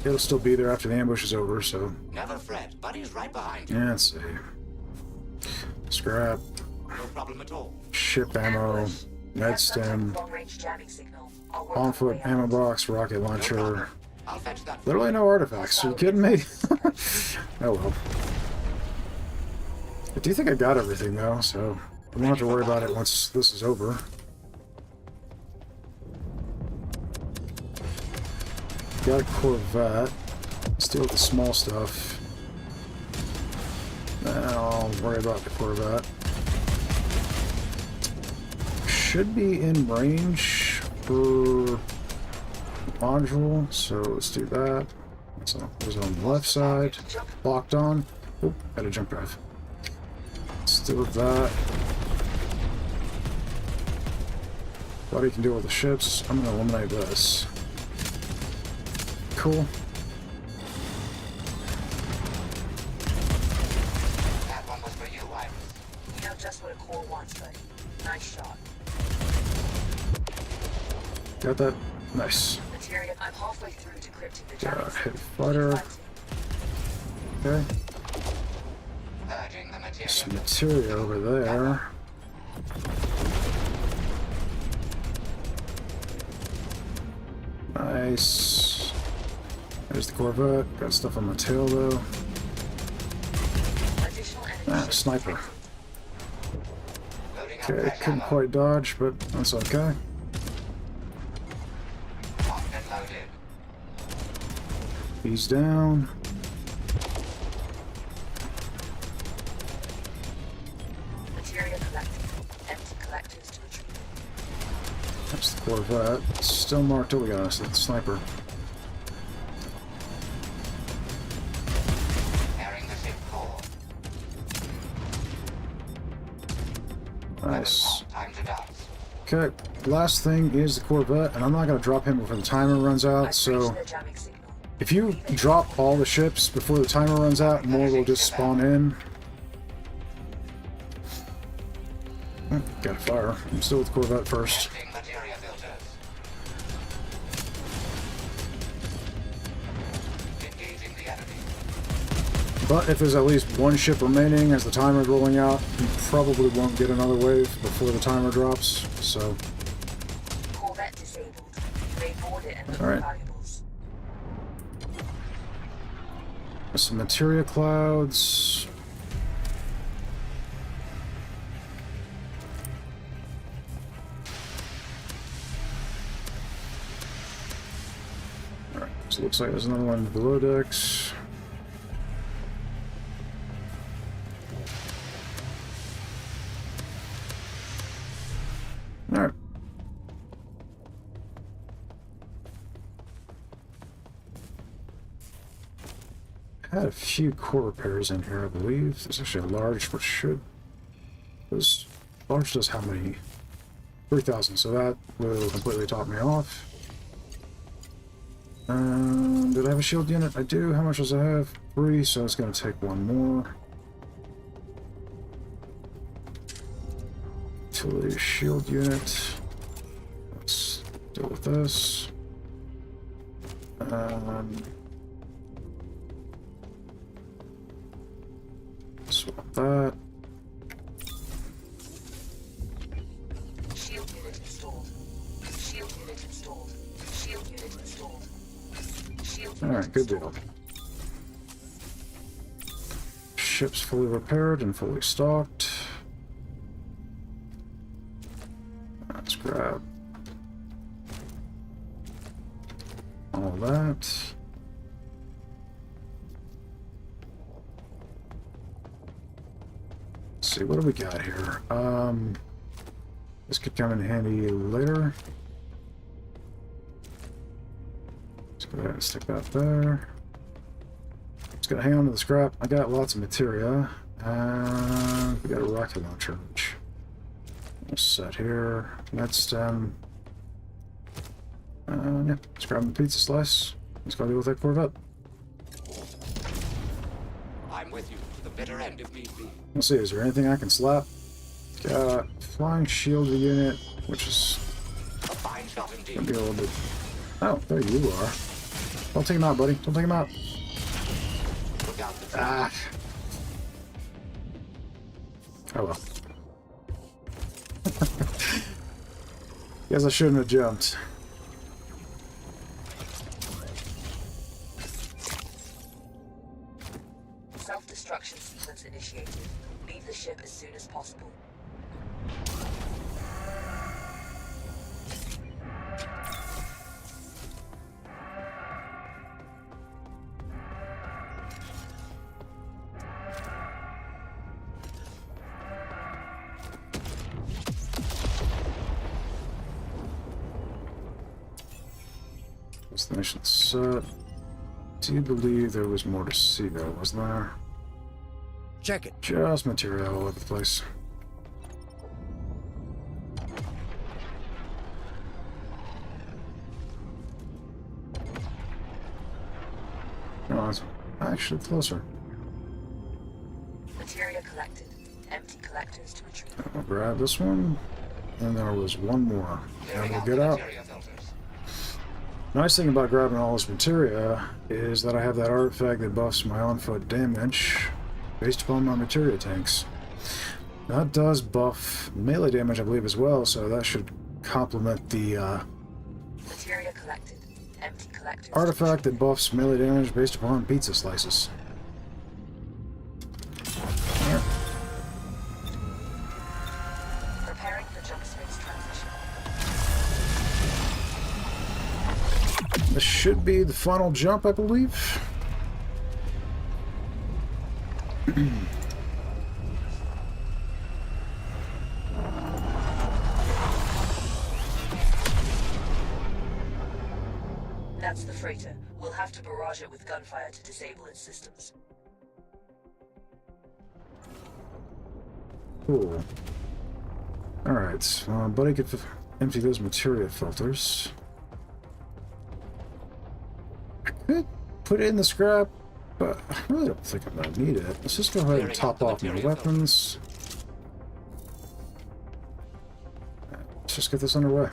it'll still be there after the ambush is over, so... Never fret, Buddy's right behind you. Yeah, let's see. Scrap, No problem at all. ship ammo, med stem, Long-range jamming signal. I'll work on foot my way ammo out. box, rocket No launcher. problem. I'll fetch that. Literally no artifacts. Are you kidding me? Oh well. I do think I got everything though, so I won't have to worry about it once this is over. Got a Corvette. Steal the small stuff. I'll worry about the Corvette. Should be in range for module, so let's do that. So it was on the left side, locked on. Oop, got a jump drive. Let's do that. What he can do with the ships, I'm gonna eliminate this. Cool. That one was for you, Iris. You know just what a core wants, buddy. Nice shot. Got that? Nice. Materia, I'm halfway through decrypting the jamming Hit signal. fighter. Okay. Purging the material. Some materia over there. Nice. There's the Corvette. Got stuff on my tail though. Additional enemy Ah, ships sniper. detected. Loading up Okay, fresh couldn't ammo. quite dodge, but that's okay. Locked and loaded. He's down. Materia collected. Empty collectors to retrieve. That's the Corvette. Still marked. Oh, we got us. That's the sniper. Airing the ship core. Nice. Time to dance. Okay, last thing is the Corvette, and I'm not going to drop him before the timer runs out, I've so reached the jamming signal. if you drop all the ships before the timer runs out, more will just spawn in. Gotta fire. I'm still with the Corvette first. Testing materia filters. Engaging the enemy. But if there's at least one ship remaining as the timer's rolling out, you probably won't get another wave before the timer drops, so... Corvette disabled. You may board it and loot Alright. valuables. Some materia clouds. Alright, so it looks like there's another one below decks. Alright. Had a few core repairs in here, I believe. There's actually a large, which should... This large does how many? 3,000, so that will completely top me off. Did I have a shield unit? I do. How much does I have? 3, so it's going to take one more. Utility shield unit. Let's deal with this. Swap that. Shield unit installed. Shield unit installed. Shield unit installed. Shield unit Alright, good installed. deal. Ship's fully repaired and fully stocked. Let's grab all that. Let's see, what do we got here? This could come in handy later. Let's go ahead and stick that there. Just gonna hang on to the scrap. I got lots of materia. We got a rocket launcher, which we'll set here. Med stem. Yeah, let's grab the pizza slice. Let's go deal with that Corvette. I'm with you to the bitter end if need be. Let's see, is there anything I can slap? Got flying shield unit, which is A fine shot gonna indeed. be a little bit. Oh, there you are. Don't take him out, buddy. Don't take him out. Look out the trap. Ah. Oh well. Guess I shouldn't have jumped. Self-destruction sequence initiated. Leave the ship as soon as possible. Destination set. Do you believe there was more to see though, wasn't there? Check it. Just material all over the place. No, it's actually closer. Materia collected. Empty collectors to retrieve. I'll grab this one. And there was one more. And Clearing we'll out get the out. materia filters. Nice thing about grabbing all this materia is that I have that artifact that buffs my on-foot damage based upon my materia tanks. That does buff melee damage, I believe, as well, so that should complement the Materia collected. Empty collectors. to artifact that retrieve. buffs melee damage based upon pizza slices. There. Preparing for jump space transition. This should be the final jump, I believe. That's the freighter. We'll have to barrage it with gunfire to disable its systems. Cool. Alright, buddy could empty those materia filters. I could put it in the scrap, but I really don't think I'm gonna need it. Let's just go ahead and top off my weapons. Let's just get this underway.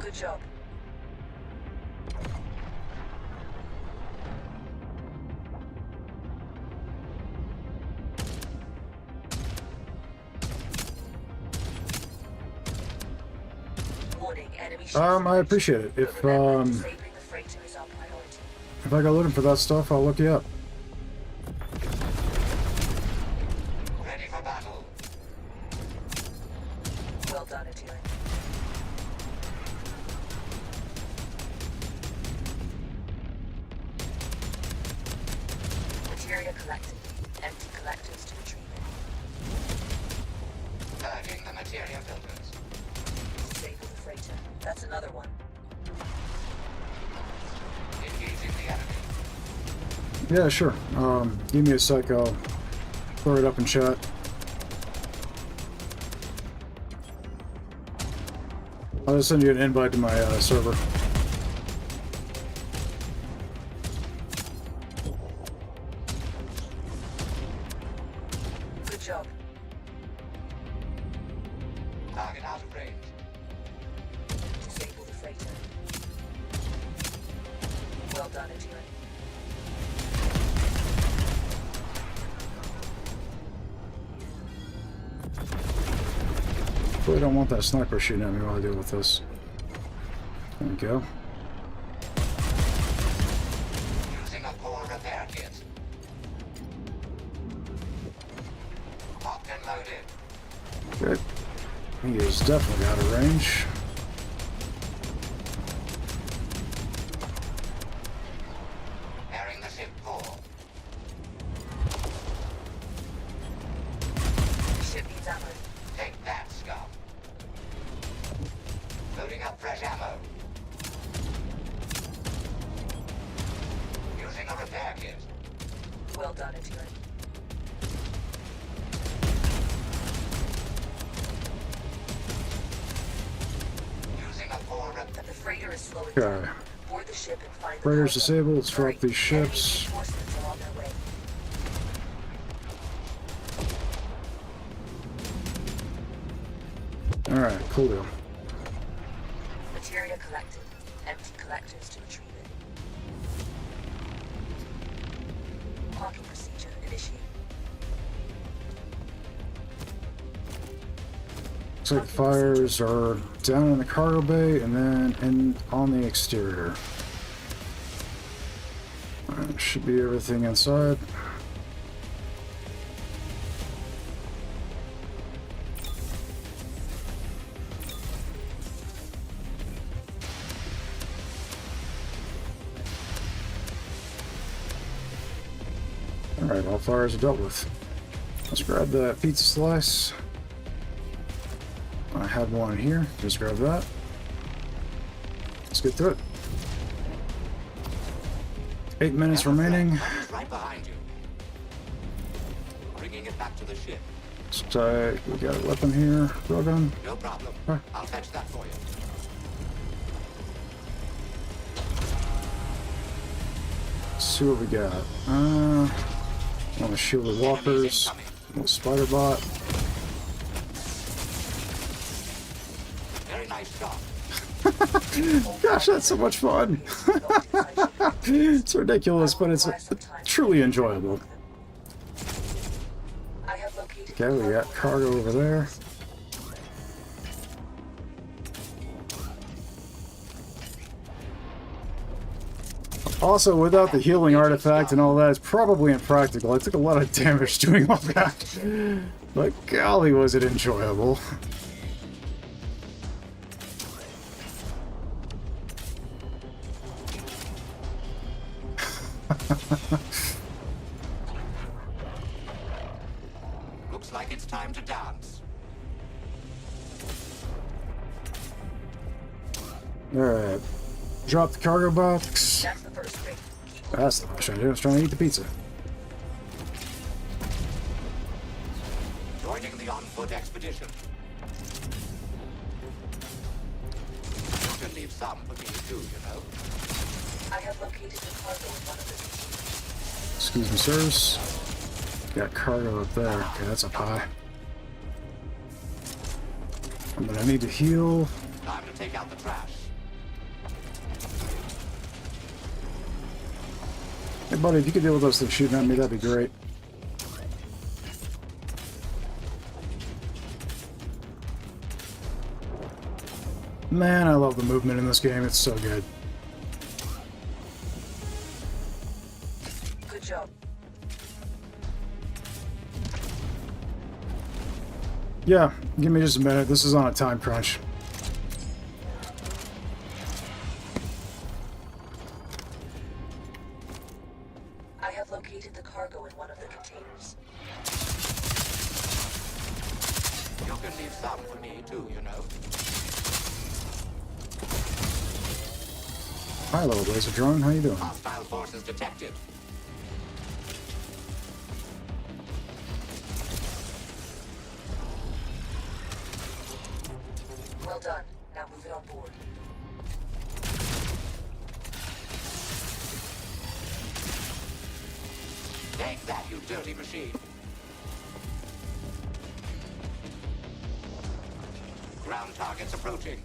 Good job. Warning, enemy ships I appreciate it. But If remember, disabling the freighter is our priority. if I go looking for that stuff, I'll look you up. Ready for battle. Well done, Adira. Materia collected. Empty collectors to retrieve it. Purging the materia filters. Disable the freighter. That's another one. Engaging the enemy. Yeah, sure. Give me a sec, I'll throw it up in chat. I'll just send you an invite to my server. Good job. Target out of range. Disable the freighter. Well done, Adira. Really don't want that sniper shooting at me while I deal with this. There we go. Using a core repair kit. Locked and loaded. Good. He is definitely out of range. Bearing the ship core. The ship needs ammo. Take that, scum. Loading up fresh ammo. is slowing Okay. down. Board the ship and find the Raiders cargo. disabled. Let's drop Hurry. these ships. Enemy reinforcements are on their way. Alright, cool deal. Materia collected. Empty collectors to retrieve it. Parking procedure initiated. Looks like fires are down in the cargo bay and then on the exterior. Should be everything inside. Alright, all fires are dealt with. Let's grab that pizza slice. I had one here. Just grab that. Let's get to it. 8 minutes remaining. It's right behind you. Bringing it back to the ship. We got a weapon here. Railgun. No problem. Huh. I'll fetch that for you. Let's see what we got. On the shielded walkers. Little spider bot. Very nice shot. Gosh, that's so much fun. It's ridiculous, but it's truly enjoyable. I have located Okay, we got cargo over there. Also, without the healing artifact and all that, it's probably impractical. I took a lot of damage doing all that. But golly, was it enjoyable. Looks like it's time to dance. Alright. Drop the cargo box. That's the first ring. Keep That's what I was trying to do. I was trying to eat the pizza. Joining the on-foot expedition. You can leave some for me too, you know. I have located the cargo in one of the Excuse me, sirs. Got cargo up there. Okay, that's up high. I'm gonna need to heal. Time to take out the trash. Hey, buddy, if you could deal with those things shooting at me, that'd be great. Man, I love the movement in this game. It's so good. Good job. Yeah, give me just a minute. This is on a time crunch. I have located the cargo in one of the containers. You can leave some for me too, you know. Hi, little laser drone. How you doing? Hostile forces detected. Well done. Now move it on board. Take that, you dirty machine. Ground targets approaching.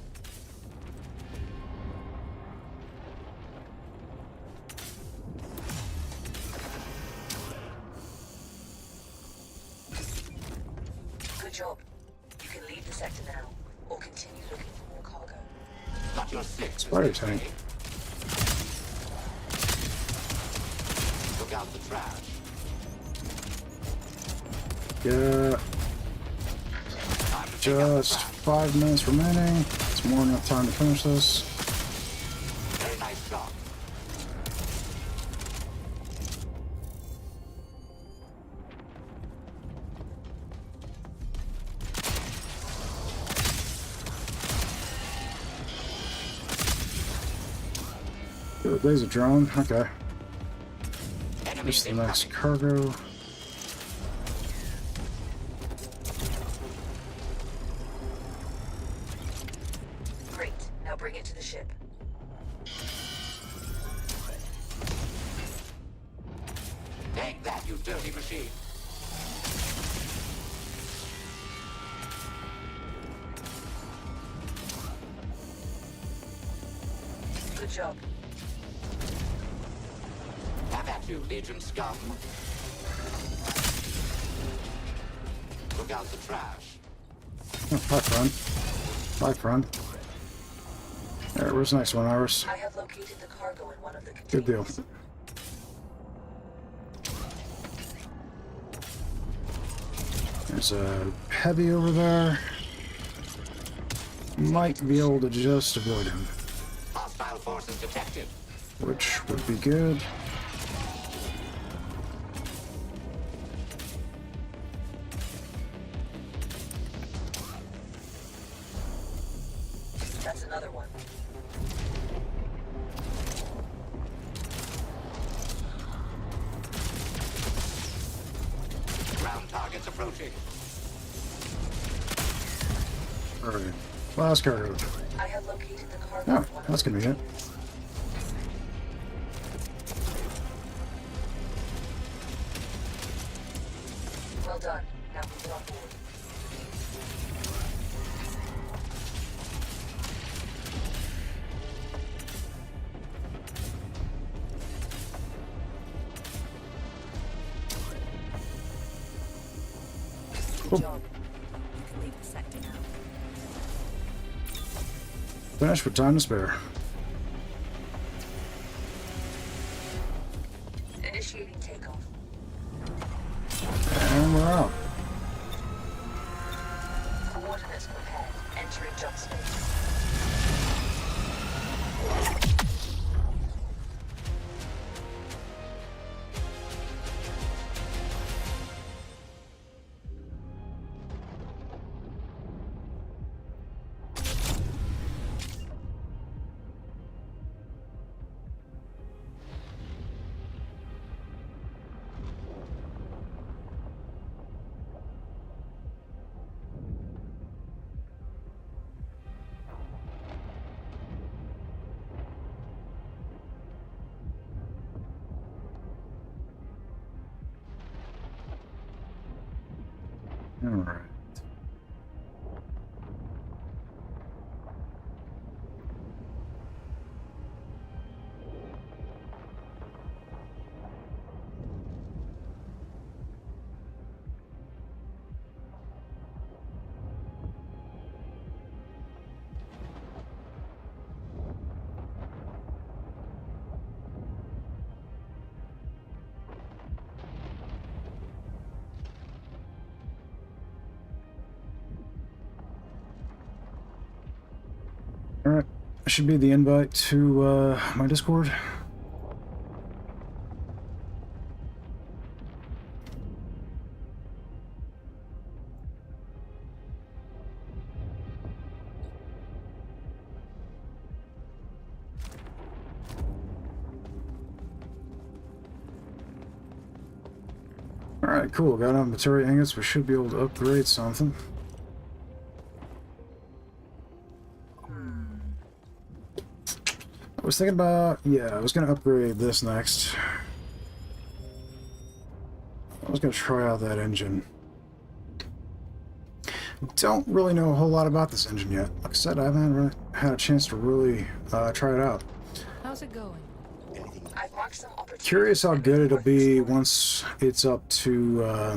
Good job. You can leave the sector now, or continue looking for more cargo. Got your six. Spider tank. Look out the trash. Yeah, Time to take out the just trash. 5 minutes remaining. It's more than enough time to finish this. Very nice shot. Good, laser drone. Okay. Enemies Here's the next incoming. cargo. Great. Now bring it to the ship. machine. Good job. Have at you, Legion scum. Look out the trash. Oh, hi, friend. Bye, friend. There, where's the next one, Iris? I have located the cargo in one of the Good deal. containers. There's a heavy over there. Might be able to just avoid him, Hostile forces detected. which would be good. That's another one. Ground targets approaching. Alright. Last cargo. I have located the cargo Oh, in one of that's the convenient. containers. Well done. Now move it on board. Good Cool. job. You can leave the sector now. Finished with time to spare. Initiating takeoff. And we're out. Coordinates prepared. Entering jump space. Alright. Alright. That should be the invite to my Discord. Alright, cool. Got enough materia ingots. We should be able to upgrade something. I was thinking about, yeah, I was going to upgrade this next. I was going to try out that engine. Don't really know a whole lot about this engine yet. Like I said, I haven't really had a chance to really try it out. How's it going? I've marked some opportunities. Curious how good it'll be once it's up to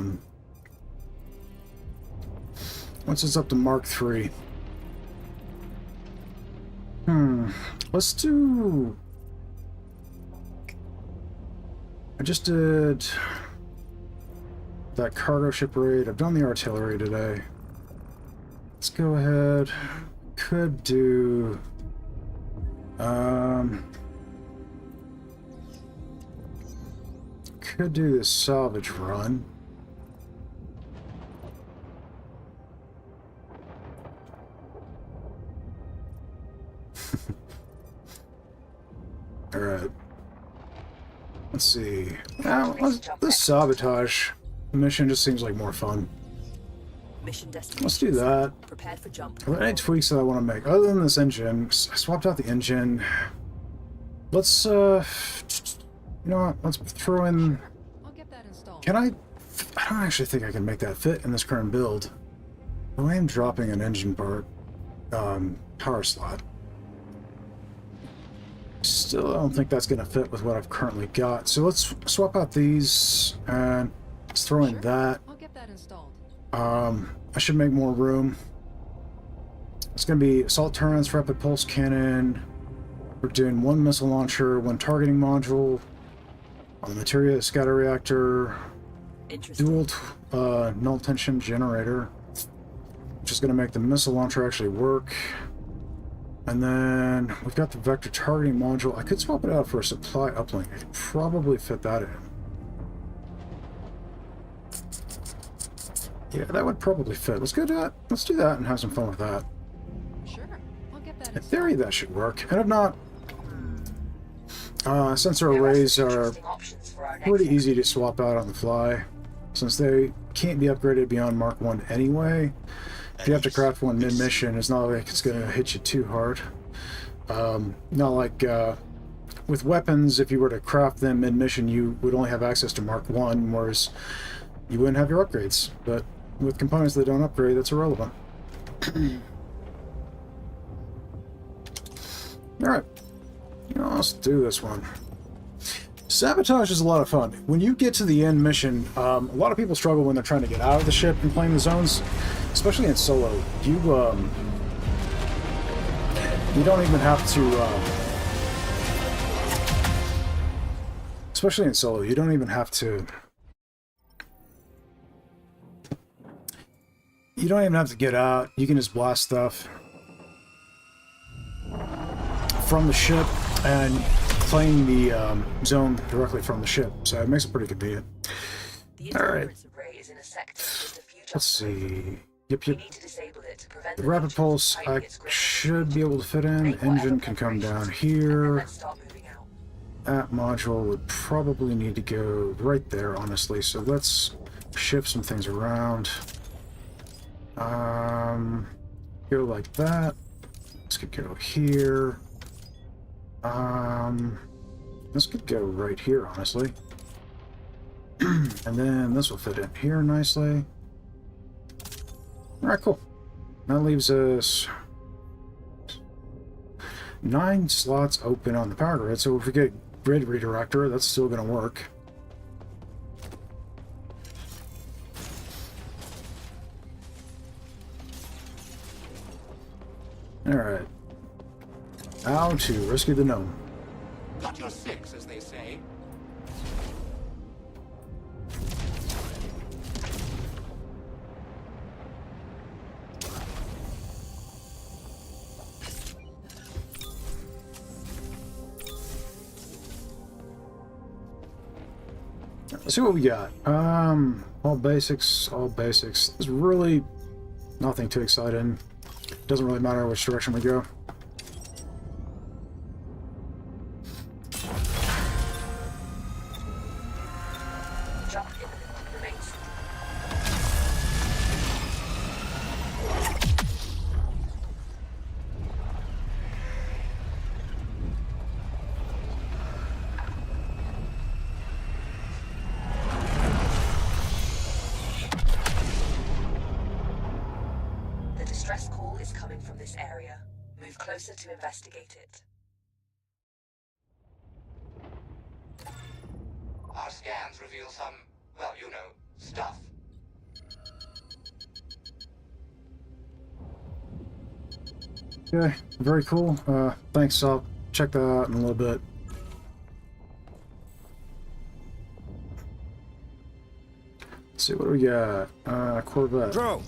Mark III. Let's do. I just did that cargo ship raid. I've done the artillery today. Let's go ahead. Could do. Could do the salvage run. Alright. Let's see. This sabotage mission just seems like more fun. Mission destination. Let's do that. Prepared for jump. Are there any tweaks that I want to make? Other than this engine, I swapped out the engine. Let's, you know what? Let's throw in... I'll get that installed. Can I I don't actually think I can make that fit in this current build. Though I am dropping an engine part power slot. Still, I don't think that's going to fit with what I've currently got. So let's swap out these and let's throw in that. I'll get that installed. I should make more room. It's going to be assault turrets, rapid pulse cannon. We're doing one missile launcher, one targeting module on the materia scatter reactor, dual null tension generator, which is going to make the missile launcher actually work. And then we've got the vector targeting module. I could swap it out for a supply uplink. I could probably fit that in. Yeah, that would probably fit. Let's go to that. Let's do that and have some fun with that. Sure, I'll get that In installed. theory, that should work. And if not, sensor There arrays some are interesting options for our next pretty easy to swap out on the fly, since they can't be upgraded beyond Mark 1 anyway. If you have to craft one mid-mission, it's not like it's going to hit you too hard. Not like with weapons, if you were to craft them mid-mission, you would only have access to Mark 1, whereas you wouldn't have your upgrades. But with components that don't upgrade, that's irrelevant. Alright, let's do this one. Sabotage is a lot of fun. When you get to the end mission, a lot of people struggle when they're trying to get out of the ship and claim the zones, especially in solo. You don't even have to, especially in solo, you don't even have to, get out. You can just blast stuff from the ship and claim the zone directly from the ship, so it makes it pretty convenient. The All right. interference array is in a sector with a few Let's see. Yep. We need to disable it to prevent The rapid pulse I should be able to fit in. Engine can come down here. Let's start moving out. That module would probably need to go right there, honestly. So let's shift some things around. Go like that. This could go here. This could go right here, honestly. And then this will fit in here nicely. Alright, cool. That leaves us 9 slots open on the power grid, so if we get grid redirector, that's still going to work. Alright. How to rescue the gnome. Got your six, as they say. Let's see what we got. All basics, all basics. There's really nothing too exciting. Doesn't really matter which direction we go. Jump imminent. Remains. The distress call is coming from this area. Move closer to investigate it. Our scans reveal some, well, you know, stuff. Okay, very cool. Thanks, I'll check that out in a little bit. Let's see, what do we got? Corvette. Throw.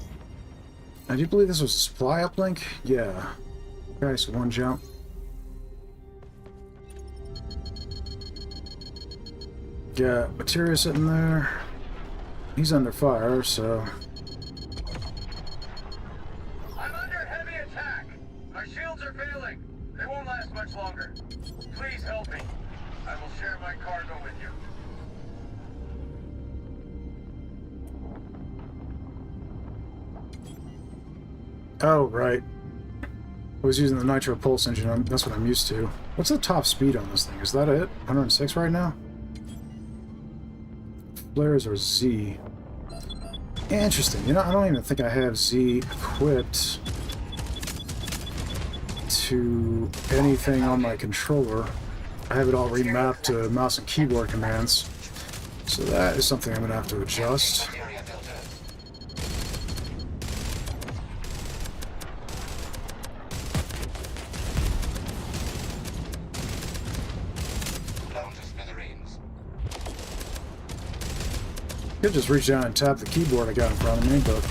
I do believe this was a supply uplink? Yeah. Okay, so one jump. Got materia sitting there. He's under fire, so... I'm under heavy attack. My shields are failing. They won't last much longer. Please help me. I will share my cargo with you. Oh, right. I was using the Nitro Pulse engine. That's what I'm used to. What's the top speed on this thing? Is that it? 106 right now? Flares are Z. Interesting. You know, I don't even think I have Z equipped to anything on my controller. I have it all remapped to mouse and keyboard commands. So that is something I'm going to have to adjust. Materia filters. Blown to smithereens. Could just reach down and tap the keyboard I got in front of me, but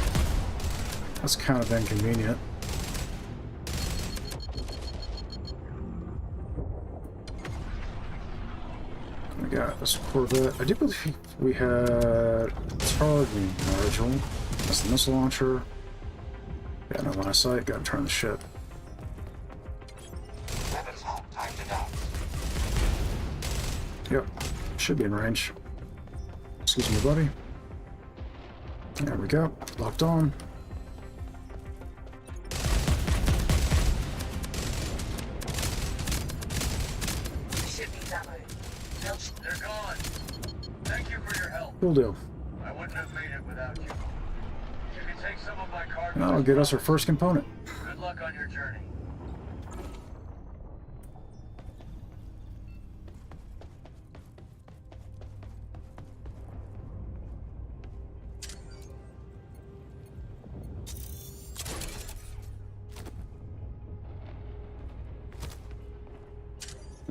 that's kind of inconvenient. We got this Corvette. I do believe we had targeting module. That's the missile launcher. Got no line of sight. Got to turn the ship. Weapons hot. Time to dock. Yep, should be in range. Excuse me, buddy. There we go. Locked on. Ship needs ammo. They're gone. Thank you for your help. Cool deal. I wouldn't have made it without you. You can take some of my cargo. That'll get us our first component. Good luck on your journey.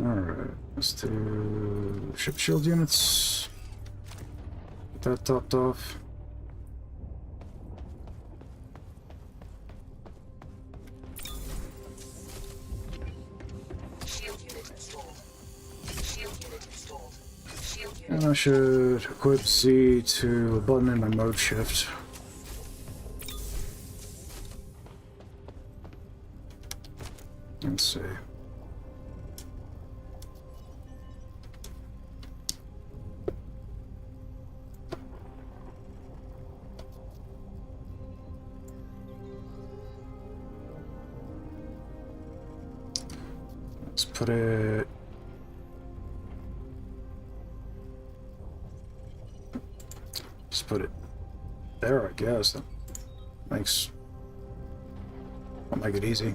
Alright, let's do ship shield units. Get that topped off. Shield unit installed. Shield unit installed. Shield unit. And I should equip Z to a button in my mode shift. Let's see. Let's put it... Just put it there, I guess. That makes... I'll make it easy.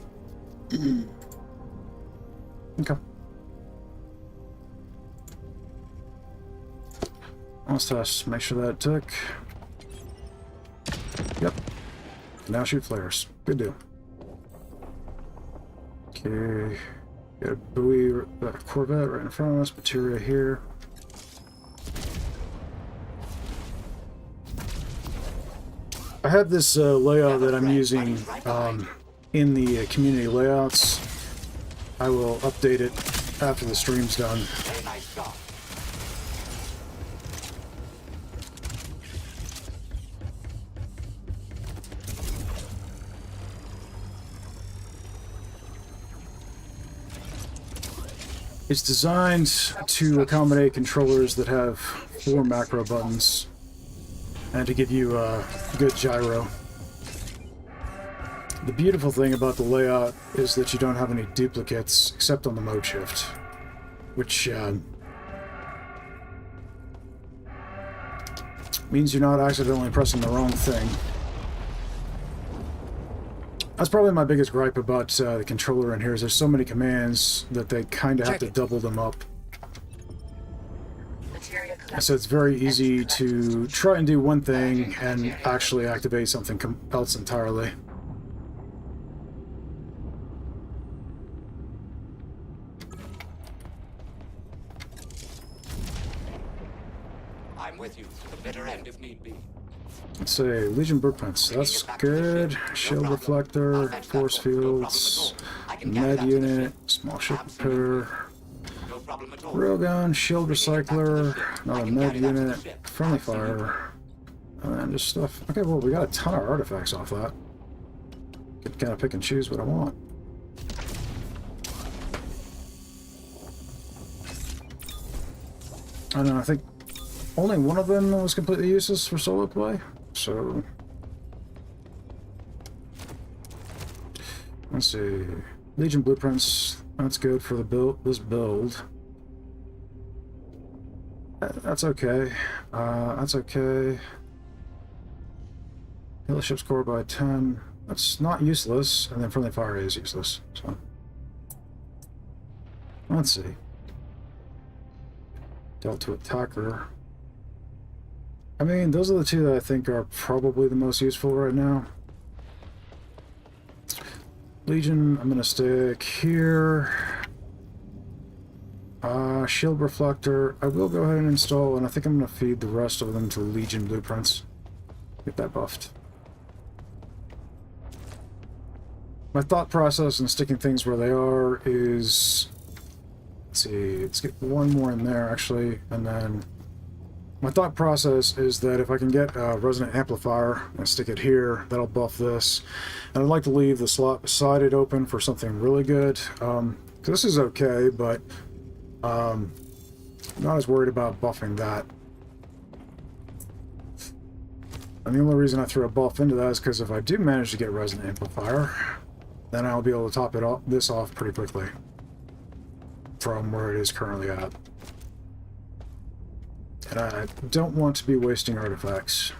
Okay. Let's test. Make sure that took. Yep. Now shoot flares. Good deal. Okay. Got a buoy, Corvette right in front of us. Materia here. I have this layout that I'm using in the community layouts. I will update it after the stream's done. Very nice job. It's designed to accommodate controllers that have 4 macro buttons and to give you a good gyro. The beautiful thing about the layout is that you don't have any duplicates except on the mode shift, which means you're not accidentally pressing the wrong thing. That's probably my biggest gripe about the controller in here is there's so many commands that they kind of have to double them up. Materia So it's very easy to try and do one thing and actually activate something else entirely. I'm with you to the bitter end if need be. Let's say Legion blueprints. That's good. Shield reflector, force fields, med unit, small ship repair, No problem at all. railgun, shield recycler, another med unit, friendly fire, and then just stuff. Okay, well we got a ton of artifacts off that. Could kind of pick and choose what I want. I don't know. I think only one of them was completely useless for solo play. So let's see. Legion blueprints. That's good for the build. This build. That's okay. That's okay. Heal the ship's core by 10. That's not useless, and then friendly fire is useless, so. Let's see. Dealt to attacker. I mean, those are the two that I think are probably the most useful right now. Legion, I'm gonna stick here. Shield reflector, I will go ahead and install, and I think I'm gonna feed the rest of them to Legion blueprints. Get that buffed. My thought process in sticking things where they are is... Let's see, let's get one more in there, actually, and then... My thought process is that if I can get a resonant amplifier and stick it here, that'll buff this. And I'd like to leave the slot beside it open for something really good. This is okay, but I'm not as worried about buffing that. And the only reason I threw a buff into that is because if I do manage to get resonant amplifier, then I'll be able to top it off, this off pretty quickly from where it is currently at. And I don't want to be wasting artifacts.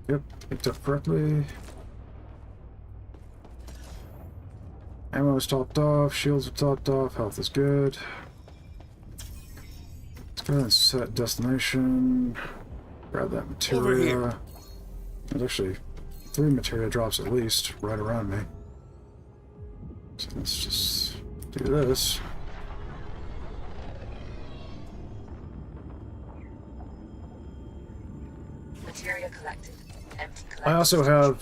Yep, picked up correctly. Ammo is topped off, shields are topped off, health is good. Let's go ahead and set destination. Grab that materia. There's actually 3 materia drops at least right around me. So let's just do this. Materia collected. Empty collected. I also have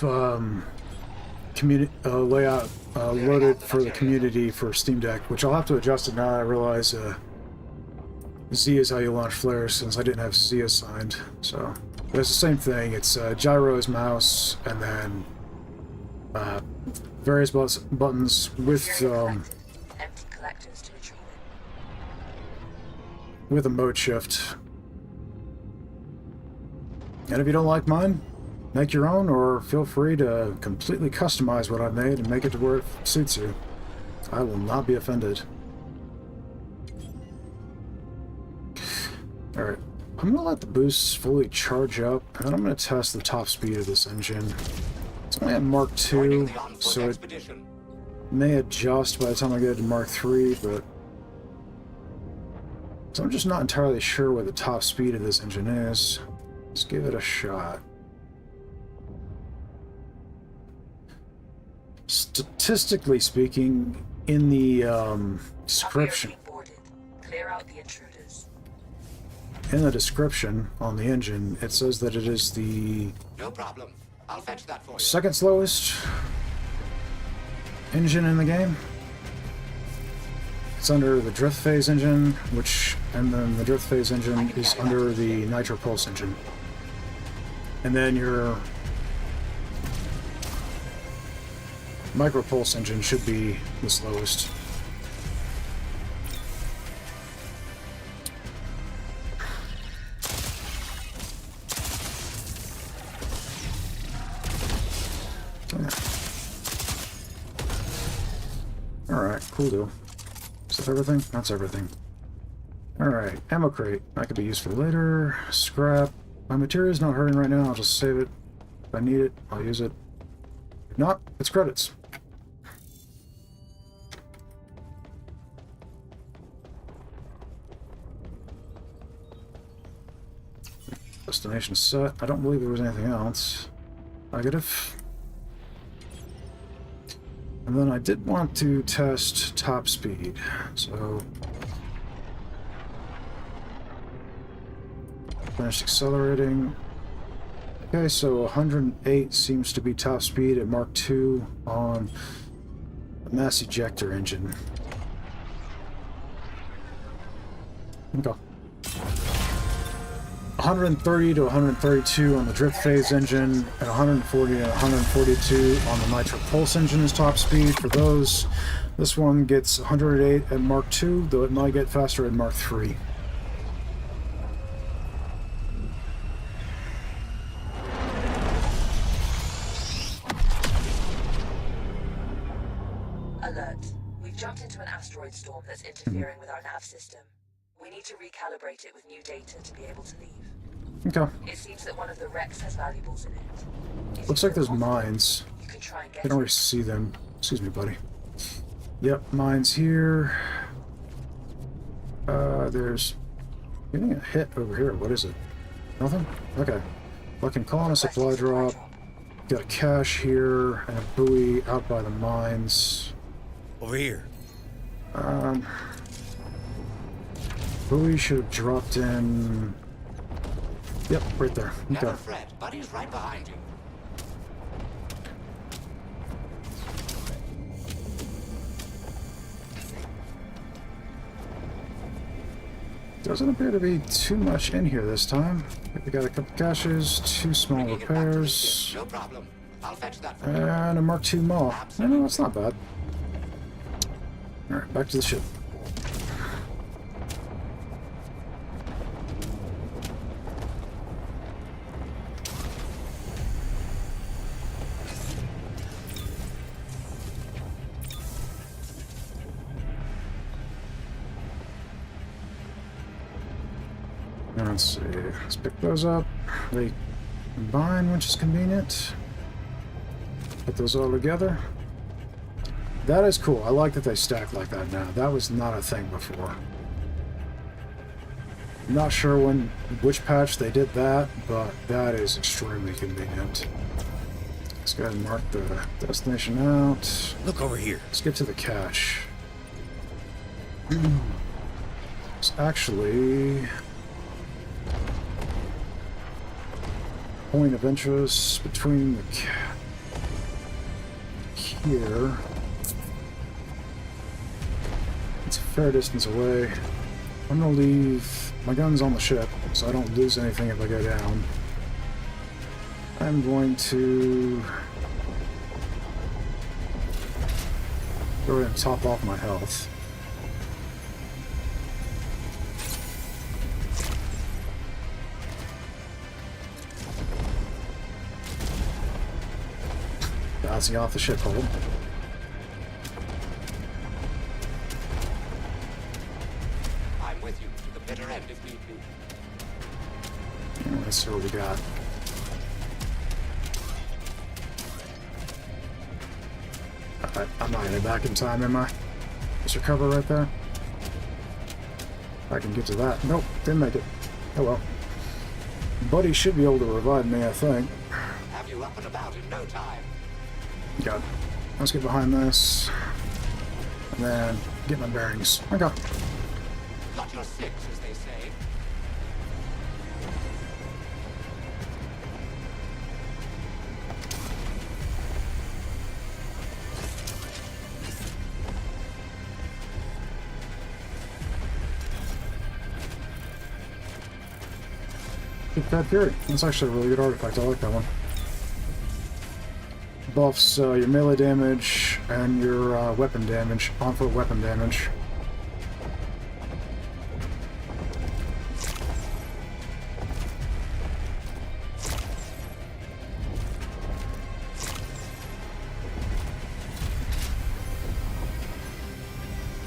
community layout loaded for the community for Steam Deck, which I'll have to adjust it now that I realize Z is how you launch flares, since I didn't have Z assigned. So it's the same thing. It's gyro as mouse, and then various buttons with Empty collectors to retrieve it. with a mode shift. And if you don't like mine, make your own, or feel free to completely customize what I've made and make it to where it suits you. I will not be offended. Alright, I'm going to let the boosts fully charge up, and then I'm going to test the top speed of this engine. It's only at Mark II, so it may adjust by the time I get to Mark III, but... So I'm just not entirely sure what the top speed of this engine is. Let's give it a shot. Statistically speaking, in the description... Clear out the intruders. In the description on the engine, it says that it is the No problem. I'll fetch that for you. second slowest engine in the game. It's under the drift phase engine, and then the drift phase engine is under the nitro pulse engine. And then your micro pulse engine should be the slowest. Alright, cool deal. Is that everything? That's everything. Alright, ammo crate. That could be useful later. Scrap. My material's not hurting right now, I'll just save it. If I need it, I'll use it. If not, it's credits. Destination set. I don't believe there was anything else. Negative. And then I did want to test top speed, so finished accelerating. Okay, so 108 seems to be top speed at Mark II on the mass ejector engine. Okay. 130 to 132 on the drift phase engine, and 140 to 142 on the nitro pulse engine is top speed for those. This one gets 108 at Mark II, though it might get faster at Mark III. Alert. We've jumped into an asteroid storm that's interfering with our nav system. We need to recalibrate it with new data to be able to leave. Okay. It seems that one of the wrecks has valuables in it. If Looks you like there's feel confident, mines. You can try and I get can it. already see them. Excuse me, buddy. Yep, mines here. There's getting a hit over here. What is it? Nothing? Okay. Fucking calling a supply drop. Got a cache here and a buoy out by the mines. Over here. Buoy should have dropped in. Yep, right there. Never Okay. fret, Buddy's right behind you. Doesn't appear to be too much in here this time. We got a couple caches, 2 small Bringing it back to the repairs, ship, no problem. I'll fetch that for you. and a Mark II Maw. No, that's not bad. Alright, back to the ship. Let's see. Let's pick those up. They combine, which is convenient. Put those all together. That is cool. I like that they stack like that now. That was not a thing before. Not sure which patch they did that, but that is extremely convenient. Let's go ahead and mark the destination out. Look over here. Let's get to the cache. It's actually point of interest between the here. It's a fair distance away. I'm gonna leave my guns on the ship so I don't lose anything if I go down. I'm going to go ahead and top off my health. Bouncing off the ship hull. I'm with you to the bitter end if need be. Let's see what we got. I'm not getting back in time, am I? Is your cover right there? I can get to that. Nope, didn't make it. Oh well. Buddy should be able to revive me, I think. Have you up and about in no time. Got it. Let's get behind this. And then get my bearings. Okay. Got your six, as they say. Keep that Fury. That's actually a really good artifact. I like that one. Buffs your melee damage and your weapon damage, on-foot weapon damage.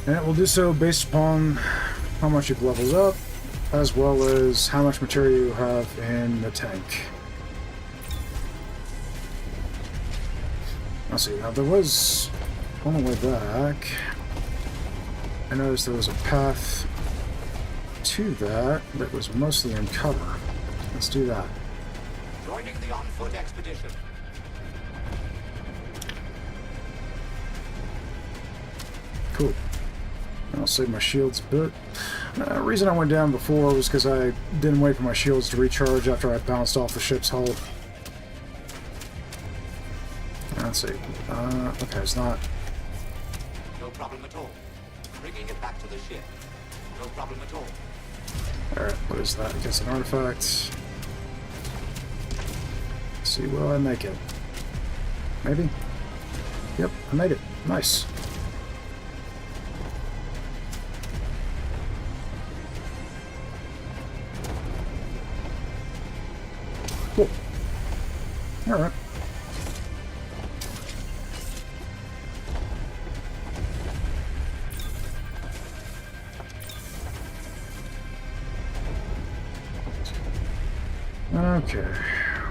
And it will do so based upon how much you've leveled up, as well as how much material you have in the tank. Let's see, now there was, on the way back, I noticed there was a path to that was mostly in cover. Let's do that. Joining the on-foot expedition. Cool. I'll save my shields a bit. The reason I went down before was because I didn't wait for my shields to recharge after I bounced off the ship's hull. Let's see. Okay, it's not. No problem at all. Bringing it back to the ship. No problem at all. Alright, what is that? I guess an artifact. Let's see, will I make it? Maybe? Yep, I made it. Nice. Cool. Alright. Okay,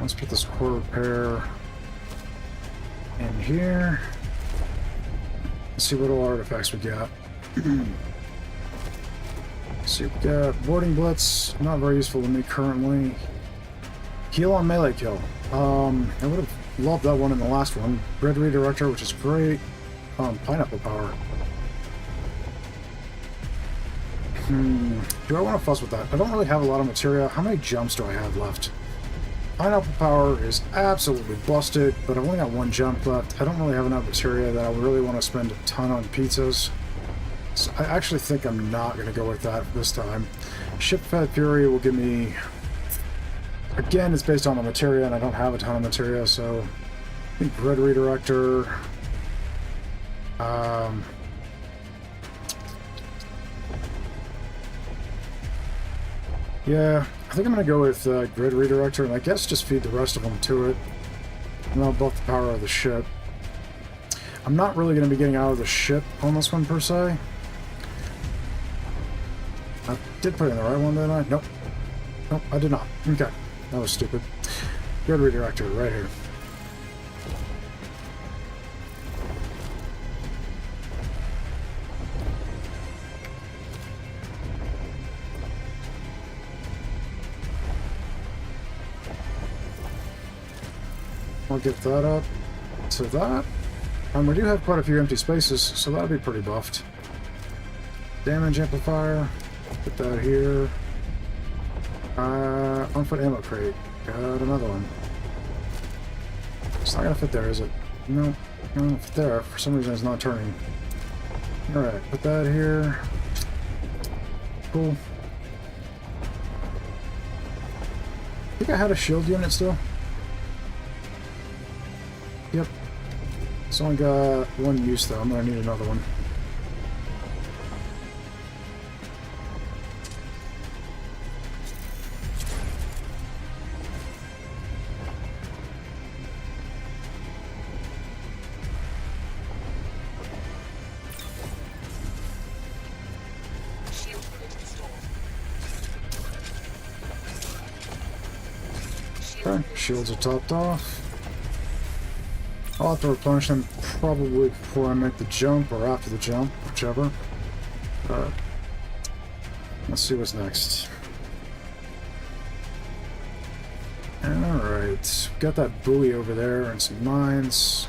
let's put this core repair in here. Let's see what all artifacts we got. See, we got boarding blitz, not very useful to me currently. Heal on melee kill. I would have loved that one in the last one. Grid redirector, which is great. Pineapple power. Do I want to fuss with that? I don't really have a lot of materia. How many jumps do I have left? Pineapple power is absolutely busted, but I've only got one jump left. I don't really have enough materia that I really want to spend a ton on pizzas. So I actually think I'm not going to go with that this time. Ship-fed Fury will give me... Again, it's based on the materia, and I don't have a ton of materia, so... I think Grid Redirector... Yeah, I think I'm going to go with Grid Redirector, and I guess just feed the rest of them to it. And that'll buff the power of the ship. I'm not really going to be getting out of the ship on this one, per se. I did put in the right one, didn't I? Nope. Nope, I did not. Okay, that was stupid. Grid Redirector, right here. I'll get that up to that. We do have quite a few empty spaces, so that'll be pretty buffed. Damage amplifier. Put that here. On-foot ammo crate. Got another one. It's not gonna fit there, is it? No, not gonna fit there. For some reason, it's not turning. Alright, put that here. Cool. I think I had a shield unit still. Yep. It's only got one use though. I'm gonna need another one. Shield unit installed. Okay, shields are topped off. I'll have to replenish them probably before I make the jump or after the jump, whichever. Let's see what's next. Alright, got that buoy over there and some mines.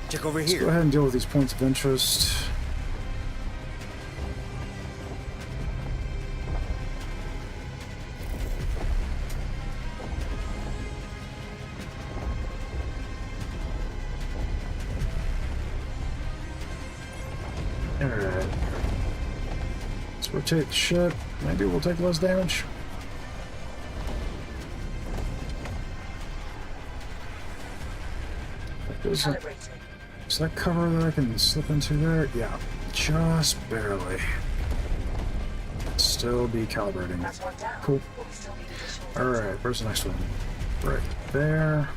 Check over Let's go here. ahead and deal with these points of interest. Alright. Let's rotate the ship. Maybe we'll take less damage. Calibrating. Is that cover that I can slip into there? Yeah, just barely. Still be calibrating. That's one down. Cool. But we still need additional data. Alright, where's the next one? Right there.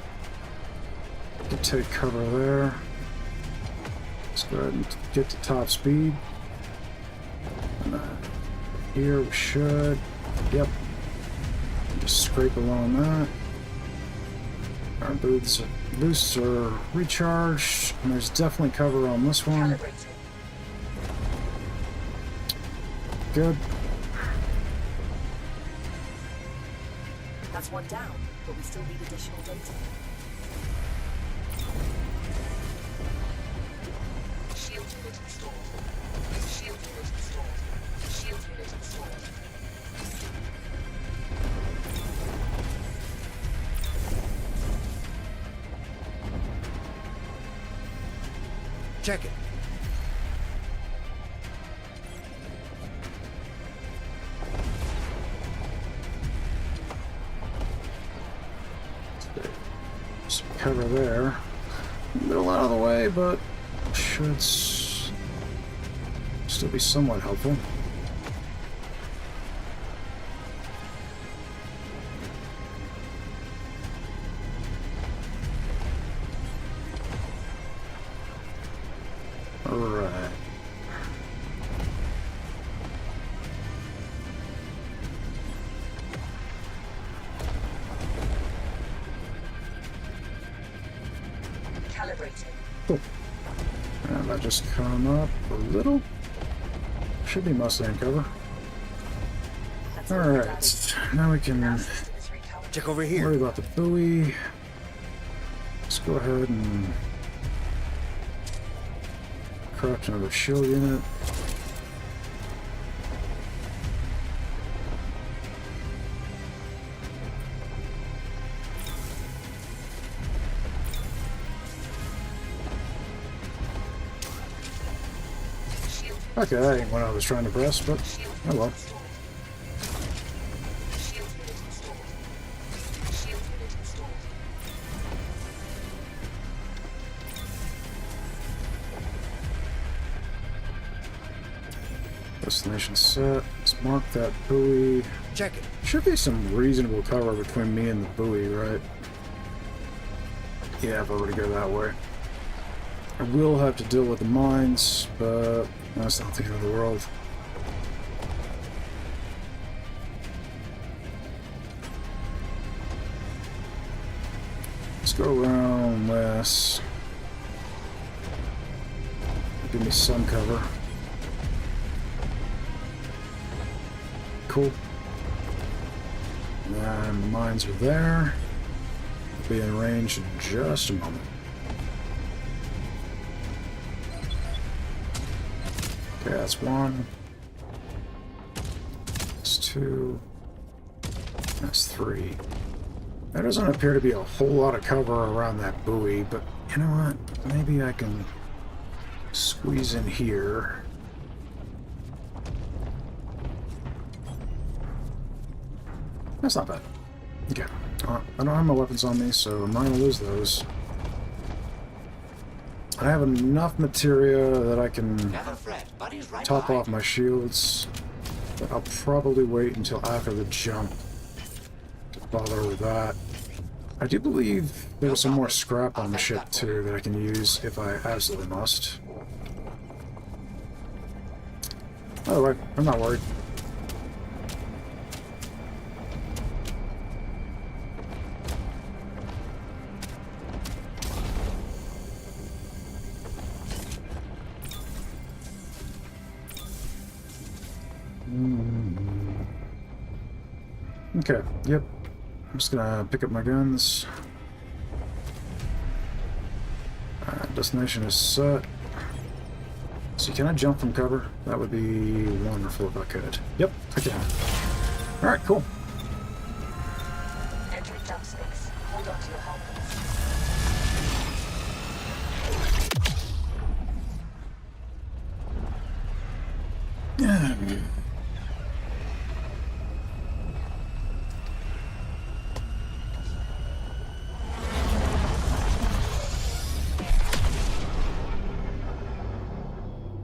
Can take cover there. Let's go ahead and get to top speed. And here we should. Yep. Just scrape along that. Our boots are recharged, and there's definitely cover on this one. Calibrating. Good. That's one down, but we still need additional data. Shield unit installed. Shield unit installed. Shield unit installed. Check it. Some cover there. A little out of the way, but should still be somewhat helpful. Alright. just come up a little. Should be Mustang cover. That's all we've Alright, now we can Now system is recalibrated. Check over worry here. about the buoy. Let's go ahead and craft another shield unit. Shield Okay, that ain't what I was trying to press, but Shield oh well. installed. Shield unit installed. Shield unit installed. Destination set. Let's mark that buoy. Check it. Should be some reasonable cover between me and the buoy, right? Yeah, if I were to go that way. I will have to deal with the mines, but that's not the end of the world. Let's go around this. Give me some cover. Cool. And the mines are there. I'll be in range in just a moment. Okay, that's one. That's two. That's three. There doesn't appear to be a whole lot of cover around that buoy, but you know what? Maybe I can squeeze in here. That's not bad. Okay. I don't have my weapons on me, so I'm not going to lose those. I have enough materia that I can Never fret, buddy's right top behind off my shields, but I'll probably wait until after the jump to bother with that. I do believe there was some more scrap on the ship too that I can use if I absolutely must. By the way, I'm not worried. Okay, yep. I'm just gonna pick up my guns. Destination is set. So can I jump from cover? That would be wonderful if I could. Yep, I can. Alright, cool. Entering jump space. Hold on to your helmets.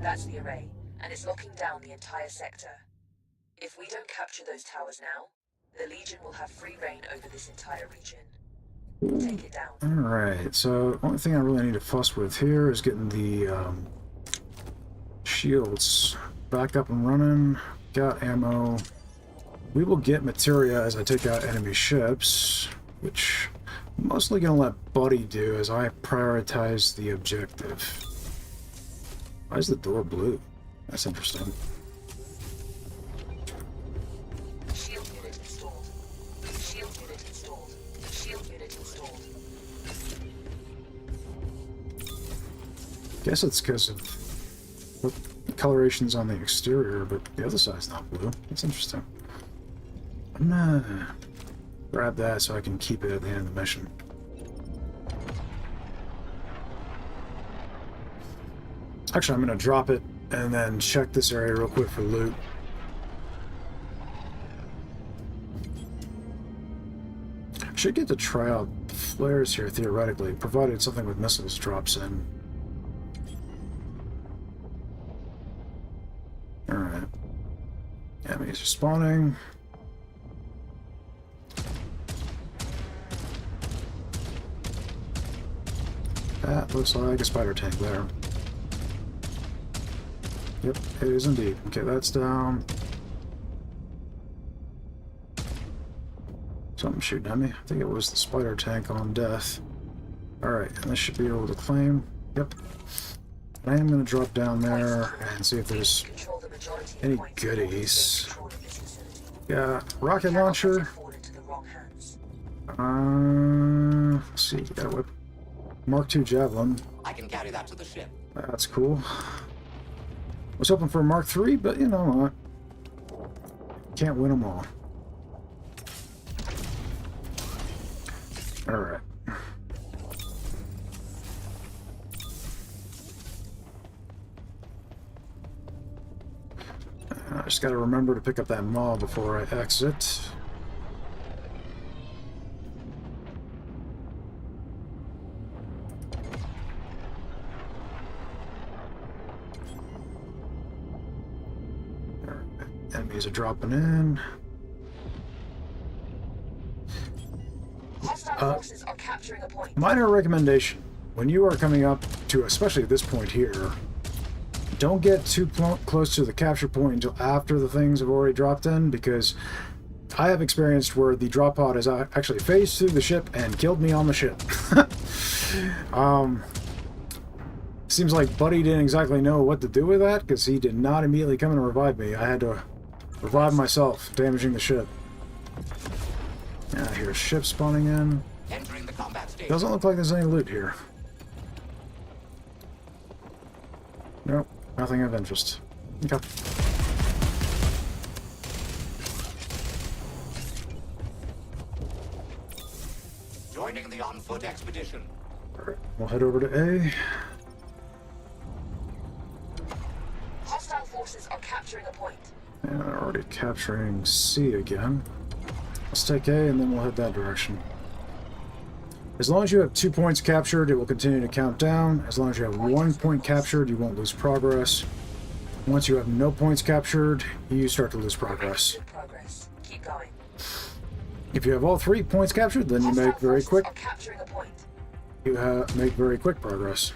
That's the array, and it's locking down the entire sector. If we don't capture those towers now, the Legion will have free reign over this entire region. Take it down. Alright, so the only thing I really need to fuss with here is getting the shields back up and running. Got ammo. We will get materia as I take out enemy ships, which I'm mostly going to let Buddy do as I prioritize the objective. Why is the door blue? That's interesting. Shield unit installed. Shield unit installed. Shield unit installed. Guess it's because of what coloration's on the exterior, but the other side's not blue. That's interesting. I'm gonna grab that so I can keep it at the end of the mission. Actually, I'm gonna drop it and then check this area real quick for loot. Should get to try out flares here theoretically, provided something with missiles drops in. Alright. Enemies are spawning. That looks like a spider tank there. Yep, it is indeed. Okay, that's down. Something shooting at me. I think it was the spider tank on death. Alright, and this should be able to claim. Yep. I am going to drop down there and see if there's Control the majority of any points goodies. control of this facility. Got rocket Cannot let launcher. it fall into the wrong hands. Let's see, got a whip. Mark II Javelin. I can carry that to the ship. That's cool. Was hoping for a Mark III, but you know what? Can't win them all. Alright. I just gotta remember to pick up that maw before I exit. Enemies are dropping in. Hostile forces are capturing a point. Minor recommendation. When you are coming up to, especially at this point here, don't get too close to the capture point until after the things have already dropped in, because I have experienced where the drop pod has actually phased through the ship and killed me on the ship. Seems like Buddy didn't exactly know what to do with that, because he did not immediately come and revive me. I had to revive myself, damaging the ship. Here's ship spawning in. Entering the combat station. Doesn't look like there's any loot here. Nope, nothing of interest. Okay. Joining the on-foot expedition. Alright, we'll head over to A. Hostile forces are capturing a point. And already capturing C again. Let's take A and then we'll head that direction. As long as you have 2 points captured, it will continue to count down. As long as you have 1 point captured, you won't lose progress. Once you have no points captured, you start to lose progress. Good progress. Keep going. If you have all 3 points captured, then you Hostile make very forces quick. are capturing a point. You make very quick progress.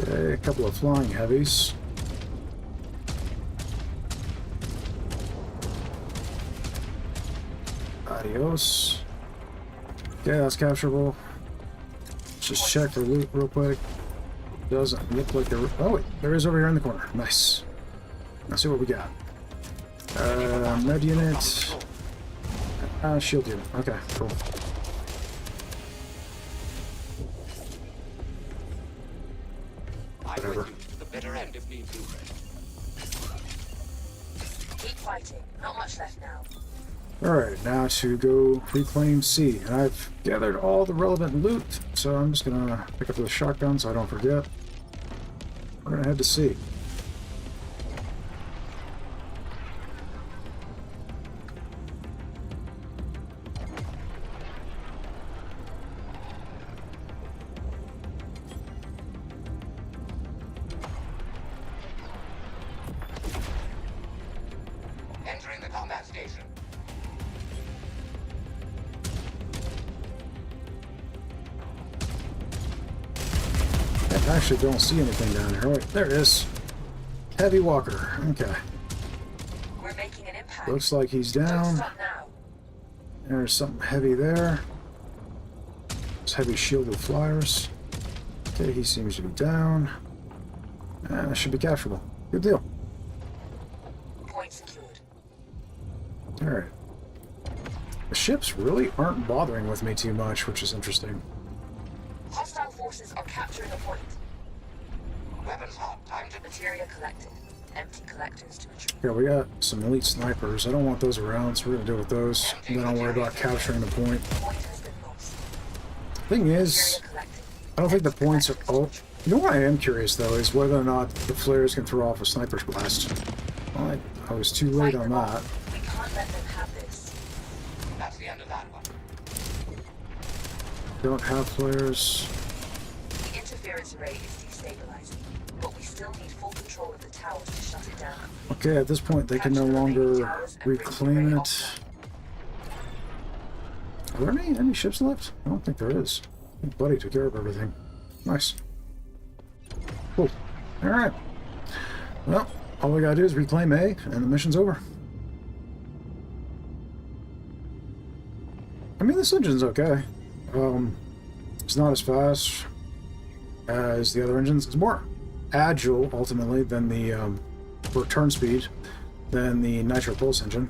Okay, a couple of flying heavies. Adios. Okay, that's capturable. Let's just check for loot real quick. Doesn't look like there. Oh wait, there is over here in the corner. Nice. Let's see what we got. Med unit. Shield unit. Okay, cool. I'm Whatever. with you to the bitter end if need be. Keep fighting. Not much left now. Alright, now to go reclaim C. And I've gathered all the relevant loot, so I'm just gonna pick up the shotgun so I don't forget. We're gonna head to C. Entering the combat station. I actually don't see anything down here. Wait, there it is. Heavy walker. Okay. We're making an impact. Looks like he's Don't down. stop now. There's something heavy there. It's heavy shielded flyers. Okay, he seems to be down. That should be capturable. Good deal. Point secured. Alright. The ships really aren't bothering with me too much, which is interesting. Hostile forces are capturing a point. Weapons hot. Time to Materia collected. Empty collectors to retrieve. Yeah, we got some elite snipers. I don't want those around, so we're gonna deal with those. And then I'll worry about capturing the point. Point has been lost. Thing is, Materia collected. I don't think the points are... Oh, you know what I am curious, though, is whether or not the flares can throw off a sniper's blast. Well, I was too late Fight on them that. off. We can't let them have this. That's the end of that one. Don't have flares. The interference array is destabilizing, but we still need full control of the towers to shut it down. Okay, at this point, they can no longer reclaim it. Are there any ships left? I don't think there is. I think Buddy took care of everything. Nice. Cool. Alright. Well, all we gotta do is reclaim A, and the mission's over. I mean, this engine's okay. It's not as fast. as the other engines. It's more agile, ultimately, than the return speed than the Nitro Pulse engine.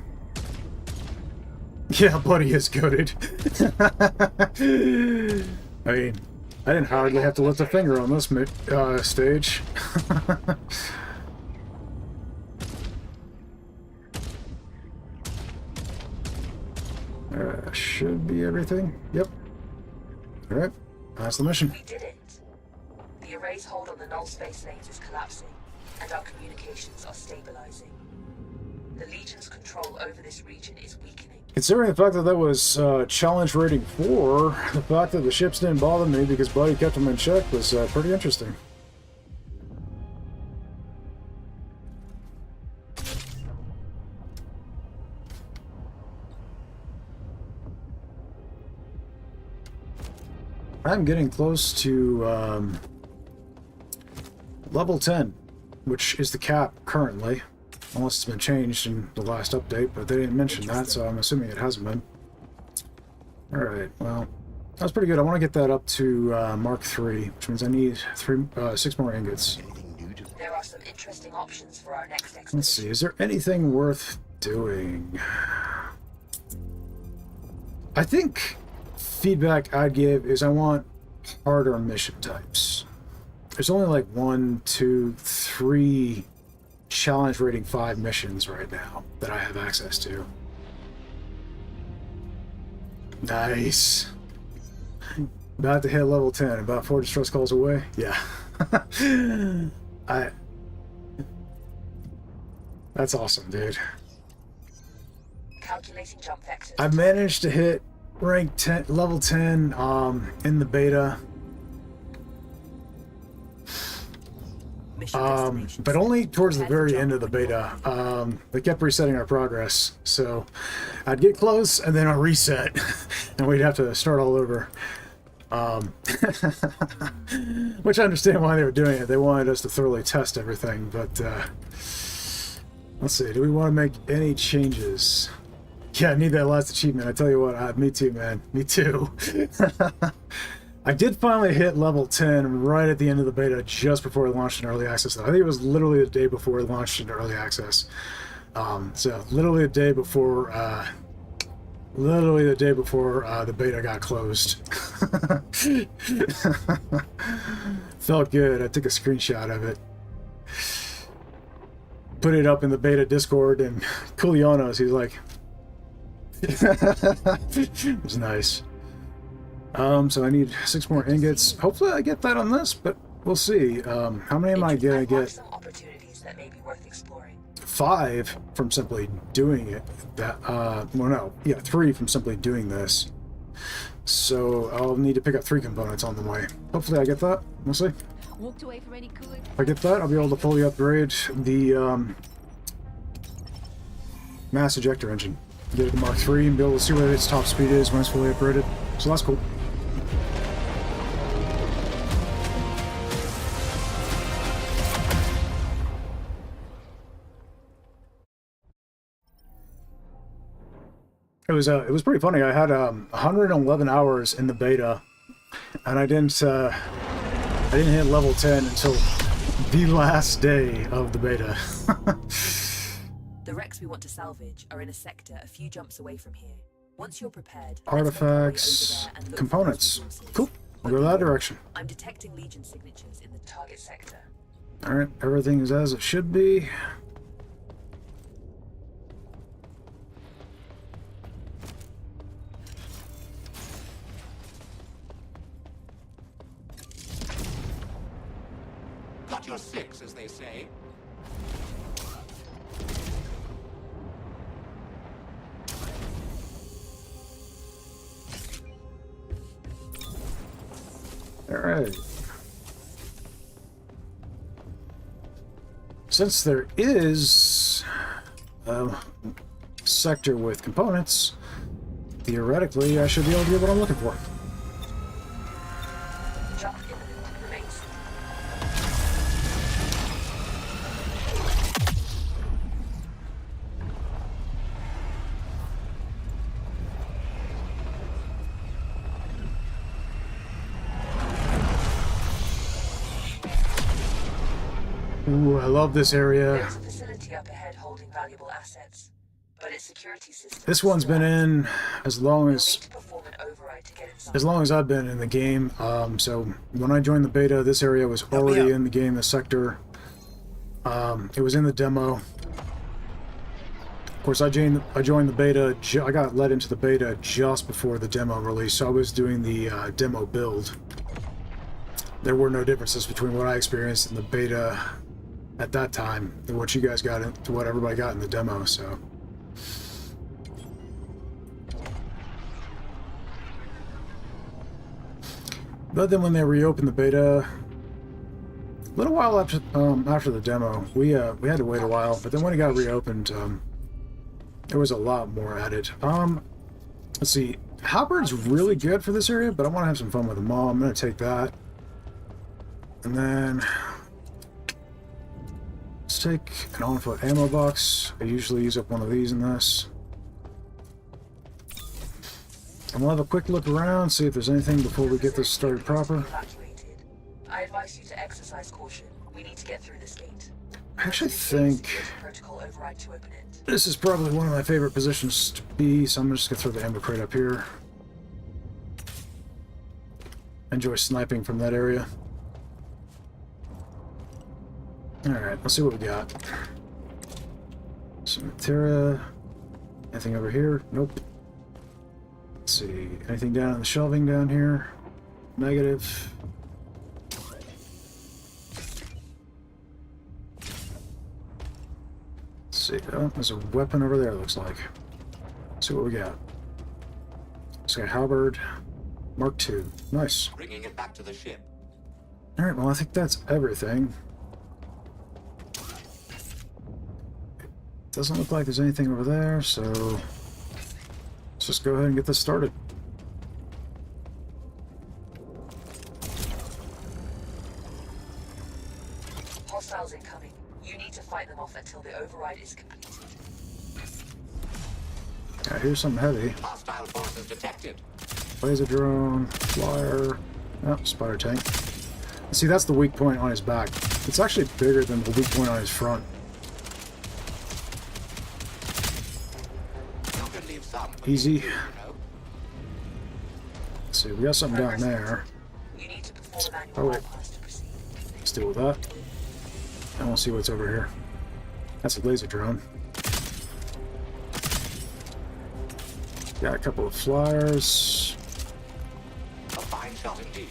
Yeah, Buddy is goated. I mean, I didn't hardly have to lift a finger on this stage. Should be everything. Yep. Alright, that's the mission. We did it. The array's hold on the null space lanes is collapsing, and our communications are stabilizing. The Legion's control over this region is weakening. Considering the fact that that was challenge rating 4, the fact that the ships didn't bother me because Buddy kept them in check was pretty interesting. I'm getting close to level 10, which is the cap currently. Unless it's been changed in the last update, but they didn't mention that, so I'm assuming it hasn't been. Alright, well, that's pretty good. I want to get that up to Mark 3, which means I need 6 more ingots. There are some interesting options for our next expedition. Let's see, is there anything worth doing? I think feedback I'd give is I want harder mission types. There's only like 1, 2, 3 challenge rating 5 missions right now that I have access to. Nice. About to hit level 10, about 4 distress calls away. Yeah. That's awesome, dude. Calculating jump vectors. I've managed to hit rank 10, level 10 in the beta. But only towards the very end of the beta. They kept resetting our progress, so I'd get close and then I'll reset, and we'd have to start all over. Which I understand why they were doing it. They wanted us to thoroughly test everything, but let's see. Do we want to make any changes? Yeah, I need that last achievement. I tell you what, me too, man. Me too. I did finally hit level 10 right at the end of the beta, just before it launched in early access. I think it was literally the day before it launched into early access. So literally the day before, the beta got closed. Felt good. I took a screenshot of it, put it up in the beta Discord, and Kulianos, he's like, it was nice. So I need 6 more ingots. Hopefully I get that on this, but we'll see. How many am I gonna get? Some opportunities that may be worth exploring. 5 from simply doing it. Well, no, yeah, 3 from simply doing this. So I'll need to pick up 3 components on the way. Hopefully I get that. We'll see. Walked away from any cooler. If I get that, I'll be able to fully upgrade the mass ejector engine. Get it to Mark 3 and be able to see what its top speed is when it's fully upgraded. So that's cool. It was pretty funny. I had 111 hours in the beta, and I didn't hit level 10 until the last day of the beta. The wrecks we want to salvage are in a sector a few jumps away from here. Once you're prepared, Artifacts, components. Cool. We'll go that direction. I'm detecting Legion signatures in the target sector. Alright, everything is as it should be. Got your 6, as they say. Alright. Since there is a sector with components, theoretically I should be able to get what I'm looking for. Jump imminent. Remains. Ooh, I love this area. There's a facility up ahead holding valuable assets, but its security system. This one's been in as long You'll as need to perform an override to get inside. I've been in the game. So when I joined the beta, this area was me already out. in the game, the sector. It was in the demo. Of course, I joined the beta. I got let into the beta just before the demo release, so I was doing the demo build. There were no differences between what I experienced in the beta at that time and what you guys got to what everybody got in the demo. So. But then when they reopened the beta, a little while after the demo, we had to wait a while. But then when it got reopened, there was a lot more added. Let's see, Halberd's really good for this area, but I want to have some fun with them all. I'm gonna take that, and then let's take an on-foot ammo box. I usually use up one of these in this. And we'll have a quick look around, see if there's anything before we get this started proper. Evacuated. I advise you to exercise caution. We need to get through this gate. I actually think There's a protocol override to open it. this is probably one of my favorite positions to be, so I'm just gonna throw the ammo crate up here. Enjoy sniping from that area. Alright, let's see what we got. Some materia. Anything over here? Nope. Let's see. Anything down in the shelving down here? Negative. Let's see. Oh, there's a weapon over there, it looks like. Let's see what we got. Let's got halberd. Mark II. Nice. Bringing it back to the ship. Alright, well, I think that's everything. Doesn't look like there's anything over there, so let's just go ahead and get this started. Hostiles incoming. You need to fight them off until the override is completed. Yeah, here's something heavy. Hostile forces detected. Laser drone, flyer, oh, spider tank. See, that's the weak point on his back. It's actually bigger than the weak point on his front. You can leave some. Easy. You know. Let's see, we got something down there. You need to perform a manual Oh, wait. bypass to proceed. Let's deal with that. And we'll see what's over here. That's a laser drone. Got a couple of flyers. A fine shot indeed.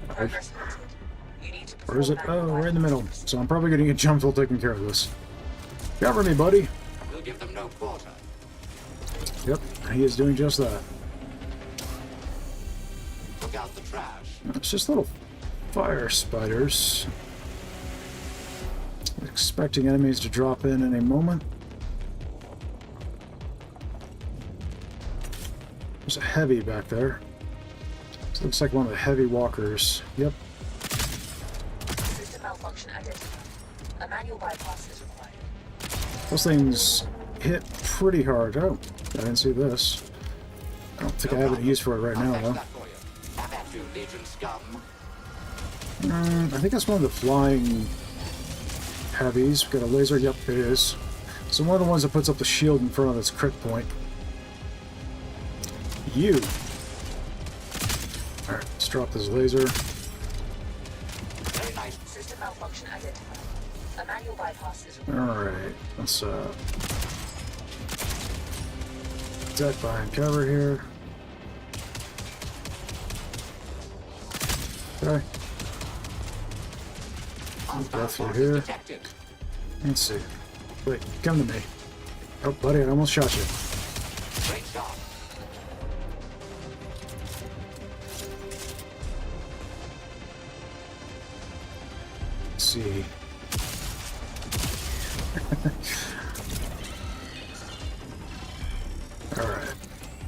Progress noted. You need to Where is it? perform a Oh, manual right in the middle. bypass to So I'm probably gonna get jumped while taking care of this. Cover me, buddy. We'll give them no quarter. Yep, he is doing just that. Look out the trash. It's just little fire spiders. Expecting enemies to drop in any moment. There's a heavy back there. This looks like one of the heavy walkers. Yep. System malfunction identified. A manual bypass is required. Those things hit pretty hard. Oh, I didn't see this. I don't think I have any use for it right I'll now, fetch though. that for you. Have at you, Legion scum. I think that's one of the flying heavies. We've got a laser. Yep, it is. So one of the ones that puts up the shield in front of its crit point. You. Alright, let's drop this laser. Very nice. System malfunction identified. A manual bypass is required. Alright, let's duck behind cover here. Okay. Hostile Go through forces here. detected. Let's see. Wait, come to me. Oh, buddy, I almost shot you. Great shot. Let's see. Alright.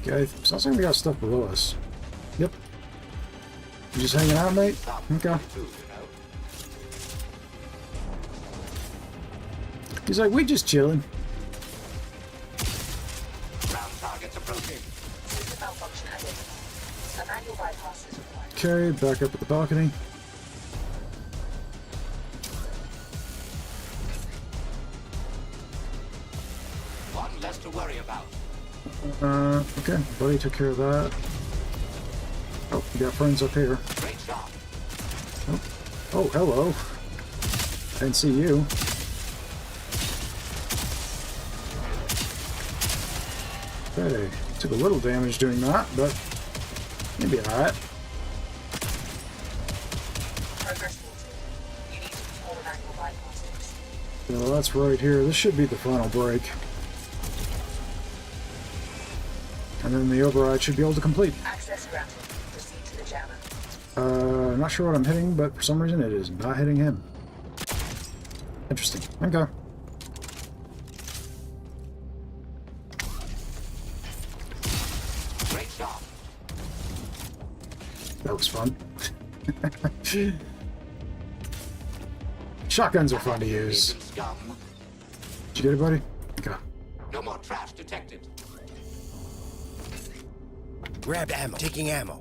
Okay, sounds like we got stuff below us. Yep. You just hanging out, mate? Some Okay. too, you know. He's like, we just chilling. Ground targets approaching. Okay, back up at the balcony. One less to worry about. Okay, buddy took care of that. Oh, you got friends up here. Great shot. Oh, hello. I didn't see you. Okay, took a little damage doing that, but maybe alright. Progress halted. You need to perform manual bypass. Well, that's right here. This should be the final break. And then the override should be able to complete. Access granted. Proceed to the jammer. Not sure what I'm hitting, but for some reason it is not hitting him. Interesting. Okay. Great shot. That was fun. Shotguns are fun to use. Agent scum. Did you get it, buddy? Okay. No more trash detected. Grabbed ammo. Taking ammo.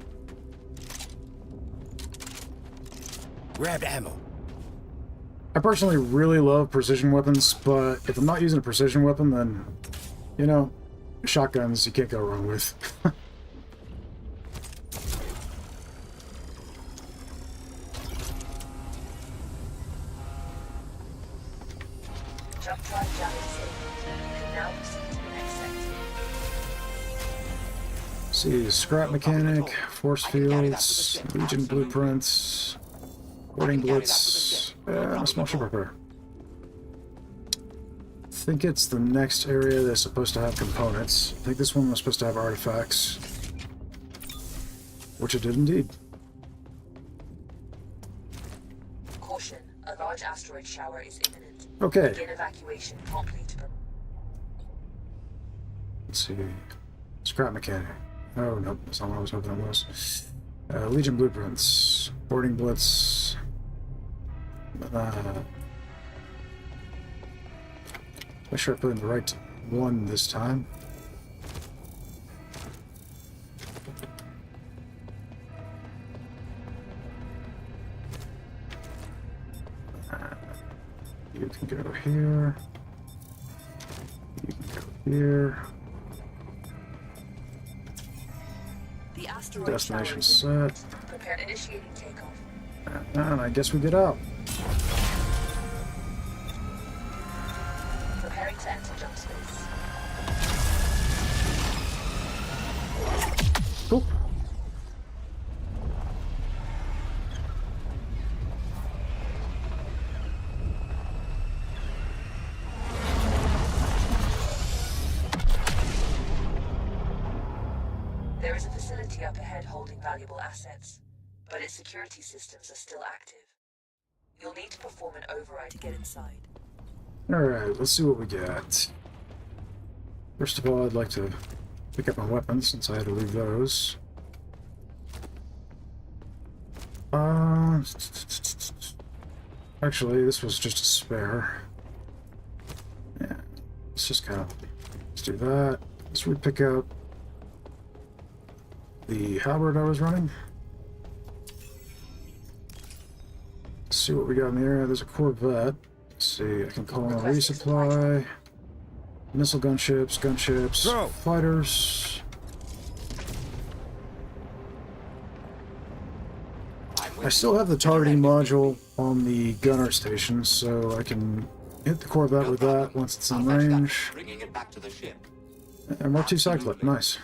Grabbed ammo. I personally really love precision weapons, but if I'm not using a precision weapon, then, you know, shotguns you can't go wrong with. Jump drive jammer disabled. You can now proceed to the next sector. See, scrap mechanic, force fields, Legion blueprints, boarding blitz, small ship repair. I think it's the next area that's supposed to have components. I think this one was supposed to have artifacts, which it did indeed. Caution. A large asteroid shower is imminent. Okay, Begin evacuation promptly to let's see. Scrap mechanic. Oh, nope, that's not what I was hoping it was. Legion blueprints, boarding blitz. Make sure I put in the right one this time. You can go here. You can go here. the asteroid Destination shower. set. Prepare initiating takeoff. And I guess we get out. Preparing to enter jump space. Cool. There is a facility up ahead holding valuable assets, but its security systems are still active. You'll need to perform an override to get inside. Alright, let's see what we got. First of all, I'd like to pick up my weapons since I had to leave those. Actually, this was just a spare. Yeah, let's just kind of let's do that. Let's pick up the halberd I was running. Let's see what we got in the area. There's a Corvette. Let's see, I can call in a resupply. Missile gunships, Throw. fighters. I still have the targeting module on the gunner station, so I can hit the Corvette with that once it's in range. Bringing it back to the ship. And Mark II cyclip, nice.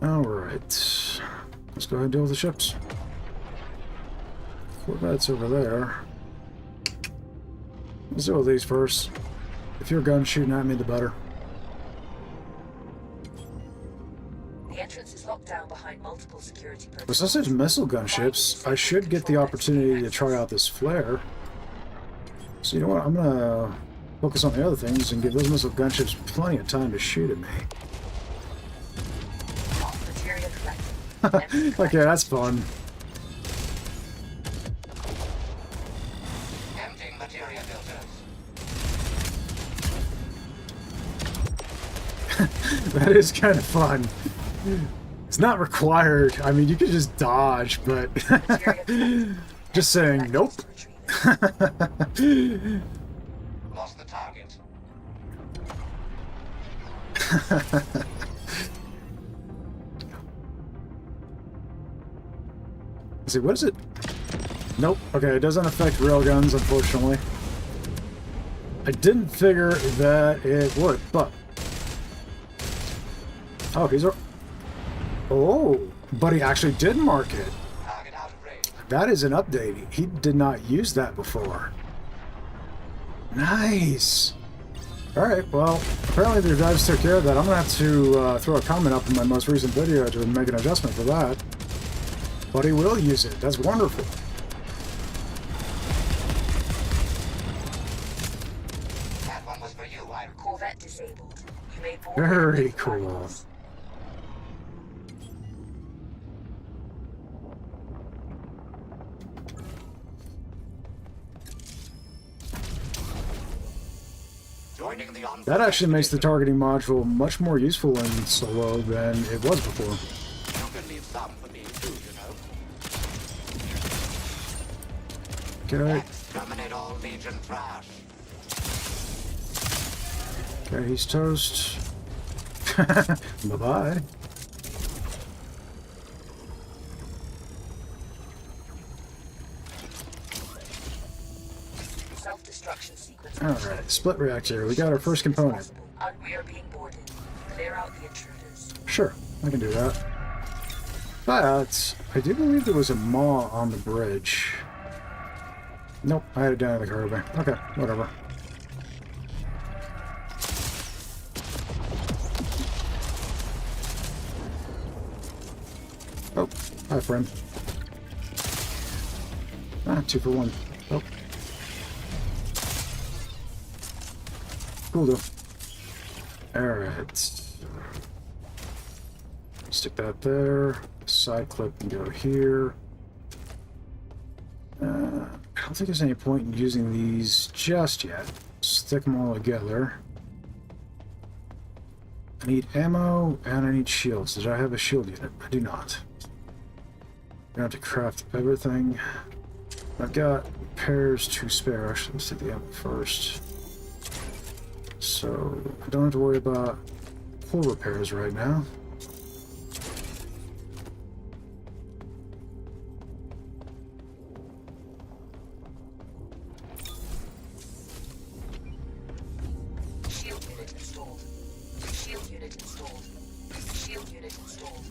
Alright. Let's go ahead and deal with the ships. Corvette's over there. Let's deal with these first. If your gun's shooting at me, the better. The entrance is locked down behind multiple security But protocols. since there's missile gunships, I should get the opportunity to try out this flare. So you know what? I'm gonna focus on the other things and give those missile gunships plenty of time to shoot at me. Okay, that's fun. Emptying materia filters. That is kind of fun. It's not required. I mean, you could just dodge, but just saying, nope. Lost the target. Let's see, what is it? Nope. Okay, it doesn't affect railguns, unfortunately. I didn't figure that it would, but... Oh, he's a... Oh, but he actually did mark it. Target out of range. That is an update. He did not use that before. Nice. Alright, well, apparently the devs took care of that. I'm going to have to throw a comment up in my most recent video to make an adjustment for that. But he will use it. That's wonderful. That one was for you, Iron. Corvette disabled. You may board Very with cool. rifles. Joining the on. That actually makes the targeting module much more useful in solo than it was before. You can leave some for me too, you know. Okay, Exterminate all Legion trash. okay, he's toast. Bye-bye. Self-destruction sequence. Alright, split reactor. We got our first component. We are being boarded. Clear out the intruders. Sure, I can do that. But I do believe there was a maw on the bridge. Nope, I had it down in the cargo bay. Okay, whatever. Oh, hi friend. Ah, 2 for 1. Oh. Cool though. Alright. Stick that there. Side clip can go here. I don't think there's any point in using these just yet. Stick them all together. I need ammo and I need shields. Did I have a shield unit? I do not. I'm gonna have to craft everything. I've got pairs to spare. Actually, let's take the ammo first. So I don't have to worry about full repairs right now. Shield unit installed. Shield unit installed. Shield unit installed.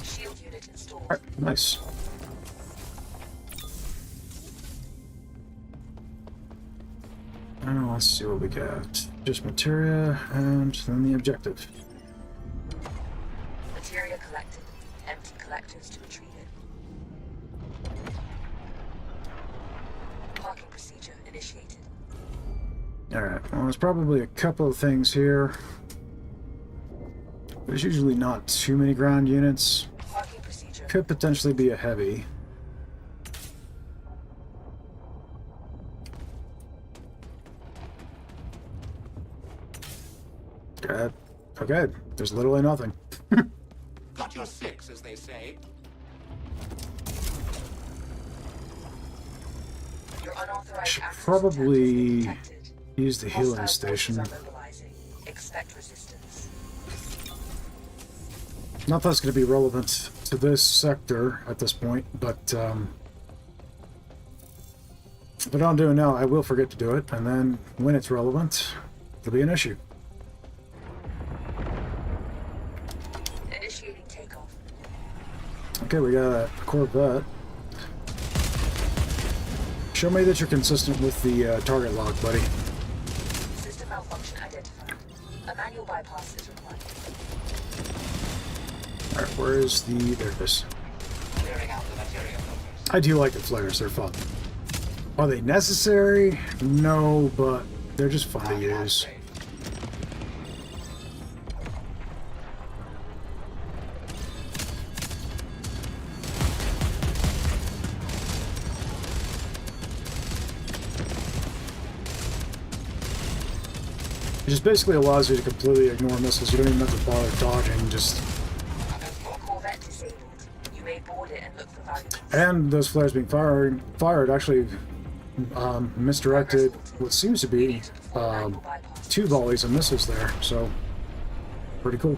Shield unit installed. Alright, nice. Now let's see what we got. Just materia and then the objective. Materia collected. Empty collectors to retrieve it. Parking procedure initiated. Alright, well, there's probably a couple of things here. There's usually not too many ground units. Parking procedure. Could potentially be a heavy. Okay, there's literally nothing. Got your 6, as they say. Your unauthorized Should access probably to tech is detected. use the healing Hostile station. forces are mobilizing. Expect resistance. Not that it's going to be relevant to this sector at this point, but if I don't do it now, I will forget to do it, and then when it's relevant, it'll be an issue. Initiating takeoff. Okay, we got a Corvette. Show me that you're consistent with the target log, buddy. System malfunction identified. A manual bypass is required. Alright, where is the... there it is. Clearing out the materia filters. I do like the flares, they're fun. Are they necessary? No, but they're just fun to Target out of use. range. just basically allows you to completely ignore missiles. You don't even have to bother dodging, just... Corvette disabled. You may board it and look for valuables. And those flares being fired actually misdirected what seems to be 2 volleys of missiles there, so pretty cool.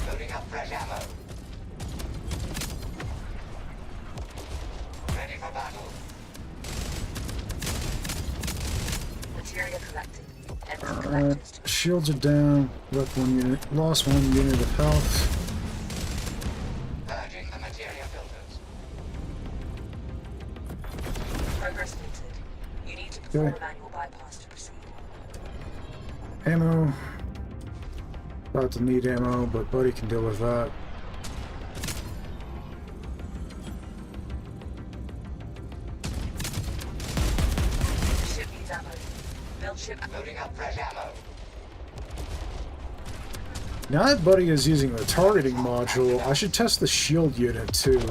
Loading up fresh ammo. Ready for battle. Materia collected. Empty Alright, collectors. shields are down, left 1 unit, lost 1 unit of health. Purging the materia filters. Progress filtered. You need to perform Okay. a manual bypass to proceed. Ammo. About to need ammo, but Buddy can deal with that. The ship needs ammo. Build ship. Loading up fresh ammo. Now that Buddy is using the targeting module, I should test the shield unit too,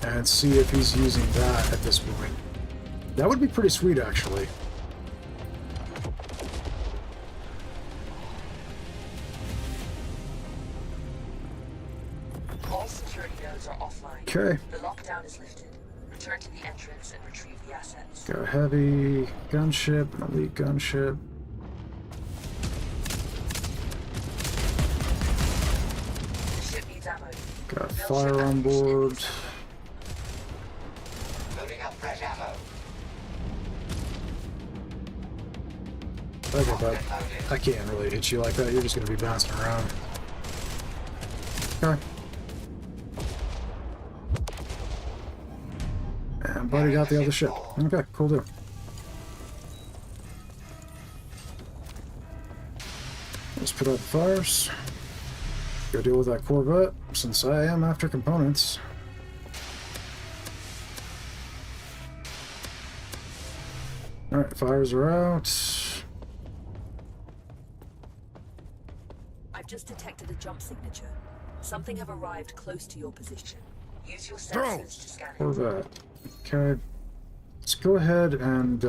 and see if he's using that at this point. That would be pretty sweet, actually. All security nodes are offline. Okay. The lockdown is lifted. Return to the entrance and retrieve the assets. Got a heavy gunship, an elite gunship. The ship needs ammo. Got fire on board. Loading up fresh ammo. Okay, bud. I can't really hit you like that. You're just going to be bouncing around. Okay. And Buddy got the other ship. Okay, cool deal. Let's put out the fires. Go deal with that Corvette, since I am after components. Alright, fires are out. I've just detected a jump signature. Something have arrived close to your position. Use your Drone. sensors to scan it. Corvette. Okay. Let's go ahead and,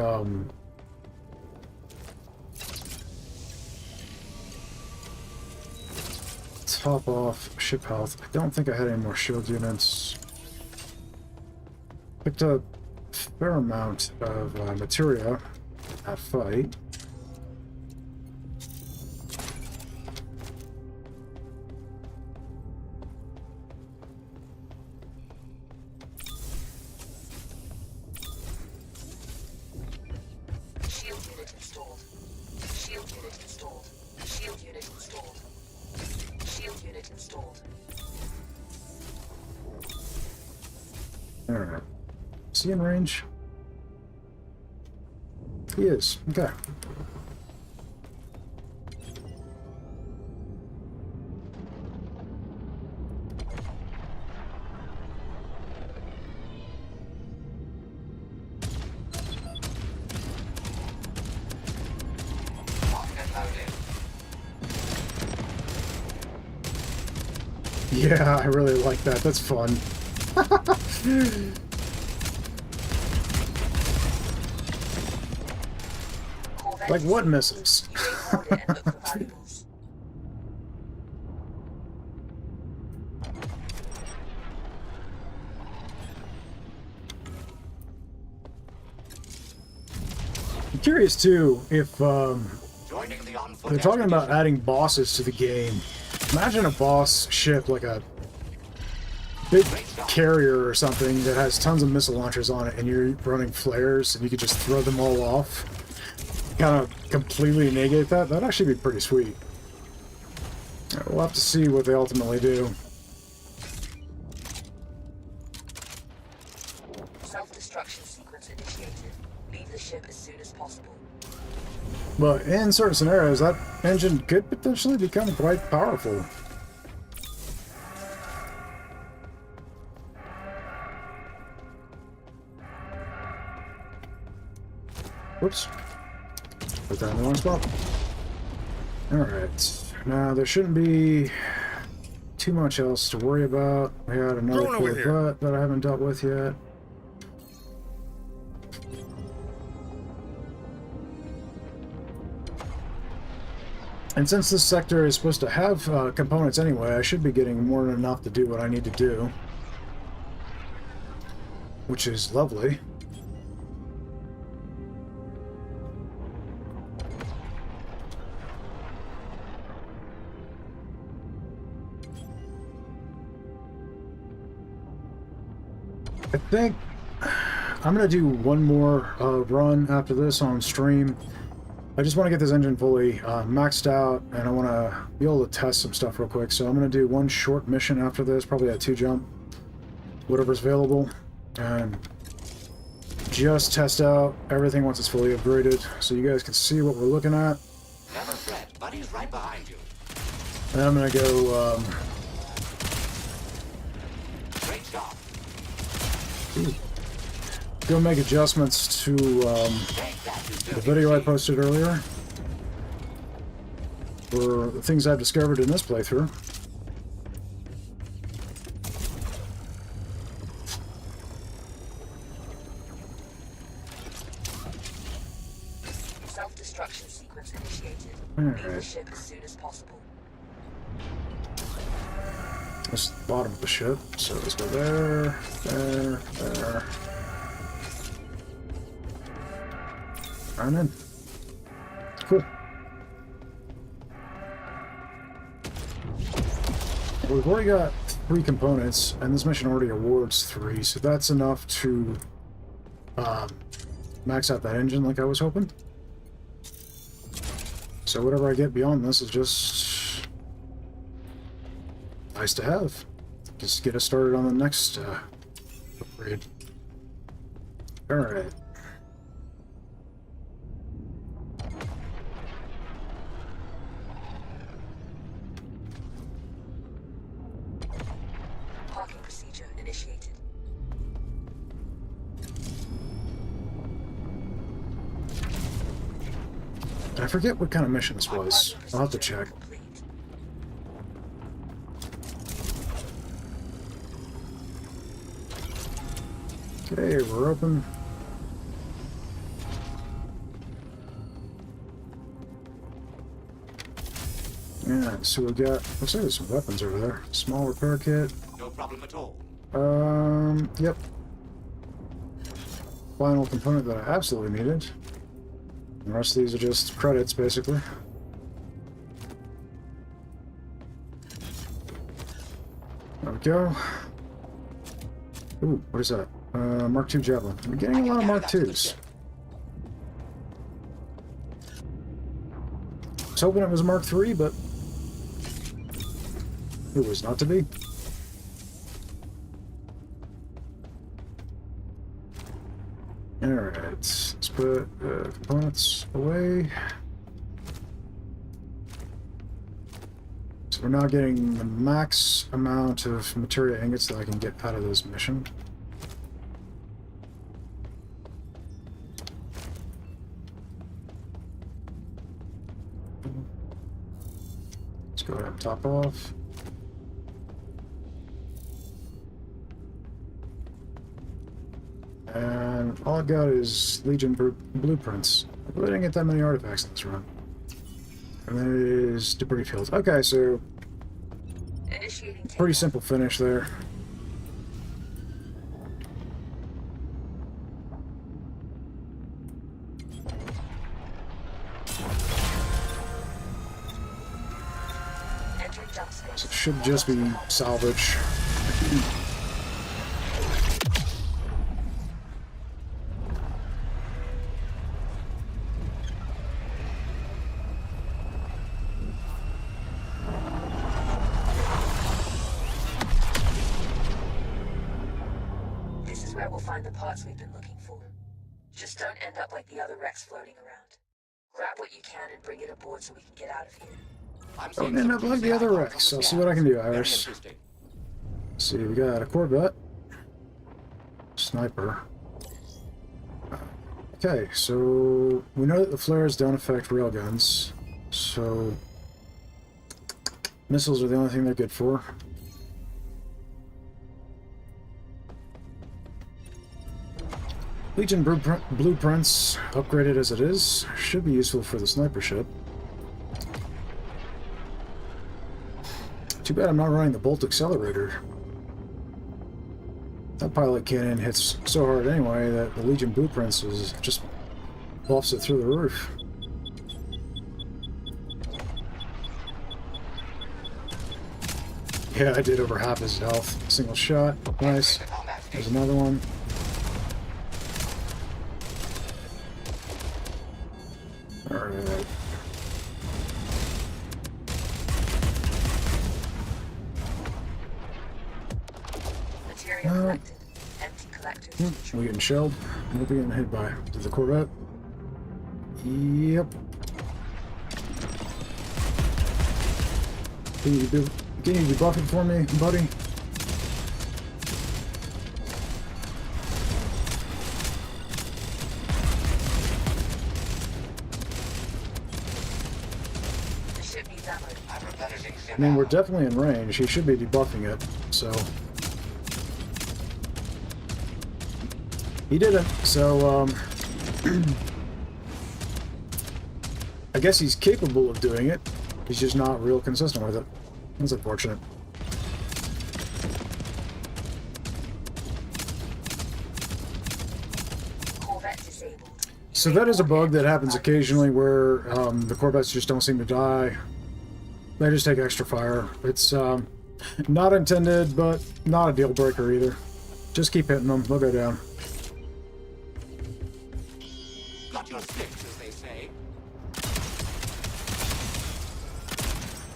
top off ship health. I don't think I had any more shield units. Picked up a fair amount of materia at fight. Shield unit installed. Shield unit installed. Shield unit installed. Shield unit installed. Alright. Is he in range? He is. Okay. Locked and loaded. Yeah, I really like that. That's fun. Corvette Like what disabled. missiles? You may board it and look for valuables. I'm curious too if Joining the on-foot they're talking about expedition. adding bosses to the game. Imagine a boss ship like a big carrier or something that has tons of missile launchers on it, and you're running flares, and you could just throw them all off. Kind of completely negate that. That'd actually be pretty sweet. We'll have to see what they ultimately do. Self-destruction sequence initiated. Leave the ship as soon as possible. But in certain scenarios, that engine could potentially become quite powerful. Whoops. Put that in the wrong spot. Alright. Now, there shouldn't be too much else to worry about. We had another Drone over here. Corvette that I haven't dealt with yet. And since this sector is supposed to have components anyway, I should be getting more than enough to do what I need to do. Which is lovely. I think I'm going to do one more run after this on stream. I just want to get this engine fully maxed out, and I want to be able to test some stuff real quick. So I'm going to do one short mission after this, probably at 2 jump, whatever's available, and just test out everything once it's fully upgraded, so you guys can see what we're looking at. Never fret, Buddy's right behind you. And I'm going to go Great job. go make adjustments to Take that, you the dirty video I machine. posted earlier for the things I've discovered in this playthrough. Self-destruction sequence initiated. Alright. Leave the ship as soon as possible. This is the bottom of the ship, so let's go there, there, there. And in. Cool. Well, we've already got 3 components, and this mission already awards 3, so that's enough to max out that engine like I was hoping. So whatever I get beyond this is just nice to have. Just get us started on the next upgrade. Alright. Parking procedure initiated. I forget what kind of mission this was. Parking I'll have to procedure check. complete. Okay, we're open. Yeah, so we got, looks like there's some weapons over there. Small repair kit. No problem at all. Yep. Final component that I absolutely needed. The rest of these are just credits, basically. There we go. Ooh, what is that? Mark II Javelin. I'm getting a lot of Mark IIs. I was hoping it was Mark III, but it was not to be. Alright, let's put components away. So we're now getting the max amount of materia ingots that I can get out of this mission. Let's go ahead and top off. And all I've got is Legion blueprints. I really didn't get that many artifacts in this run. And then it is debris fields. Okay, so Initiating pretty takeoff. simple finish there. Entering jump space. So it should just be salvage. This is where we'll find the parts we've been looking for. Just don't end up like the other wrecks floating around. Grab what you can and bring it aboard so we can get out of here. I'm Don't seeing end some up like the juicy other items wrecks. on I'll the see what I can do, scans. Very Iris. interesting. Let's see, we got a Corvette. Sniper. Okay, so we know that the flares don't affect railguns, so missiles are the only thing they're good for. Legion blueprints, upgraded as it is, should be useful for the sniper ship. Too bad I'm not running the bolt accelerator. That pilot cannon hits so hard anyway that the Legion blueprints is just buffs it through the roof. Yeah, I did over half his health. Single shot. Nice. There's another one. Alright. Material collected. Empty collectors. We getting shelled? What are we getting hit by? Did the Corvette? Yep. Can you debuff it for me, buddy? The ship needs ammo. I'm replenishing ship I mean, we're ammo. definitely in range. He should be debuffing it, so... He didn't, so, I guess he's capable of doing it. He's just not real consistent with it. That's unfortunate. Corvette disabled. So that is a bug that happens occasionally where the Corvettes just don't seem to die. They just take extra fire. It's not intended, but not a deal breaker either. Just keep hitting them. They'll go down. Got your six, as they say.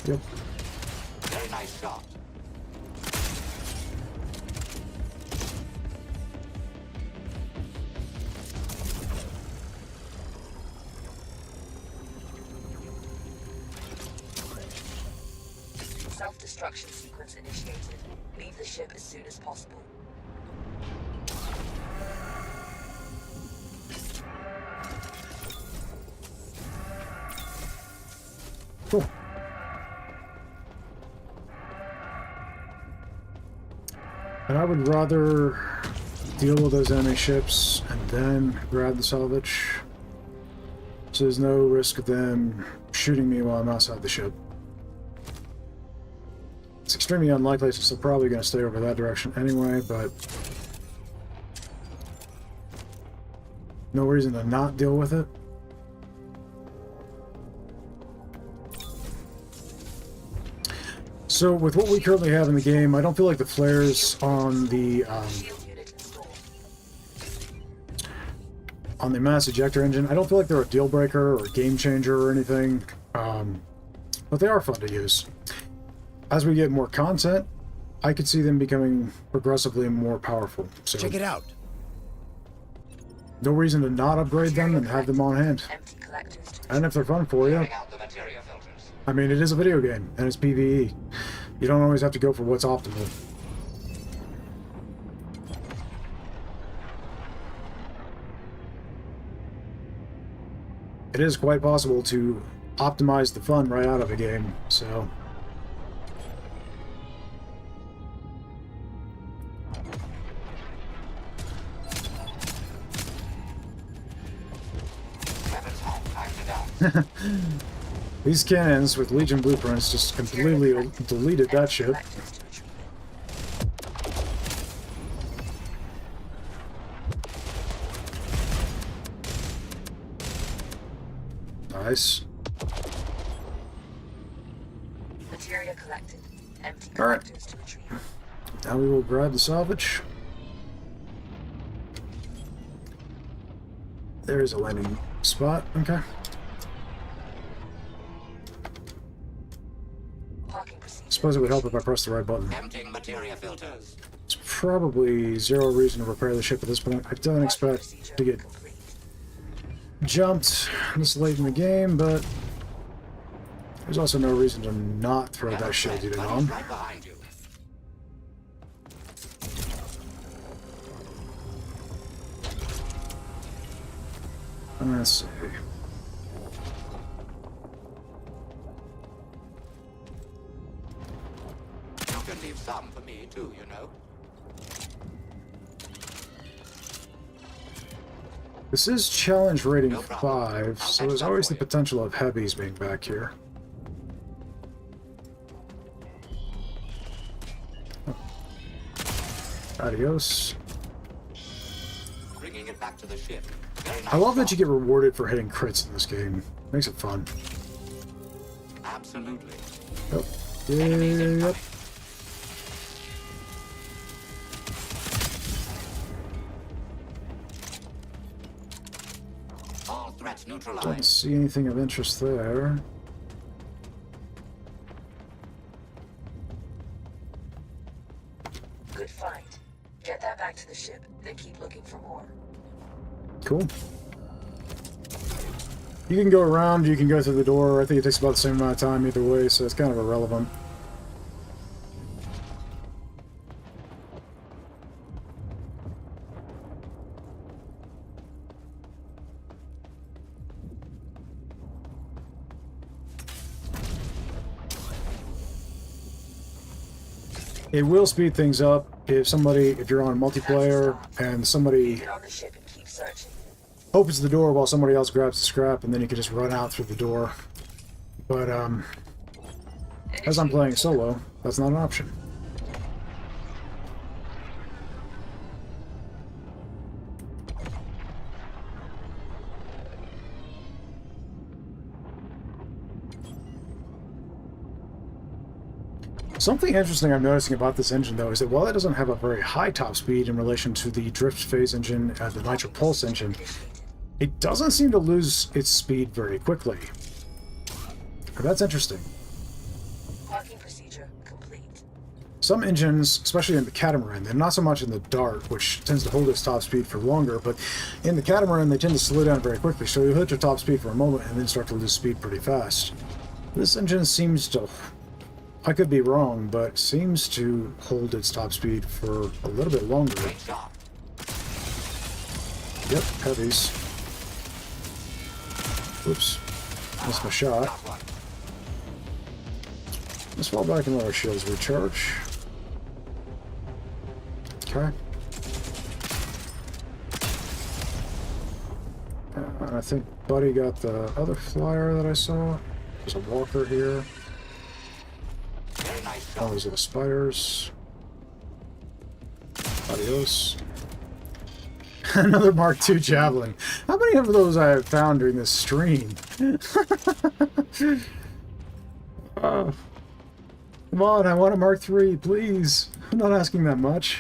Yep. Very nice shot. Self-destruction sequence initiated. Leave the ship as soon as possible. Cool. And I would rather deal with those enemy ships and then grab the salvage. So there's no risk of them shooting me while I'm outside the ship. It's extremely unlikely, since they're probably going to stay over that direction anyway, but no reason to not deal with it. So with what we currently have in the game, I don't feel like the flares on the Shield unit installed. mass ejector engine, I don't feel like they're a deal breaker or a game changer or anything, but they are fun to use. As we get more content, I could see them becoming progressively more powerful. So Check it out. no reason to not upgrade them and have them on hand. Empty collectors to And if they're fun for you, Clearing out the materia filters. I mean, it is a video game and it's PvE. You don't always have to go for what's optimal. It is quite possible to optimize the fun right out of a game, so... Weapons home. Acted out. These cannons with Legion blueprints just completely deleted that ship. collectors to retrieve. Nice. Materia collected. Empty All right. collectors to retrieve. Now we will grab the salvage. There's a landing spot. Okay. Parking procedure. Suppose it would help if I pressed the right button. Emptying materia filters. There's probably zero reason to repair the ship at this point. I don't expect to get Complete. jumped this late in the game, but there's also no reason to not throw that shield unit Buddy's on. right behind you. Let's see. You can leave some for me too, you know. This is challenge rating No problem. 5, so there's always the potential of heavies being back here. Adios. Bringing it back to the ship. Very nice I love that you job. get rewarded for hitting crits in this game. Makes it fun. Absolutely. Yep. Enemies Yep. incoming. All threats Don't neutralized. see anything of interest there. Good find. Get that back to the ship, then keep looking for more. Cool. You can go around, you can go through the door. I think it takes about the same amount of time either way, so it's kind of irrelevant. It will speed things up if you're on multiplayer and somebody Get on the ship and keep searching. opens the door while somebody else grabs the scrap, and then you can just run out through the door. But as I'm playing solo, that's not an option. Something interesting I'm noticing about this engine, though, is that while it doesn't have a very high top speed in relation to the drift phase engine and the nitro pulse engine, it doesn't seem to lose its speed very quickly. That's interesting. Parking procedure complete. Some engines, especially in the Catamaran, they're not so much in the Dart, which tends to hold its top speed for longer, but in the Catamaran they tend to slow down very quickly, so you'll hit your top speed for a moment and then start to lose speed pretty fast. This engine seems to... I could be wrong, but seems to hold its top speed for a little bit longer. Great job. Yep, heavies. Oops. Missed my shot. Got one. Let's fall back and let our shields recharge. Okay. I think Buddy got the other flyer that I saw. There's a walker here. Very nice Oh, job. those are the spiders. Adios. Another Mark II javelin. How many of those I have found during this stream? Come on, I want a Mark III, please. I'm not asking that much.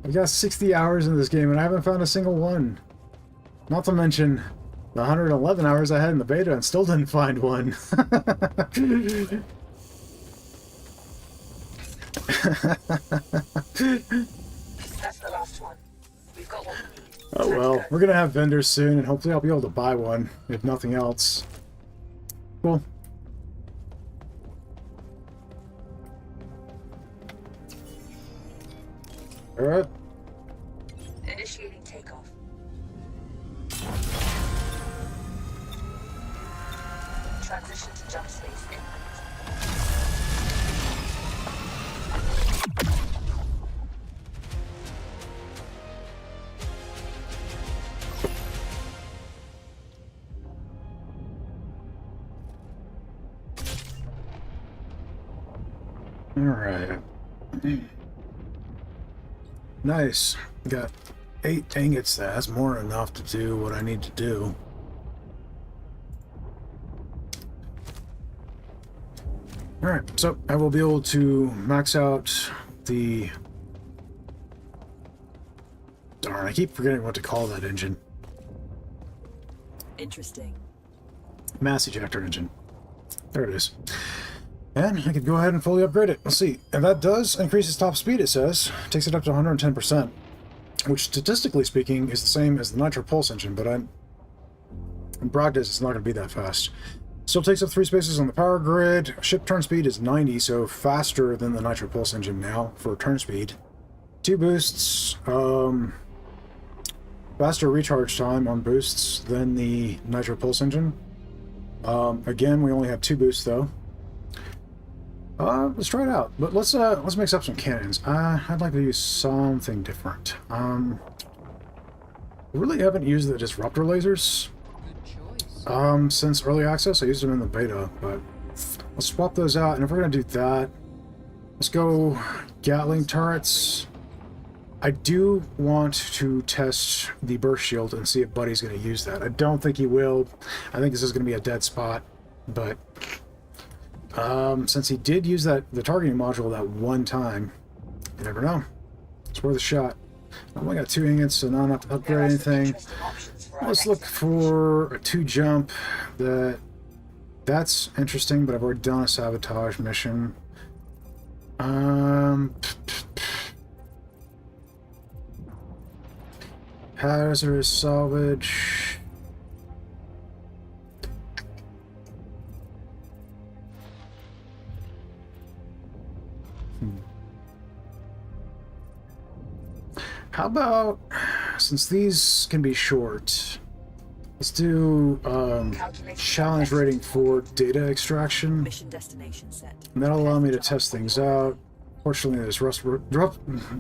I've got 60 hours in this game and I haven't found a single one. Not to mention the 111 hours I had in the beta and still didn't find one. That's the last one. We've got what we need. Oh Time to well, go. we're gonna have vendors soon and hopefully I'll be able to buy one, if nothing else. Cool. Alright. Initiating takeoff. Transition to jump space imminent. Alright. Nice. Got 8 ingots. That's more than enough to do what I need to do. Alright, so I will be able to max out the... Darn, I keep forgetting what to call that engine. Interesting. Mass ejector engine. There it is. And I could go ahead and fully upgrade it. Let's see. And that does increase its top speed, it says. Takes it up to 110%. Which, statistically speaking, is the same as the Nitro Pulse engine, but in practice, it's not going to be that fast. Still takes up 3 spaces on the power grid. Ship turn speed is 90, so faster than the Nitro Pulse engine now for turn speed. 2 boosts. Faster recharge time on boosts than the Nitro Pulse engine. Again, we only have 2 boosts, though. Let's try it out. But let's mix up some cannons. I'd like to use something different. Really haven't used the disruptor lasers. Since early access. I used them in the beta, but let's swap those out. And if we're gonna do that, Let's go Gatling turrets. I do want to test the burst shield and see if Buddy's going to use that. I don't think he will. I think this is going to be a dead spot. But since he did use the targeting module that one time, you never know. It's worth a shot. I only got 2 ingots, so now I don't have to There upgrade are some anything. interesting options for our Let's look next for a 2 jump. That's interesting, but I've already done a sabotage mission. Hazardous salvage. How about, since these can be short, let's do challenge rating for data extraction. mission destination set. And that'll allow me to test things out. Fortunately, this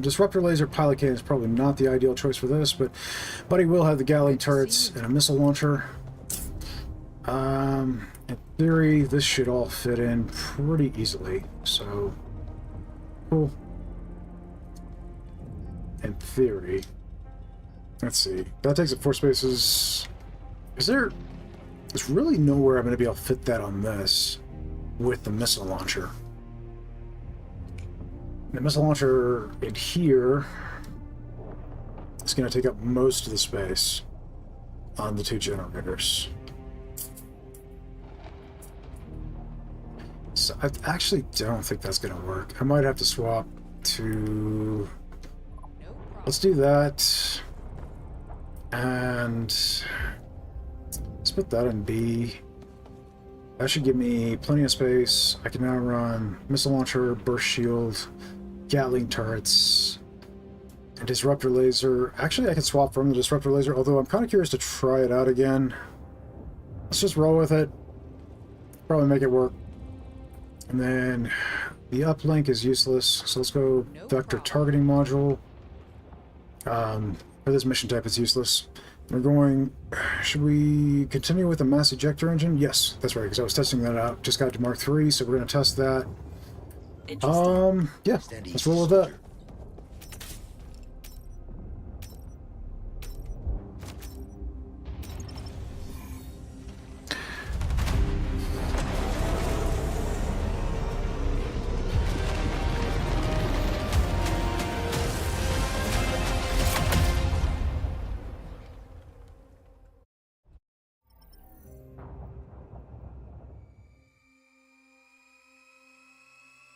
disruptor laser pilot cannon is probably not the ideal choice for this, but Buddy will have the Gatling turrets and a missile launcher. In theory, this should all fit in pretty easily, so cool. In theory. Let's see. That takes up 4 spaces. There's really nowhere I'm going to be able to fit that on this with the missile launcher. The missile launcher in here is going to take up most of the space on the 2 generators. So I actually don't think that's going to work. I might have to swap to... Let's do that. And let's put that in B. That should give me plenty of space. I can now run missile launcher, burst shield, Gatling turrets, and disruptor laser. Actually, I can swap from the disruptor laser, although I'm kind of curious to try it out again. Let's just roll with it. Probably make it work. And then the uplink is useless, so let's go vector targeting module. For this mission type, it's useless. We're going... Should we continue with the mass ejector engine? Yes, that's right, because I was testing that out. Just got to Mark 3, so we're going to test that. Yeah, let's roll with that.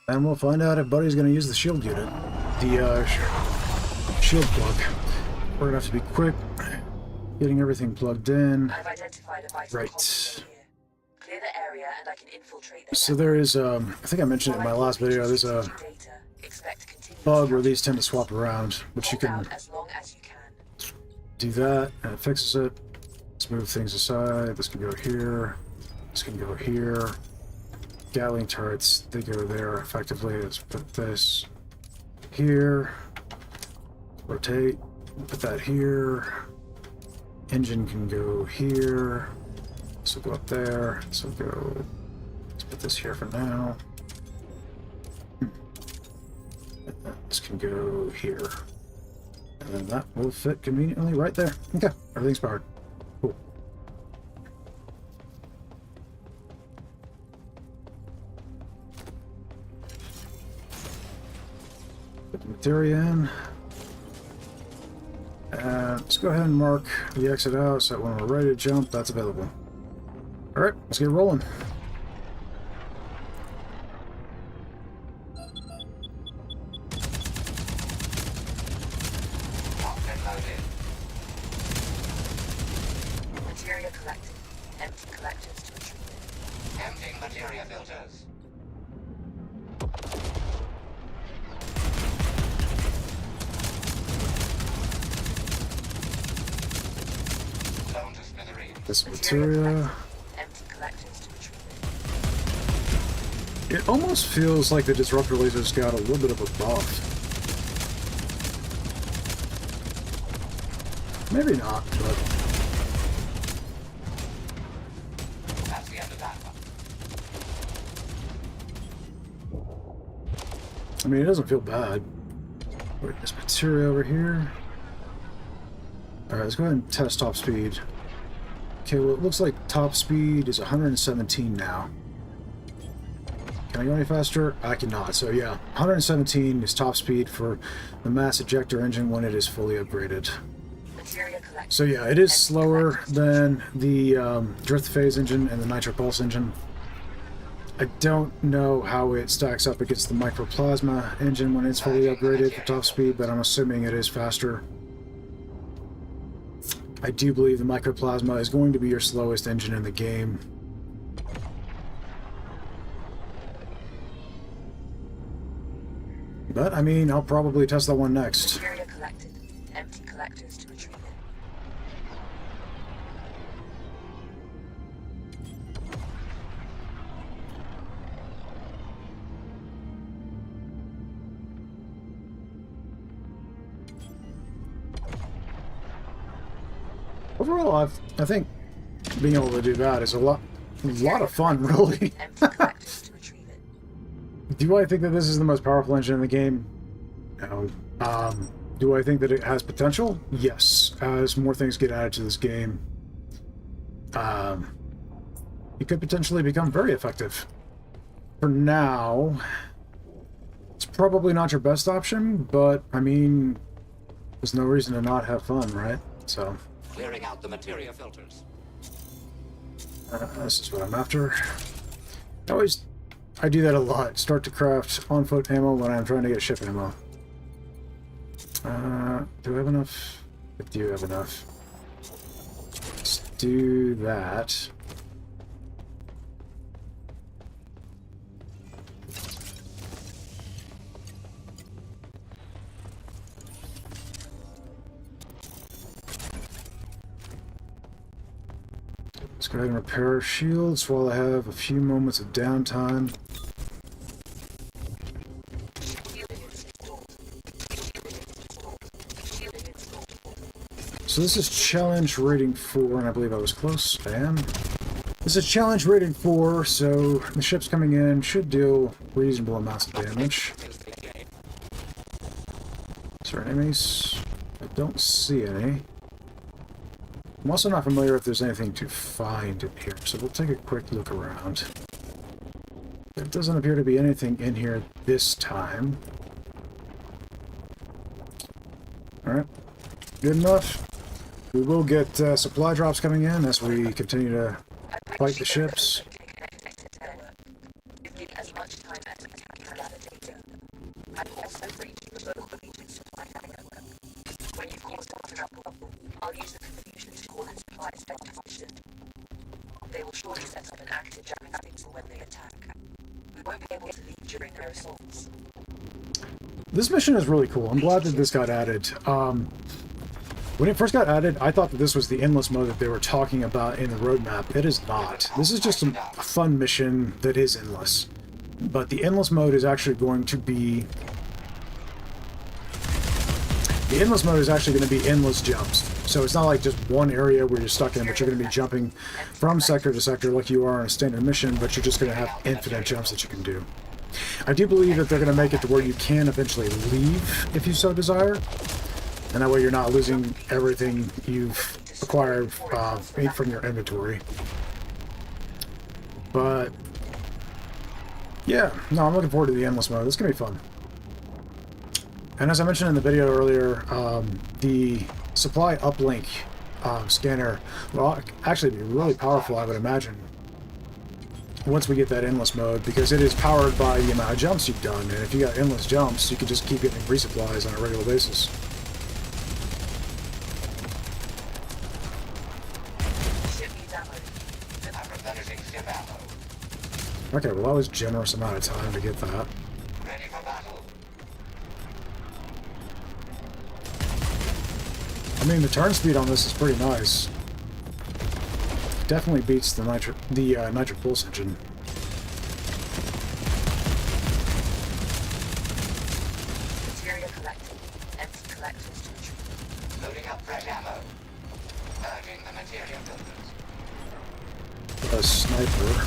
And we'll find out if Buddy's going to use the shield unit. The shield plug. We're going to have to be quick getting everything plugged in. I've identified a vital hospital here. Clear the area and I can infiltrate the So there is, I think I mentioned it in my last video, there's a bug where these tend to swap around, but you can as long as you can. do that, and it fixes it. Let's move things aside. This can go here. This can go here. Gatling turrets, they go there effectively. Let's put this here. Rotate. Put that here. Engine can go here. This will go up there. This will go... Let's put this here for now. This can go here. And then that will fit conveniently right there. Okay, everything's powered. Cool. Put the materia in. And let's go ahead and mark the exit out so that when we're ready to jump, that's available. Alright, let's get rolling. Materia collected. Empty collectors to retrieve. Emptying materia filters. Blown to smithereens. This materia. Empty collectors to retrieve. It almost feels like the disruptor laser's got a little bit of a buff. Maybe not, but... That's the end of that one. I mean, it doesn't feel bad. Wait, there's materia over here. Alright, let's go ahead and test top speed. Okay, well, it looks like top speed is 117 now. Can I go any faster? I cannot. So yeah, 117 is top speed for the mass ejector engine when it is fully upgraded. Materia collected. So yeah, it is slower than the drift phase engine and the nitro pulse engine. I don't know how it stacks up against the microplasma engine when it's fully upgraded for top speed, but I'm assuming it is faster. I do believe the microplasma is going to be your slowest engine in the game. But, I mean, I'll probably test that one next. Materia collected. Empty collectors to retrieve it. Overall, I think being able to do that is a lot of fun, really. Empty collectors to retrieve it. Do I think that this is the most powerful engine in the game? No. Do I think that it has potential? Yes. As more things get added to this game, it could potentially become very effective. For now, it's probably not your best option, but, I mean, there's no reason to not have fun, right? So, Clearing out the materia filters. this is what I'm after. I do that a lot. Start to craft on-foot ammo when I'm trying to get ship ammo. Do I have enough? I do have enough. Let's do that. Let's go ahead and repair our shields while I have a few moments of downtime. So this is challenge rating 4, and I believe I was close. I am. This is challenge rating 4, so the ships coming in should deal reasonable amounts of damage. Is there enemies? I don't see any. I'm also not familiar if there's anything to find in here, so we'll take a quick look around. There doesn't appear to be anything in here this time. Alright, good enough. We will get supply drops coming in as we continue to fight the ships. Give me as much time as you can gather data. I'm also reaching the local Legion supply network. When you've caused a trouble, I'll use the confusion to call in supplies back to function. They will surely set up an active jamming signal when they attack. We won't be able to leave during their assaults. This mission is really cool. I'm glad that this got added. When it first got added, I thought that this was the endless mode that they were talking about in the roadmap. It is not. This is just a fun mission that is endless. But the endless mode is actually going to be... The endless mode is actually going to be endless jumps. So it's not like just one area where you're stuck in, but you're going to be jumping from sector to sector like you are in a standard mission, but you're just going to have infinite jumps that you can do. I do believe that they're going to make it to where you can eventually leave if you so desire. And that way you're not losing everything you've acquired from your inventory. But, yeah, no, I'm looking forward to the endless mode. It's going to be fun. And as I mentioned in the video earlier, the supply uplink scanner will actually be really powerful, I would imagine, once we get that endless mode, because it is powered by the amount of jumps you've done. And if you got endless jumps, you can just keep getting resupplies on a regular basis. Okay, well that was a generous amount of time to get that. Ready for battle. I mean, the turn speed on this is pretty nice. Definitely beats the nitro pulse engine. Materia collected. Empty collectors to retrieve. Loading up fresh ammo. Purging the materia filters. A sniper.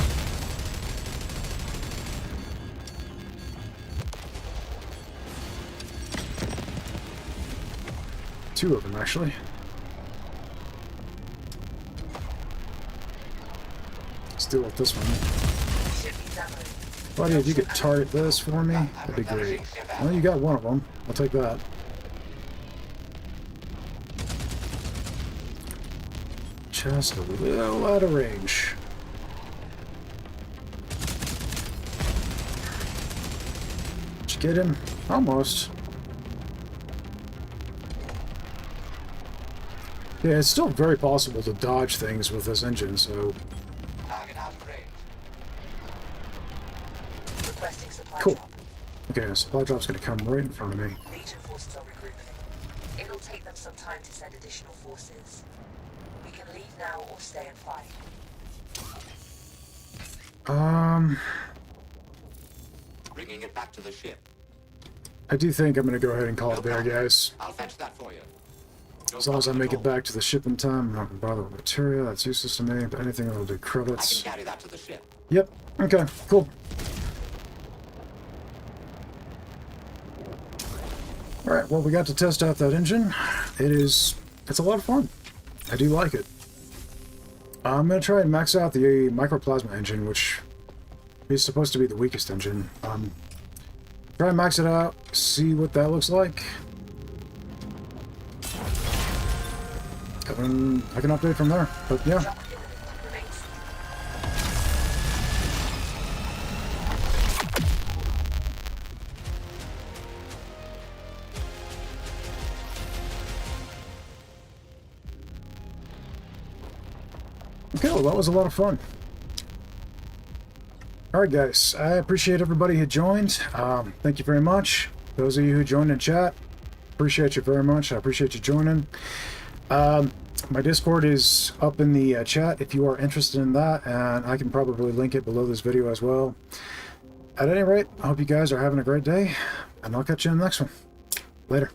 2 of them, actually. Let's deal with this one. Ship needs ammo. Buddy, if you could target this for me, that'd be great. Well, you got one of them. I'll take that. Just a little out of range. Did you get him? Almost. Yeah, it's still very possible to dodge things with this engine, so Target out of range. Requesting supply cool. drop. Okay, a supply drop's gonna come right in front of me. Legion forces are regrouping. It'll take them some time to send additional forces. We can leave now or stay and fight. Bringing it back to the ship. I do think I'm gonna go ahead and call it there, guys. I'll fetch that for you. No As long as I problem make at it all. back to the ship in time, I'm not gonna bother with materia. That's useless to me, but anything that'll do I can credits. carry that to the ship. Yep. Okay. Cool. All right. Well, we got to test out that engine. It's a lot of fun. I do like it. I'm gonna try and max out the microplasma engine, which is supposed to be the weakest engine. Try and max it out, see what that looks like. And I can update from there. But yeah. Drop imminent. Remains. Okay, well, that was a lot of fun. Alright guys, I appreciate everybody who joined. Thank you very much. Those of you who joined in chat, appreciate you very much. I appreciate you joining. My Discord is up in the chat if you are interested in that, and I can probably link it below this video as well. At any rate, I hope you guys are having a great day, and I'll catch you in the next one. Later.